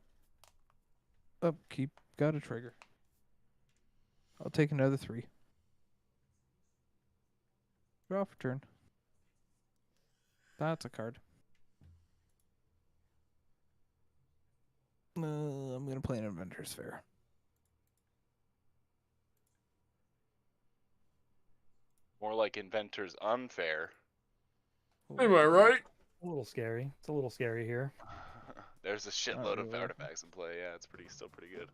Upkeep. Got a trigger. I'll take another 3. Draw for turn. That's a card. I'm gonna play an Inventor's Fair. More like Inventor's Unfair. Am I right? A little scary. It's a little scary here. There's a shitload of really. artifacts in play. Yeah, it's still pretty good.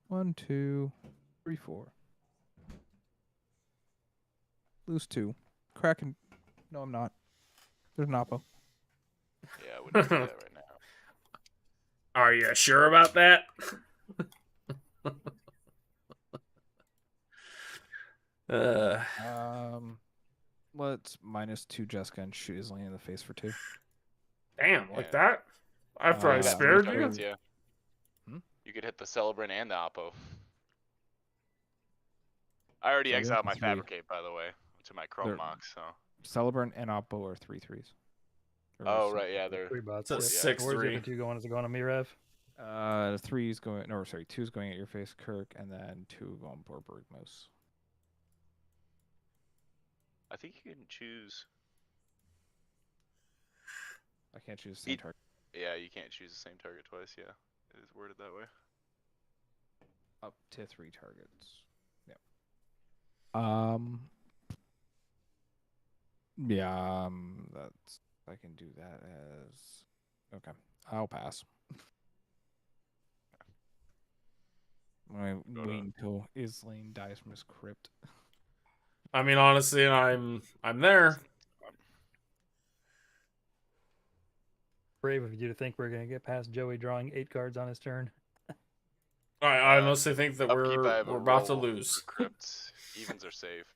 1, 2, 3, 4. Lose 2. Kraken. No, I'm not. There's an Oppo. Yeah, I wouldn't do that right now. Are you sure about that? Let's -2 Jessica and shoot Islane in the face for 2. Damn, like Yeah. that? After I Yeah, spared That you? means, yeah. Hmm? You could hit the Celebrant and the Oppo. I already So I exiled think my three. Fabricate, by the way, to my Chrome They're- Mox. So. Celebrant and Oppo are 3/3s. Or Oh so- right, yeah, they're 3 bots. It's a Yep. six, Where's the three. other 2 going? Is it going on me, Rev? 3's going. No, sorry, 2's going at your face, Kirk, and then 2 going Borberg Mouse. I think you can choose. I can't choose the same Each- target. Yeah, you can't choose the same target twice. Yeah, it is worded that way. Up to 3 targets. Yep. Yeah. That's. I can do that as. Okay. I'll pass. I'm Go to- waiting until Islane dies from his crypt. I mean, honestly, I'm there. Brave of you to think we're gonna get past Joey drawing 8 cards on his turn. I honestly think that Upkeep, I have a we're about to roll lose. for Crypt. Evens are safe.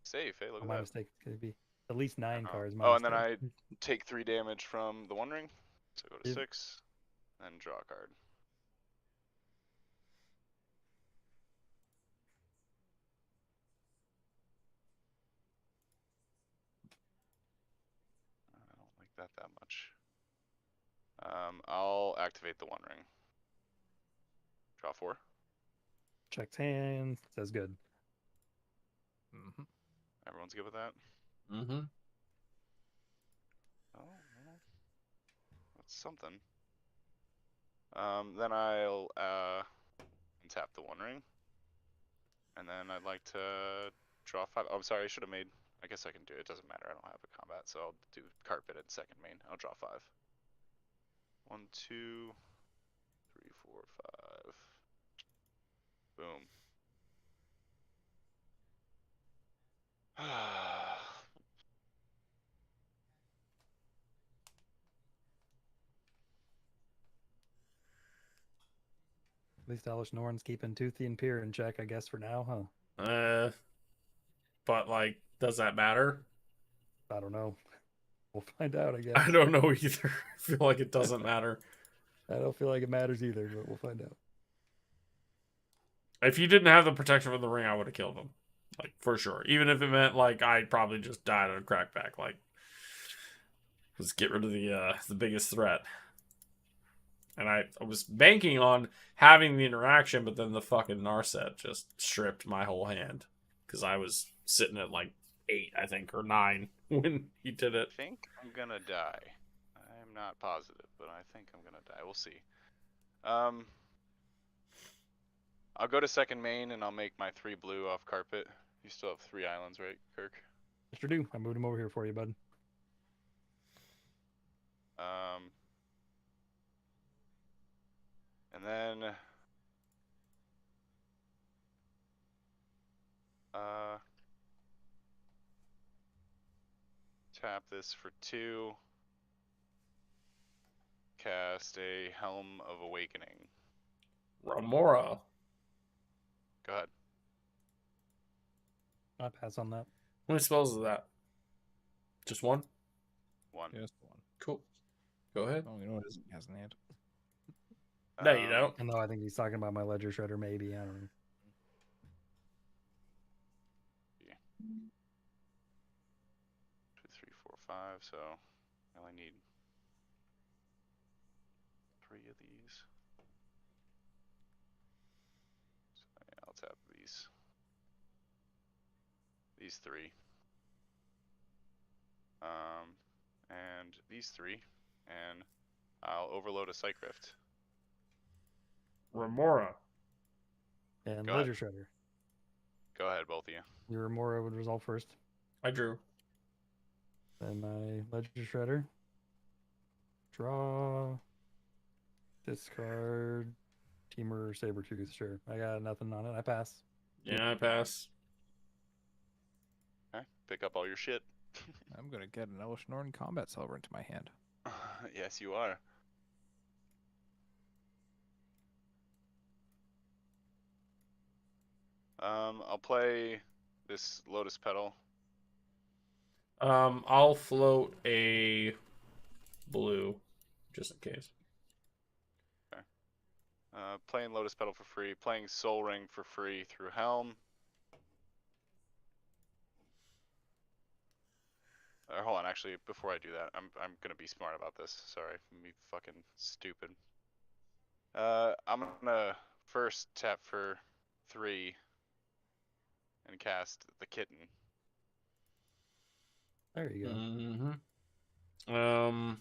Safe. Hey, look at My that. mistake. Could be at least 9 cards. My Oh, and then mistake. I take 3 damage from the One Ring. So go to Yep. 6, and draw a card. I don't like that much. I'll activate the One Ring. Draw 4. Checks hands. Says good. Mm-hmm. Everyone's good with that? Mm-hmm. Oh, well, that's something. Then I'll untap the One Ring. And then I'd like to draw 5. Oh, I'm sorry, I should have made. I guess I can do it. It doesn't matter. I don't have a combat, so I'll do Carpet at second main. I'll draw 5. 1, 2, 3, 4, 5. Boom. At least Alice Norn's keeping Toothy and Pier in check, I guess, for now, huh? But like, does that matter? I don't know. We'll find out, I guess. I don't know either. I feel like it doesn't matter. I don't feel like it matters either, but we'll find out. If you didn't have the protection from the ring, I would have killed him, like for sure. Even if it meant like I'd probably just died on a crackback. Like, let's get rid of the biggest threat. And I was banking on having the interaction, but then the fucking Narset just stripped my whole hand because I was sitting at like 8, I think, or 9 when he did it. I think I'm gonna die. I'm not positive, but I think I'm gonna die. We'll see. I'll go to second main and I'll make my 3 blue off Carpet. You still have 3 islands, right, Kirk? Sure do. I moved him over here for you, bud. And then tap this for 2. Cast a Helm of Awakening. Ramora. Go ahead. I'll pass on that. How many spells is that? Just 1? 1. Just one. Cool. Go ahead. Oh, you know what he has in hand? No, you don't. And though I think he's talking about my Ledger Shredder, maybe. I don't know. 2, 3, 4, 5. So I only need 3 of these. So yeah, I'll tap these. These 3. And these 3. And I'll overload a Psych Rift. Remora. And Go Ledger Shredder. Go ahead, both of you. Your Remora would resolve first. I drew. Then my Ledger Shredder. Draw. Discard. Teamer Sabertooth. Sure. I got nothing on it. I pass. Yeah, I pass. Okay. Pick up all your shit. I'm gonna get an Elish Norn Combat Celebrant into my hand. Yes, you are. I'll play this Lotus Petal. I'll float a blue, just in case. Playing Lotus Petal for free. Playing Soul Ring for free through Helm. Hold on, actually, before I do that, I'm gonna be smart about this. Sorry, me fucking stupid. I'm gonna first tap for 3 and cast the kitten. There you go. Mm-hmm.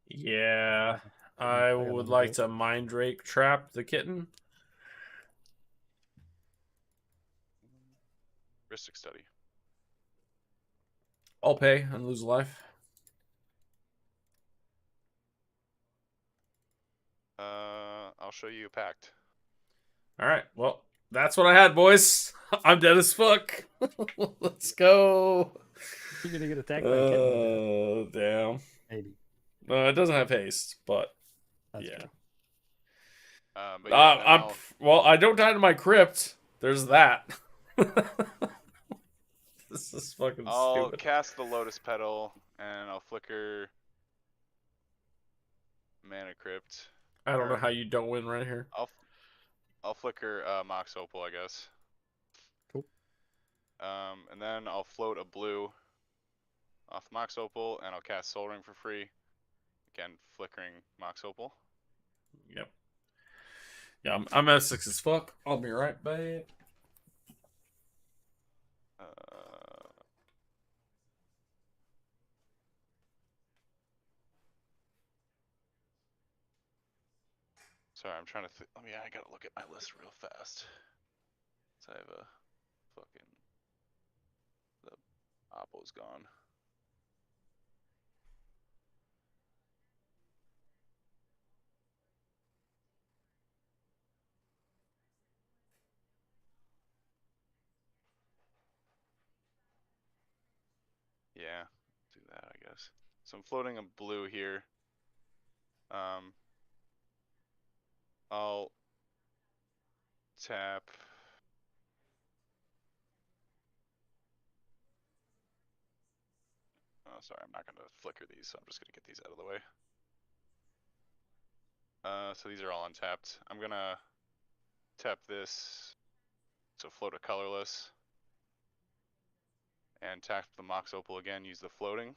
Yeah, I got would nothing like to to Mind Drake trap the kitten. Ristic Study. I'll pay and lose a life. I'll show you a pact. All right, well, that's what I had, boys. I'm dead as fuck. Let's go. You're gonna get attacked by a kitten. Damn. Maybe. It doesn't have haste, but That's yeah. true. But yeah, then I'm well. I don't die to my crypt. There's that. This is fucking I'll stupid. cast the Lotus Petal and I'll flicker Mana Crypt. I don't know Or how you don't win right here. I'll flicker Mox Opal, I guess. Cool. And then I'll float a blue off Mox Opal and I'll cast Soul Ring for free. Again, flickering Mox Opal. Yep. Yeah, I'm at 6 as fuck. I'll be right back. Sorry, I'm trying to think. I gotta look at my list real fast. So I have a fucking. The Oppo's gone. Yeah, do that, I guess. So I'm floating a blue here. I'll tap. Oh, sorry, I'm not gonna flicker these, so I'm just gonna get these out of the way. So these are all untapped. I'm gonna tap this, so float a colorless, and tap the Mox Opal again, use the floating.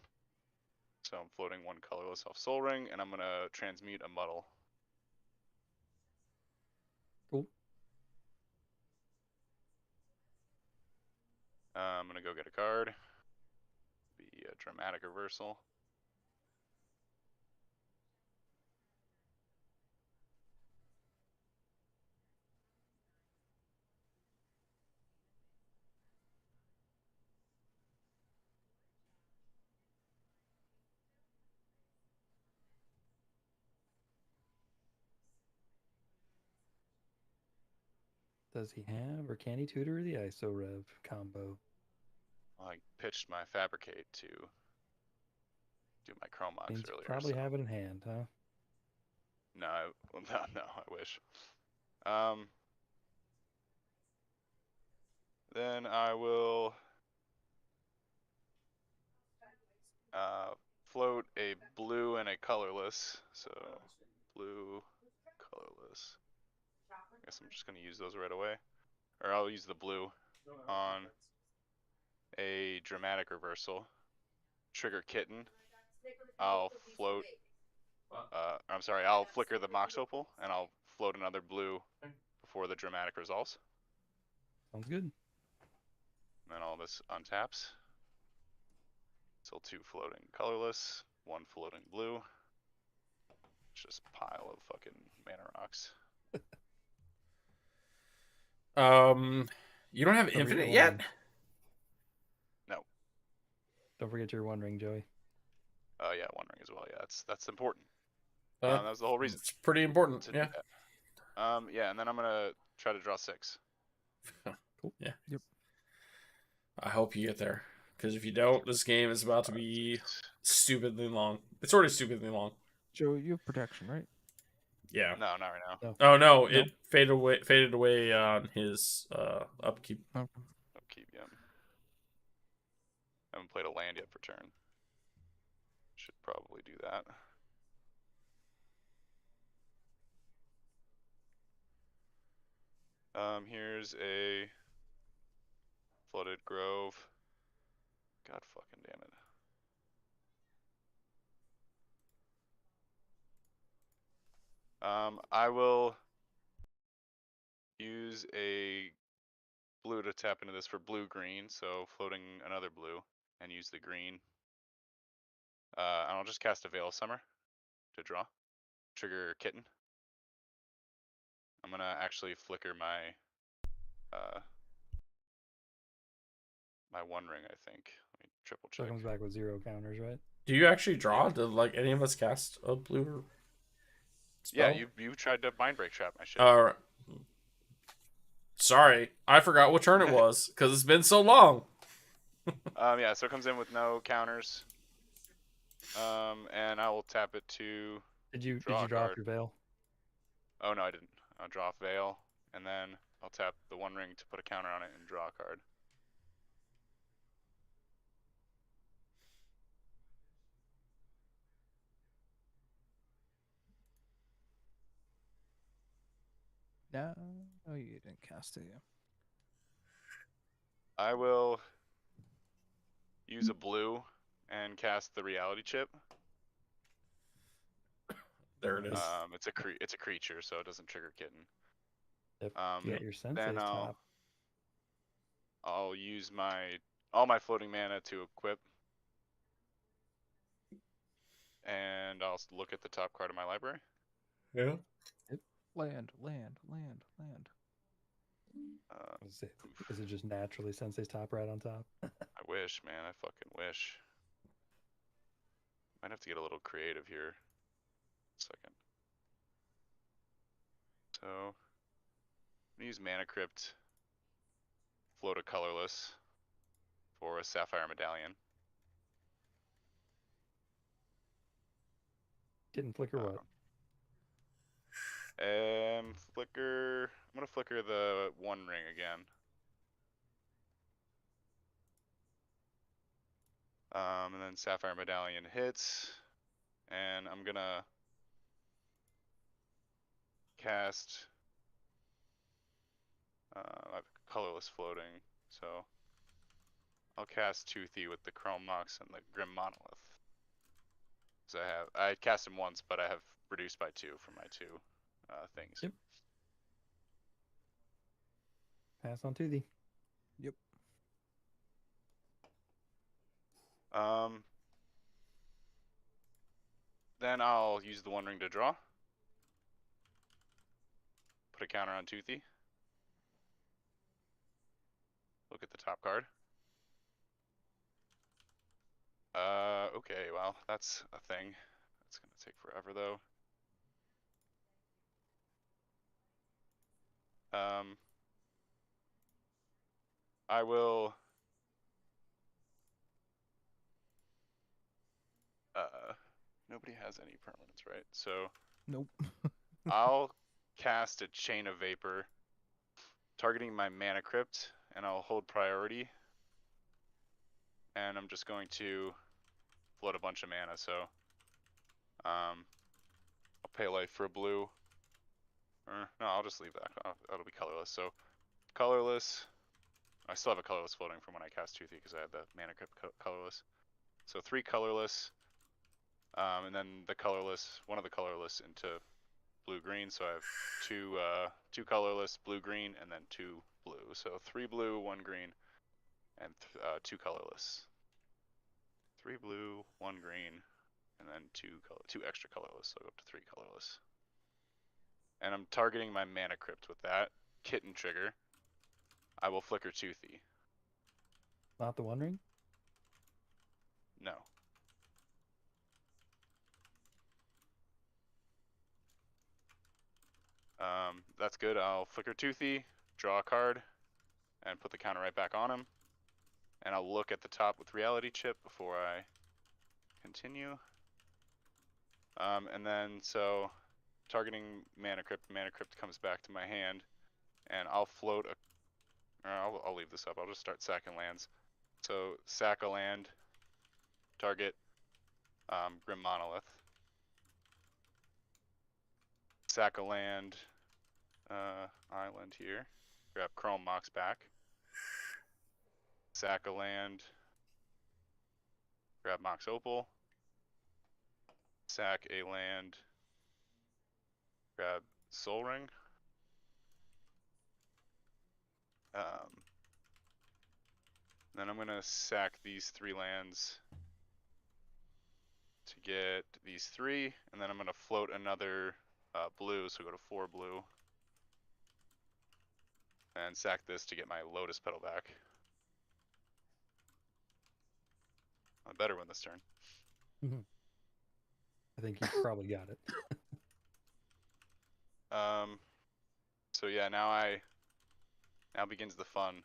So I'm floating 1 colorless off Soul Ring, and I'm gonna transmute a Muddle. Cool. I'm gonna go get a card. Be a Dramatic Reversal. Does he have or can he tutor the ISO Rev combo? I pitched my Fabricate to do my Chromox Means earlier. probably So. have it in hand, huh? No, no, I wish. Then I will float a blue and a colorless. So blue, colorless. I guess I'm just gonna use those right away, or I'll use the blue on a Dramatic Reversal. Trigger Kitten. I'll float. I'm sorry. I'll flicker the Mox Opal and I'll float another blue before the Dramatic resolves. Sounds good. And then all this untaps. Still 2 floating colorless, 1 floating blue. It's just a pile of fucking mana rocks. You don't have Don't forget infinite your yet? One Ring. No. Don't forget your One Ring, Joey. Oh yeah, 1 ring as well. Yeah, that's important. That was the whole reason. It's pretty important. To Yeah. do that. Yeah, and then I'm gonna try to draw 6. Cool. Yeah. Yep. I hope you get there, because if you don't, this game is about to be stupidly long. It's already stupidly long. Joe, you have protection, right? Yeah. No, not right now. Oh no, Nope. it faded away on his upkeep. Okay. Upkeep, yeah. Haven't played a land yet for turn. Should probably do that. Here's a flooded grove. God fucking damn it. I will use a blue to tap into this for blue-green, so floating another blue, and use the green. And I'll just cast a Veil of Summer to draw. Trigger Kitten. I'm gonna actually flicker my my One Ring, I think. Let me triple So check. it comes back with 0 counters, right? Do you actually draw? Did like any of us cast a blue Yeah, spell? you tried to Mind Break trap my shit. Alright. Sorry, I forgot what turn it was because it's been so long. Yeah, so it comes in with no counters. And I will tap it to Did you draw a draw off card. your veil? Oh no, I didn't. I'll draw off Veil, and then I'll tap the One Ring to put a counter on it and draw a card. No, oh, you didn't cast it. Yeah. I will use a blue and cast the Reality Chip. There it is. It's a creature, so it doesn't trigger Kitten. Yep. Um, You got your then sensei's top. I'll use all my floating mana to equip, and I'll look at the top card of my library. Yeah. Land, land, land, land. Is it just naturally sensei's top right on top? I wish, man. I fucking wish. Might have to get a little creative here. Second. So, I'm gonna use Mana Crypt, float a colorless for a Sapphire Medallion. Didn't flicker what? Flicker. I'm gonna flicker the One Ring again. And then Sapphire Medallion hits, and I'm gonna cast. I have colorless floating, so I'll cast Toothy with the Chrome Mox and the Grim Monolith. So I cast him once, but I have reduced by 2 for my 2 things. Yep. Pass on to thee. Yep. Then I'll use the One Ring to draw. Put a counter on Toothy. Look at the top card. Okay, well, that's a thing. It's gonna take forever though. I will nobody has any permanents, right? So Nope. I'll cast a Chain of Vapor targeting my Mana Crypt, and I'll hold priority. And I'm just going to float a bunch of mana, so I'll pay life for a blue. Or, no, I'll just leave that. That'll be colorless. So colorless. I still have a colorless floating from when I cast Toothy because I had the Mana Crypt colorless. So 3 colorless, and then the colorless, one of the colorless into blue-green. So I have two colorless, blue-green, and then 2 blue. So 3 blue, 1 green, and 2 colorless. 3 blue, 1 green, and then 2 extra colorless. So I go up to 3 colorless. And I'm targeting my Mana Crypt with that Kitten trigger. I will flicker Toothy. Not the One Ring? No. That's good. I'll flicker Toothy, draw a card, and put the counter right back on him. And I'll look at the top with Reality Chip before I continue. And then, so, targeting Mana Crypt comes back to my hand, and I'll float I'll leave this up. I'll just start sacking lands. So, sack a land, target Grim Monolith. Sack a land, island here. Grab Chrome Mox back. Sack a land. Grab Mox Opal. Sack a land. Grab Soul Ring. Then I'm gonna sack these 3 lands to get these 3, and then I'm gonna float another blue, so go to 4 blue, and sack this to get my Lotus Petal back. I better win this turn. I think you probably got it. So yeah, now begins the fun.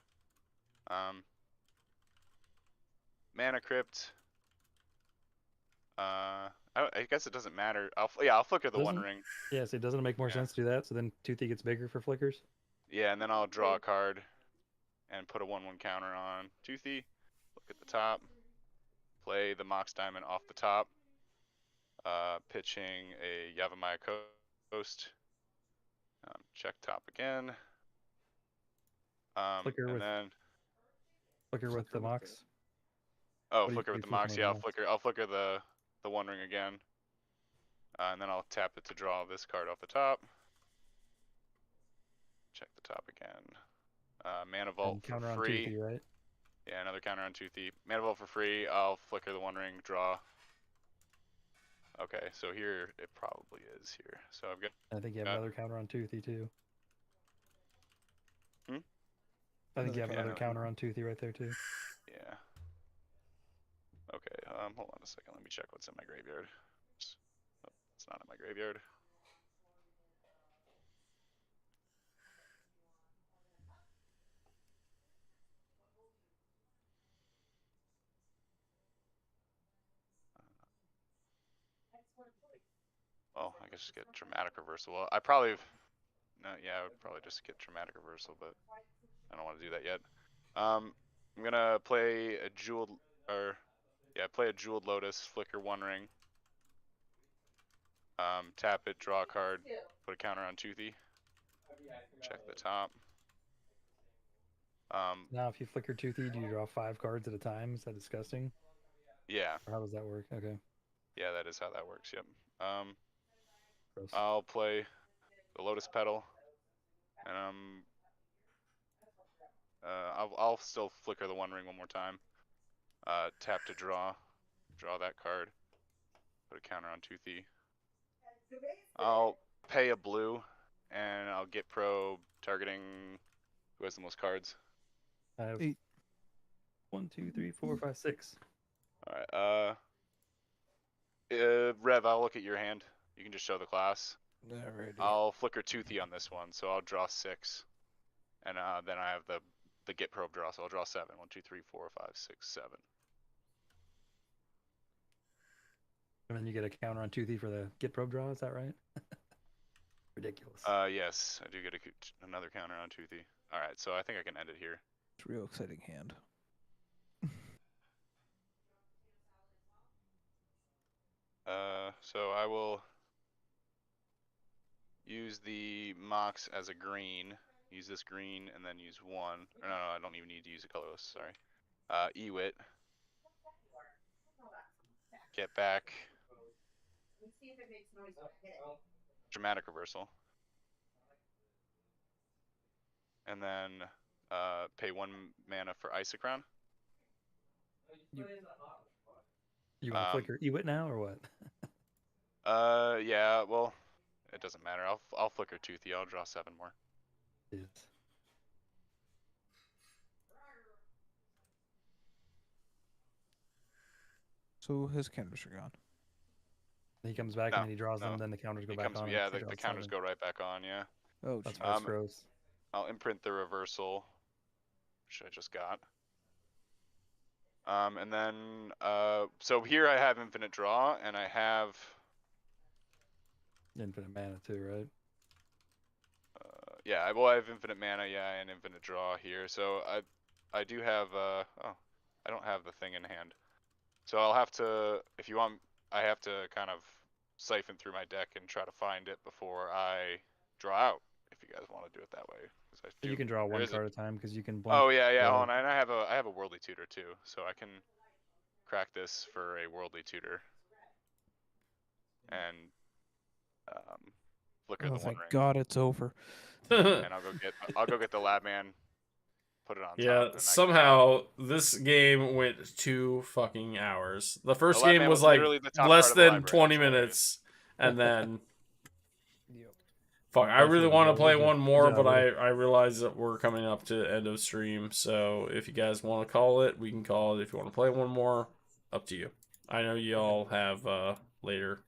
Mana Crypt. I guess it doesn't matter. I'll flicker the One Doesn't- Ring. Yes, it doesn't make more Yeah. sense to do that. So then Toothy gets bigger for flickers. Yeah, and then I'll draw a card and put a 1/1 counter on Toothy. Look at the top. Play the Mox Diamond off the top. Pitching a Yavimaya Coast. Check top again. Flicker and with- then Flicker with the Mox. oh, What do you flicker do with the flicking Mox. with Yeah, the I'll Mox? flicker the One Ring again. And then I'll tap it to draw this card off the top. Check the top again. Mana Vault And for counter on free. Toothy, right? Yeah, another counter on Toothy. Mana Vault for free. I'll flicker the One Ring, draw. Okay, so here it probably is here. So I've got I think you have another counter on Toothy too. Hmm? I think you have Yeah, another no. counter on Toothy right there too. yeah. Okay, hold on a second. Let me check what's in my graveyard. Oh, it's not in my graveyard. Well, I guess just get Dramatic Reversal. Well, I probably I would probably just get Dramatic Reversal, but I don't want to do that yet. I'm gonna play a Jeweled Lotus, flicker One Ring. Tap it, draw a card, put a counter on Toothy. Check the top. Now, if you flicker Toothy, do you draw 5 cards at a time? Is that disgusting? Yeah, Or how does that work? Okay. yeah, that is how that works. Yep. Gross. I'll play the Lotus Petal, and I'll still flicker the One Ring one more time. Tap to draw that card, put a counter on Toothy. I'll pay a blue, and I'll get probe targeting who has the most cards. I have 8. 1, 2, 3, 4, 5, 6. All right. Rev, I'll look at your hand. You can just show the class. Alrighty. I'll flicker Toothy on this one, so I'll draw 6, and then I have the get probe draw, so I'll draw 7. 1, 2, 3, 4, 5, 6, 7. And then you get a counter on Toothy for the get probe draw. Is that right? Ridiculous. Yes, I do get another counter on Toothy. All right, so I think I can end it here. It's a real exciting hand. So I will use the Mox as a green. Use this green and then use 1. Or no, I don't even need to use a colorless. Sorry. Ewit. Get back. Dramatic Reversal. And then pay 1 mana for Isocron. You want to flicker Ewit now or what? Yeah, well, it doesn't matter. I'll flicker Toothy. I'll draw 7 more. Yes. So his counters are gone. He comes back No, and then he draws no. them. Then the counters go He back comes, on. yeah, and he the draws counters 7. go right back on, yeah. Oh, That's geez. why it's gross. I'll imprint the reversal, which I just got. And then, so here I have infinite draw, and I have, Infinite mana too, right? yeah, well, I have infinite mana, yeah, and infinite draw here. So I do have, oh, I don't have the thing in hand. So I'll have to, if you want, I have to kind of siphon through my deck and try to find it before I draw out. if you guys want to do it that way. 'Cause I You do- can draw there one is a- card at a time because you can blink. Oh yeah, yeah. the- Hold on, and I have a worldly tutor too, so I can crack this for a worldly tutor. And flicker Oh, the One thank Ring, God it's over. and I'll go get the lab man, put it on Yeah, top. And somehow this game went 2 fucking hours. The first lab game man was was like literally the top less card of the than library, 20 that's hilarious. minutes, and then Yep. fuck, I That's really even want to better. play Good one more, job, but buddy. I realize that we're coming up to end of stream, so if you guys want to call it, we can call it. If you want to play one more, up to you. I know y'all have later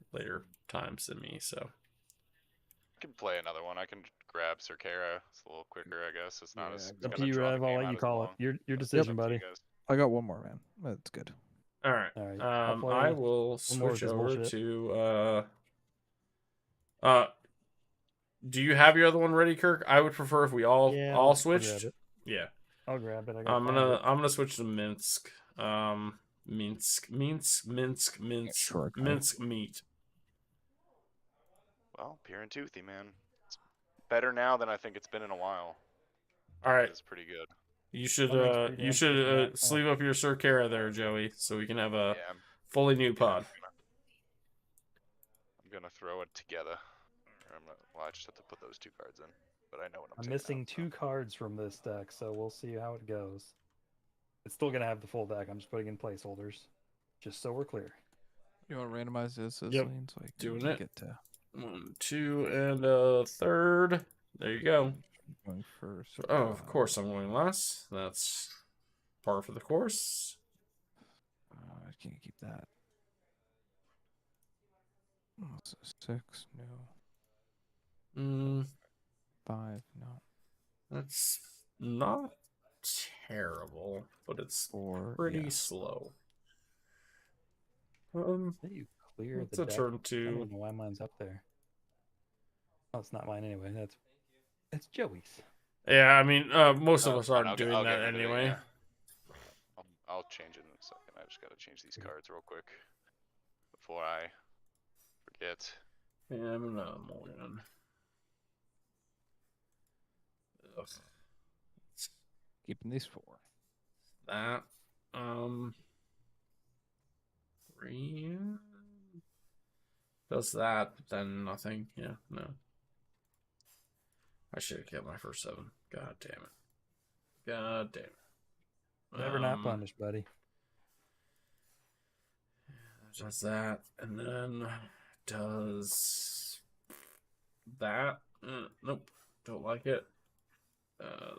times than me, so I can play another one. I can grab Circara. It's a little quicker, I guess. It's not Yeah, as. go It's Up gonna to you, draw the Rev. I'll game let out you as call it. long. Your But decision, it's up to you buddy. guys. I got one more, man. That's good. all right. All right, I'll play I will one more switch with this over bullshit. to do you have your other one ready, Kirk? I would prefer if we all Yeah, all I'll switched. grab it. Yeah. I'll grab it. I I'm gotta gonna switch to Minsk. Minsk Sure, okay. Minsk meat. Well, pure and toothy, man. It's better now than I think it's been in a while. All right, It's pretty good. you should One ring's pretty damn sick of that. sleeve up your Circara there, Joey, so we can have a Yeah, fully new pod. I'm gonna throw it together. Well, I just have to put those 2 cards in, but I know what I'm. I'm taking missing out, so. 2 cards from this deck, so we'll see how it goes. It's still gonna have the full deck. I'm just putting in placeholders, just so we're clear. You want to randomize this, Yep, Lean, so I can doing it. get to 1, 2, and a third. There you go. going first. Oh, of course I'm going last. That's par for the course. I can't keep that. Oh, so 6, no. Mm, 5, no. that's not terrible, but it's 4, pretty yeah. slow. Say you clear It's the a deck. turn I don't 2. even know why mine's up there. Oh, it's not mine anyway. That's Joey's. Yeah, I mean, most of Oh, us fine, aren't I'll get- doing I'll get that rid of it, anyway. yeah. I'll change it in a second. I just gotta change these cards real quick before I forget. Yeah, I'm gonna mulligan. Ugh. Keeping these 4. That, 3 does that, but then nothing. Yeah, no. I should have kept my first 7. God damn it. God damn it. Never not punished, buddy. Does that, and then does that. Nope, don't like it.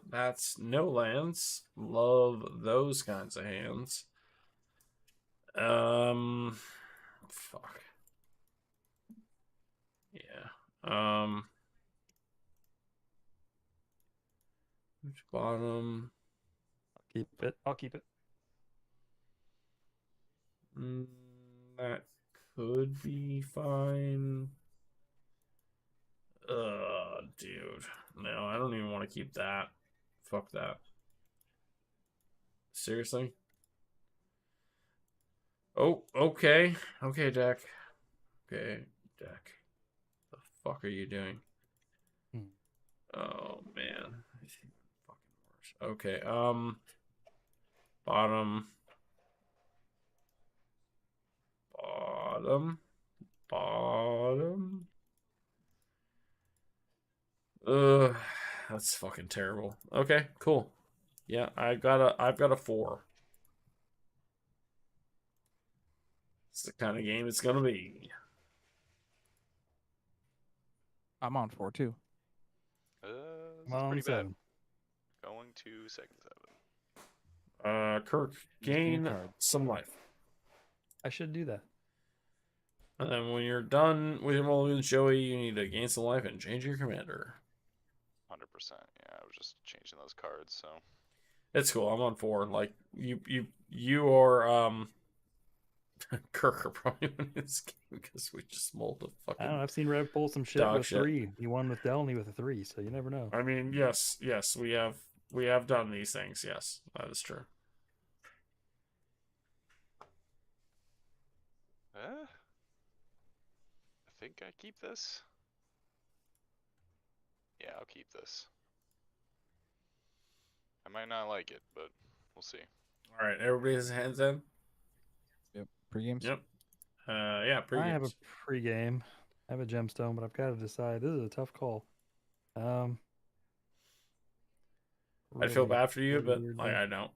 That's no lands. Love those kinds of hands. Fuck. Yeah. Which bottom? I'll keep it. That could be fine. Dude. No, I don't even want to keep that. Fuck that. Seriously? Oh, okay. Okay, deck. Okay, deck. The fuck are you doing? Oh, man. Fucking worse. Okay, bottom. Ugh, that's fucking terrible. Okay, cool. Yeah, I've got a 4. It's the kind of game it's gonna be. I'm on 4 too. This I'm is on pretty 7. bad. Going to second 7. Kirk, Just gain new card. some life. I should do that. And then when you're done with your mulligan, Joey, you need to gain some life and change your commander. 100%. Yeah, I was just changing those cards, so. It's cool. I'm on 4. Like you or Kirk are probably winning this game because we just mulled a I fucking. don't know. I've seen Rev pull some shit Dog with shit. 3. He won with Delney with a 3, so you never know. I mean, yes, we have done these things. Yes, that is true. I think I keep this. Yeah, I'll keep this. I might not like it, but we'll see. All right, everybody has hands in. Yep. Pre-games. Yep. Yeah, I have a pre-games. pregame. I have a gemstone, but I've got to decide. This is a tough call. I'd feel Really, bad for you, really but weird like one. I don't.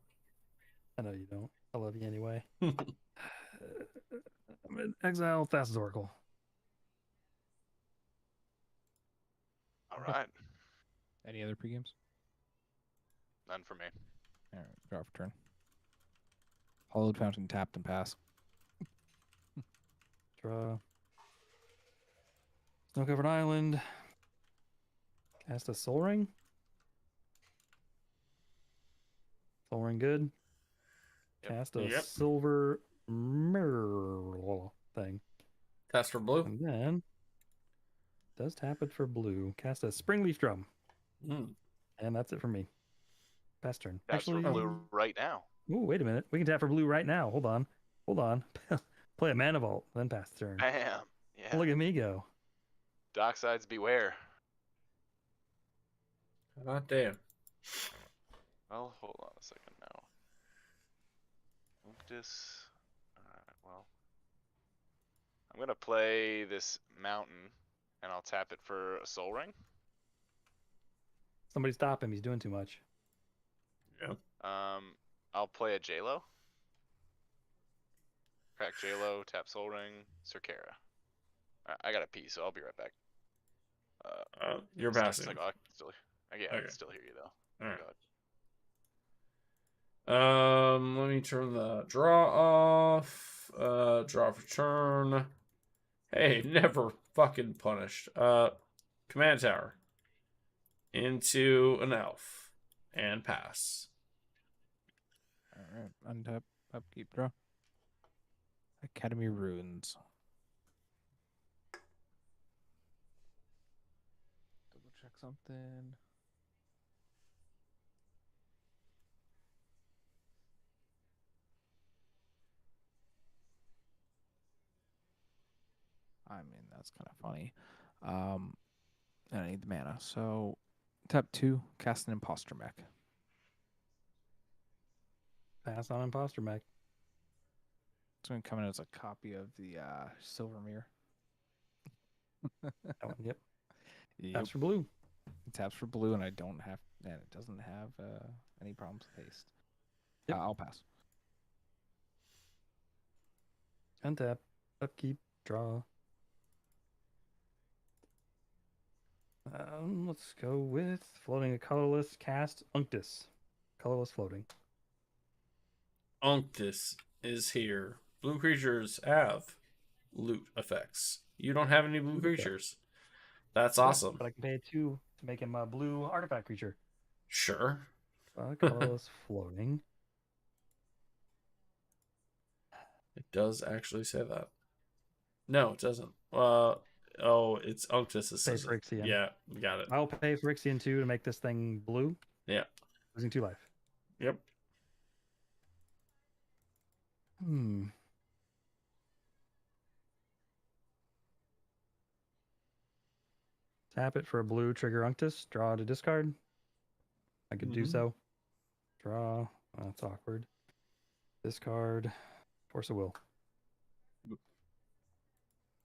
I know you don't. I love you anyway. I'm in exile Thassa's Oracle. All right. Any other pre-games? None for me. All right. Draw for turn. Hollowed Fountain tapped and pass. Draw. Snow covered island. Cast a soul ring. Soul ring good. Yep. Cast a Yep. silver mirror thing. Test for blue. And then does tap it for blue. Cast a springleaf drum. Mm. And that's it for me. Pass turn. That's for Actually, blue right now. ooh, wait a minute. We can tap for blue right now. Hold on. Hold on. Play a mana vault, then pass the turn. Bam. Yeah. Look at me go. Docksides beware. God damn. Well, hold on a second now. Unctus. Alright, well. I'm gonna play this mountain, and I'll tap it for a soul ring. Somebody stop him. He's doing too much. Yeah. I'll play a J-Lo. Crack J-Lo, tap soul ring, Circara. I gotta pee, so I'll be right back. You're Still- passing. I can still, yeah, I Okay. can still hear you though. All right. God. Let me turn the draw off. Draw for turn. Hey, never fucking punished. Command tower. Into an elf. And pass. All right. Untap. Upkeep. Draw. Academy Ruins. Double check something. I mean, that's kind of funny. And I need the mana. So, tap 2, cast an Imposter Mech. Pass on Imposter Mech. It's going to come in as a copy of the Silver Mirror. That one, yep. Yep. Pass for blue. It taps for blue, and I don't have, and it doesn't have any problems with haste. Yep. I'll pass. Untap. Upkeep. Draw. Let's go with floating a colorless cast Unctus. Colorless floating. Unctus is here. Blue creatures have loot effects. You don't have any blue Loot effects. creatures. That's Yeah, awesome. but I can pay 2 to make him a blue artifact creature. Sure. Colorless floating. It does actually say that. No, it doesn't. Oh, it's Unctus. It Pay says it. Phyrexian. Yeah, got it. I'll pay Phyrexian 2 to make this thing blue. Yeah. Losing 2 life. Yep. Tap it for a blue, trigger Unctus, draw to discard. I could do Mhm. so. Draw. That's awkward. Discard. Force of will.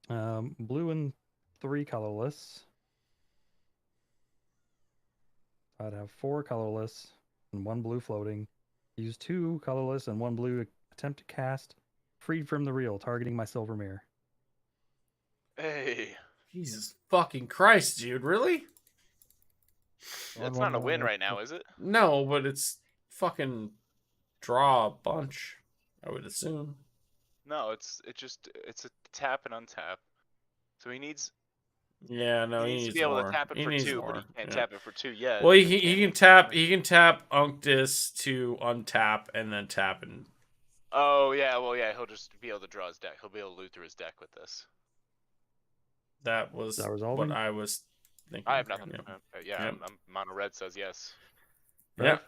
Blue and 3 colorless. I'd have 4 colorless and 1 blue floating. Use 2 colorless and 1 blue to attempt to cast Freed from the Real, targeting my silver mirror. Hey, Jesus fucking Christ, dude. Really? that's not a win right now, is it? No, but it's fucking draw a bunch, I would assume. No, it's a tap and untap. So he needs Yeah, no, he he needs needs to be able more. to tap it He for needs 2, but more. he can't Yeah. tap it for 2 yet. Well, so he can tap Unctus to untap and then tap and Oh yeah, well yeah, he'll just be able to draw his deck. He'll be able to loot through his deck with this. that was that what resolving? I was thinking. I have nothing. Yep. Yeah, Yep. I'm mono red says yes. Yep.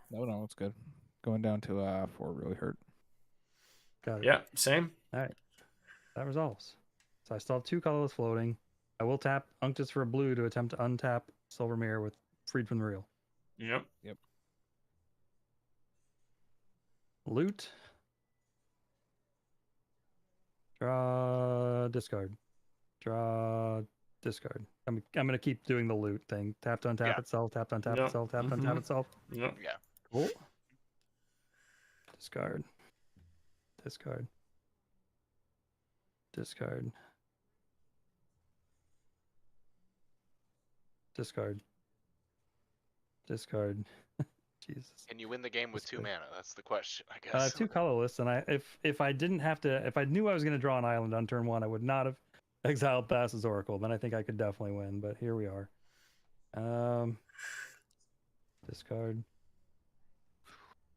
No, it's good. Going down to 4 really hurt. Got it. Yeah, same. That resolves. So I still have 2 colorless floating. I will tap Unctus for a blue to attempt to untap Silver Mirror with Freed from the Real. Yep. Loot. Draw, discard. Draw, discard. I'm gonna keep doing the loot thing. Tap to untap Yeah. itself, tap to untap Yep. itself, tap to untap itself. Yep. Yeah. Cool. Discard. Discard. Discard. Discard. Discard. Jesus. Can you win the game with That's 2 good. mana? That's the question, I guess. I have 2 colorless, and if I didn't have to, if I knew I was going to draw an island on turn 1, I would not have exiled Thassa's Oracle. Then I think I could definitely win. But here we are. Discard.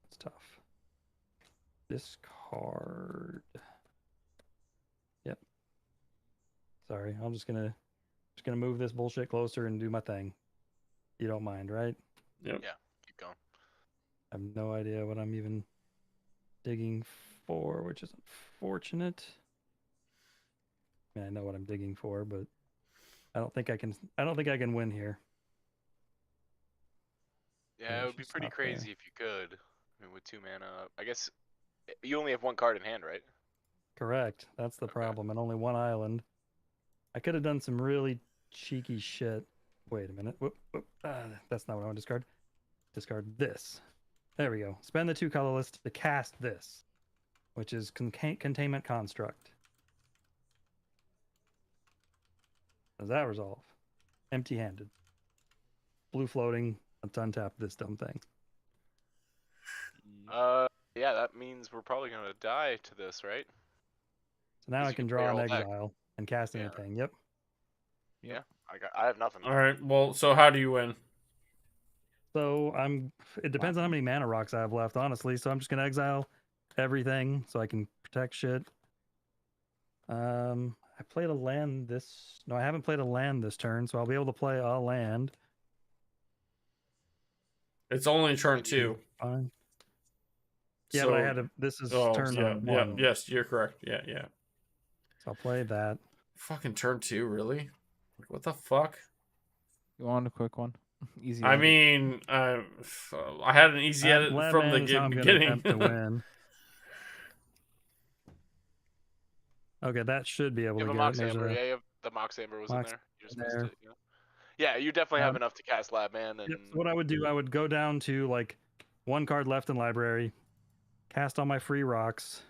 It's tough. Discard. Yep. Sorry, I'm just gonna move this bullshit closer and do my thing. You don't mind, right? Yep. Yeah, keep going. I have no idea what I'm even digging for, which is unfortunate. I mean, I know what I'm digging for, but I don't think I can win here. Yeah, Yeah, it would be she's pretty not there. crazy if you could. I mean, with 2 mana, I guess you only have 1 card in hand, right? Correct. That's the Okay. problem, and only 1 island. I could have done some really cheeky shit. Wait a minute. Whoop, whoop. That's not what I want to discard. Discard this. There we go. Spend the 2 colorless to cast this, which is Containment Construct. Does that resolve? Empty-handed. Blue floating. Let's untap this dumb thing. Yeah, that means we're probably gonna die to this, right? So now 'Cause I you can can play draw your an whole deck. exile and cast Yeah. anything. Yep. I have nothing. All right. Well, so how do you win? So it depends on how many mana rocks I have left, honestly. So I'm just gonna exile everything so I can protect shit. I played a land this. No, I haven't played a land this turn, so I'll be able to play a land. It's only turn 2. Fine. Yeah, so, but I had to. This is Oh, turn yeah, yeah, 1. yes, you're correct. Yeah, yeah. So I'll play that. Fucking turn 2, really? Like, what the fuck? You want a quick one? Easy. I edit. mean, I had an easy edit Land from the man is how I'm gonna beginning. attempt to win. Okay, that should be able You to have a get it. Mox There's Amber. a- Yeah, you have the Mox Amber was in Mox there. You just missed there. it. Yeah, you definitely have Um, enough to cast Labman and Yep, so what I would do, I would go down to like 1 card left in library, cast all my free rocks,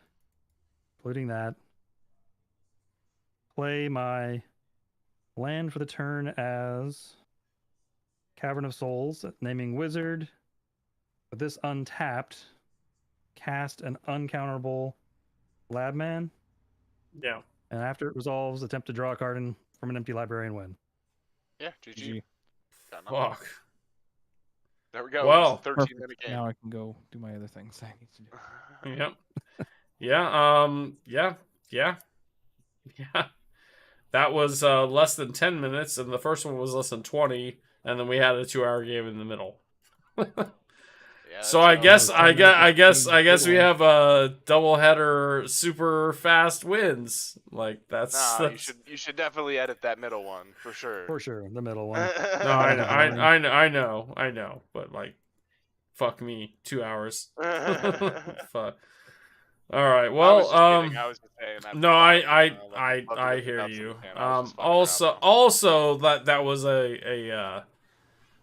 including that. Play my land for the turn as Cavern of Souls, naming Wizard. With this untapped, cast an uncounterable Labman, Yeah. and after it resolves, attempt to draw a card from an empty library and win. yeah, GG. GG. Got nothing. Fuck. There we go. Well, It's a 13 Perfect. minute game. Now I can go do my other things I need to do. Yep. Yeah. Yeah. That was less than 10 minutes, and the first one was less than 20, and then we had a 2-hour game in the middle. Yeah, So that's I how- guess we have a doubleheader super fast wins. Like Nah, you should definitely edit that middle one for sure. For sure, the middle one. No, I know, but like, fuck me, 2 hours. Fuck. All right. I was Well, just kidding. I was just saying that. no, I Love to get hear nuts you. in the pan. I was just fucking around. Also that was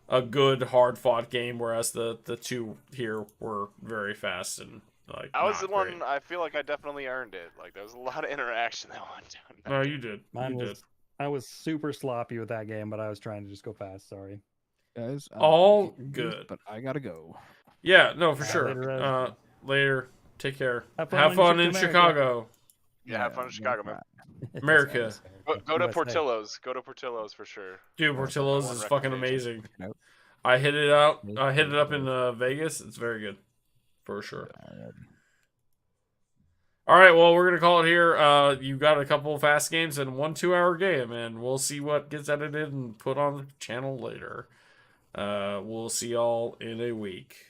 a good hard fought game, whereas the 2 here were very fast and like. I was not the one. great. I feel like I definitely earned it. Like there was a lot of interaction that went down. No, you did. Mine You was. did. I was super sloppy with that game, but I was trying to just go fast. Sorry. Guys, All you can do this, good. but I gotta go. Yeah. No, for Yeah, sure. later, Ed. Later. Take care. Have Have fun fun when in you ship to America. Chicago, Yeah, have fun in Chicago, man. America. Go to USA. Portillo's. Go to Portillo's for sure. Dude, Portillo's One is fucking recommendation. amazing. Check it out. I hit it out. I hit it up in Vegas. It's very good, for sure. Alrighty. All right, well, we're gonna call it here. You got a couple of fast games and 1 2-hour game, and we'll see what gets edited and put on the channel later. We'll see y'all in a week.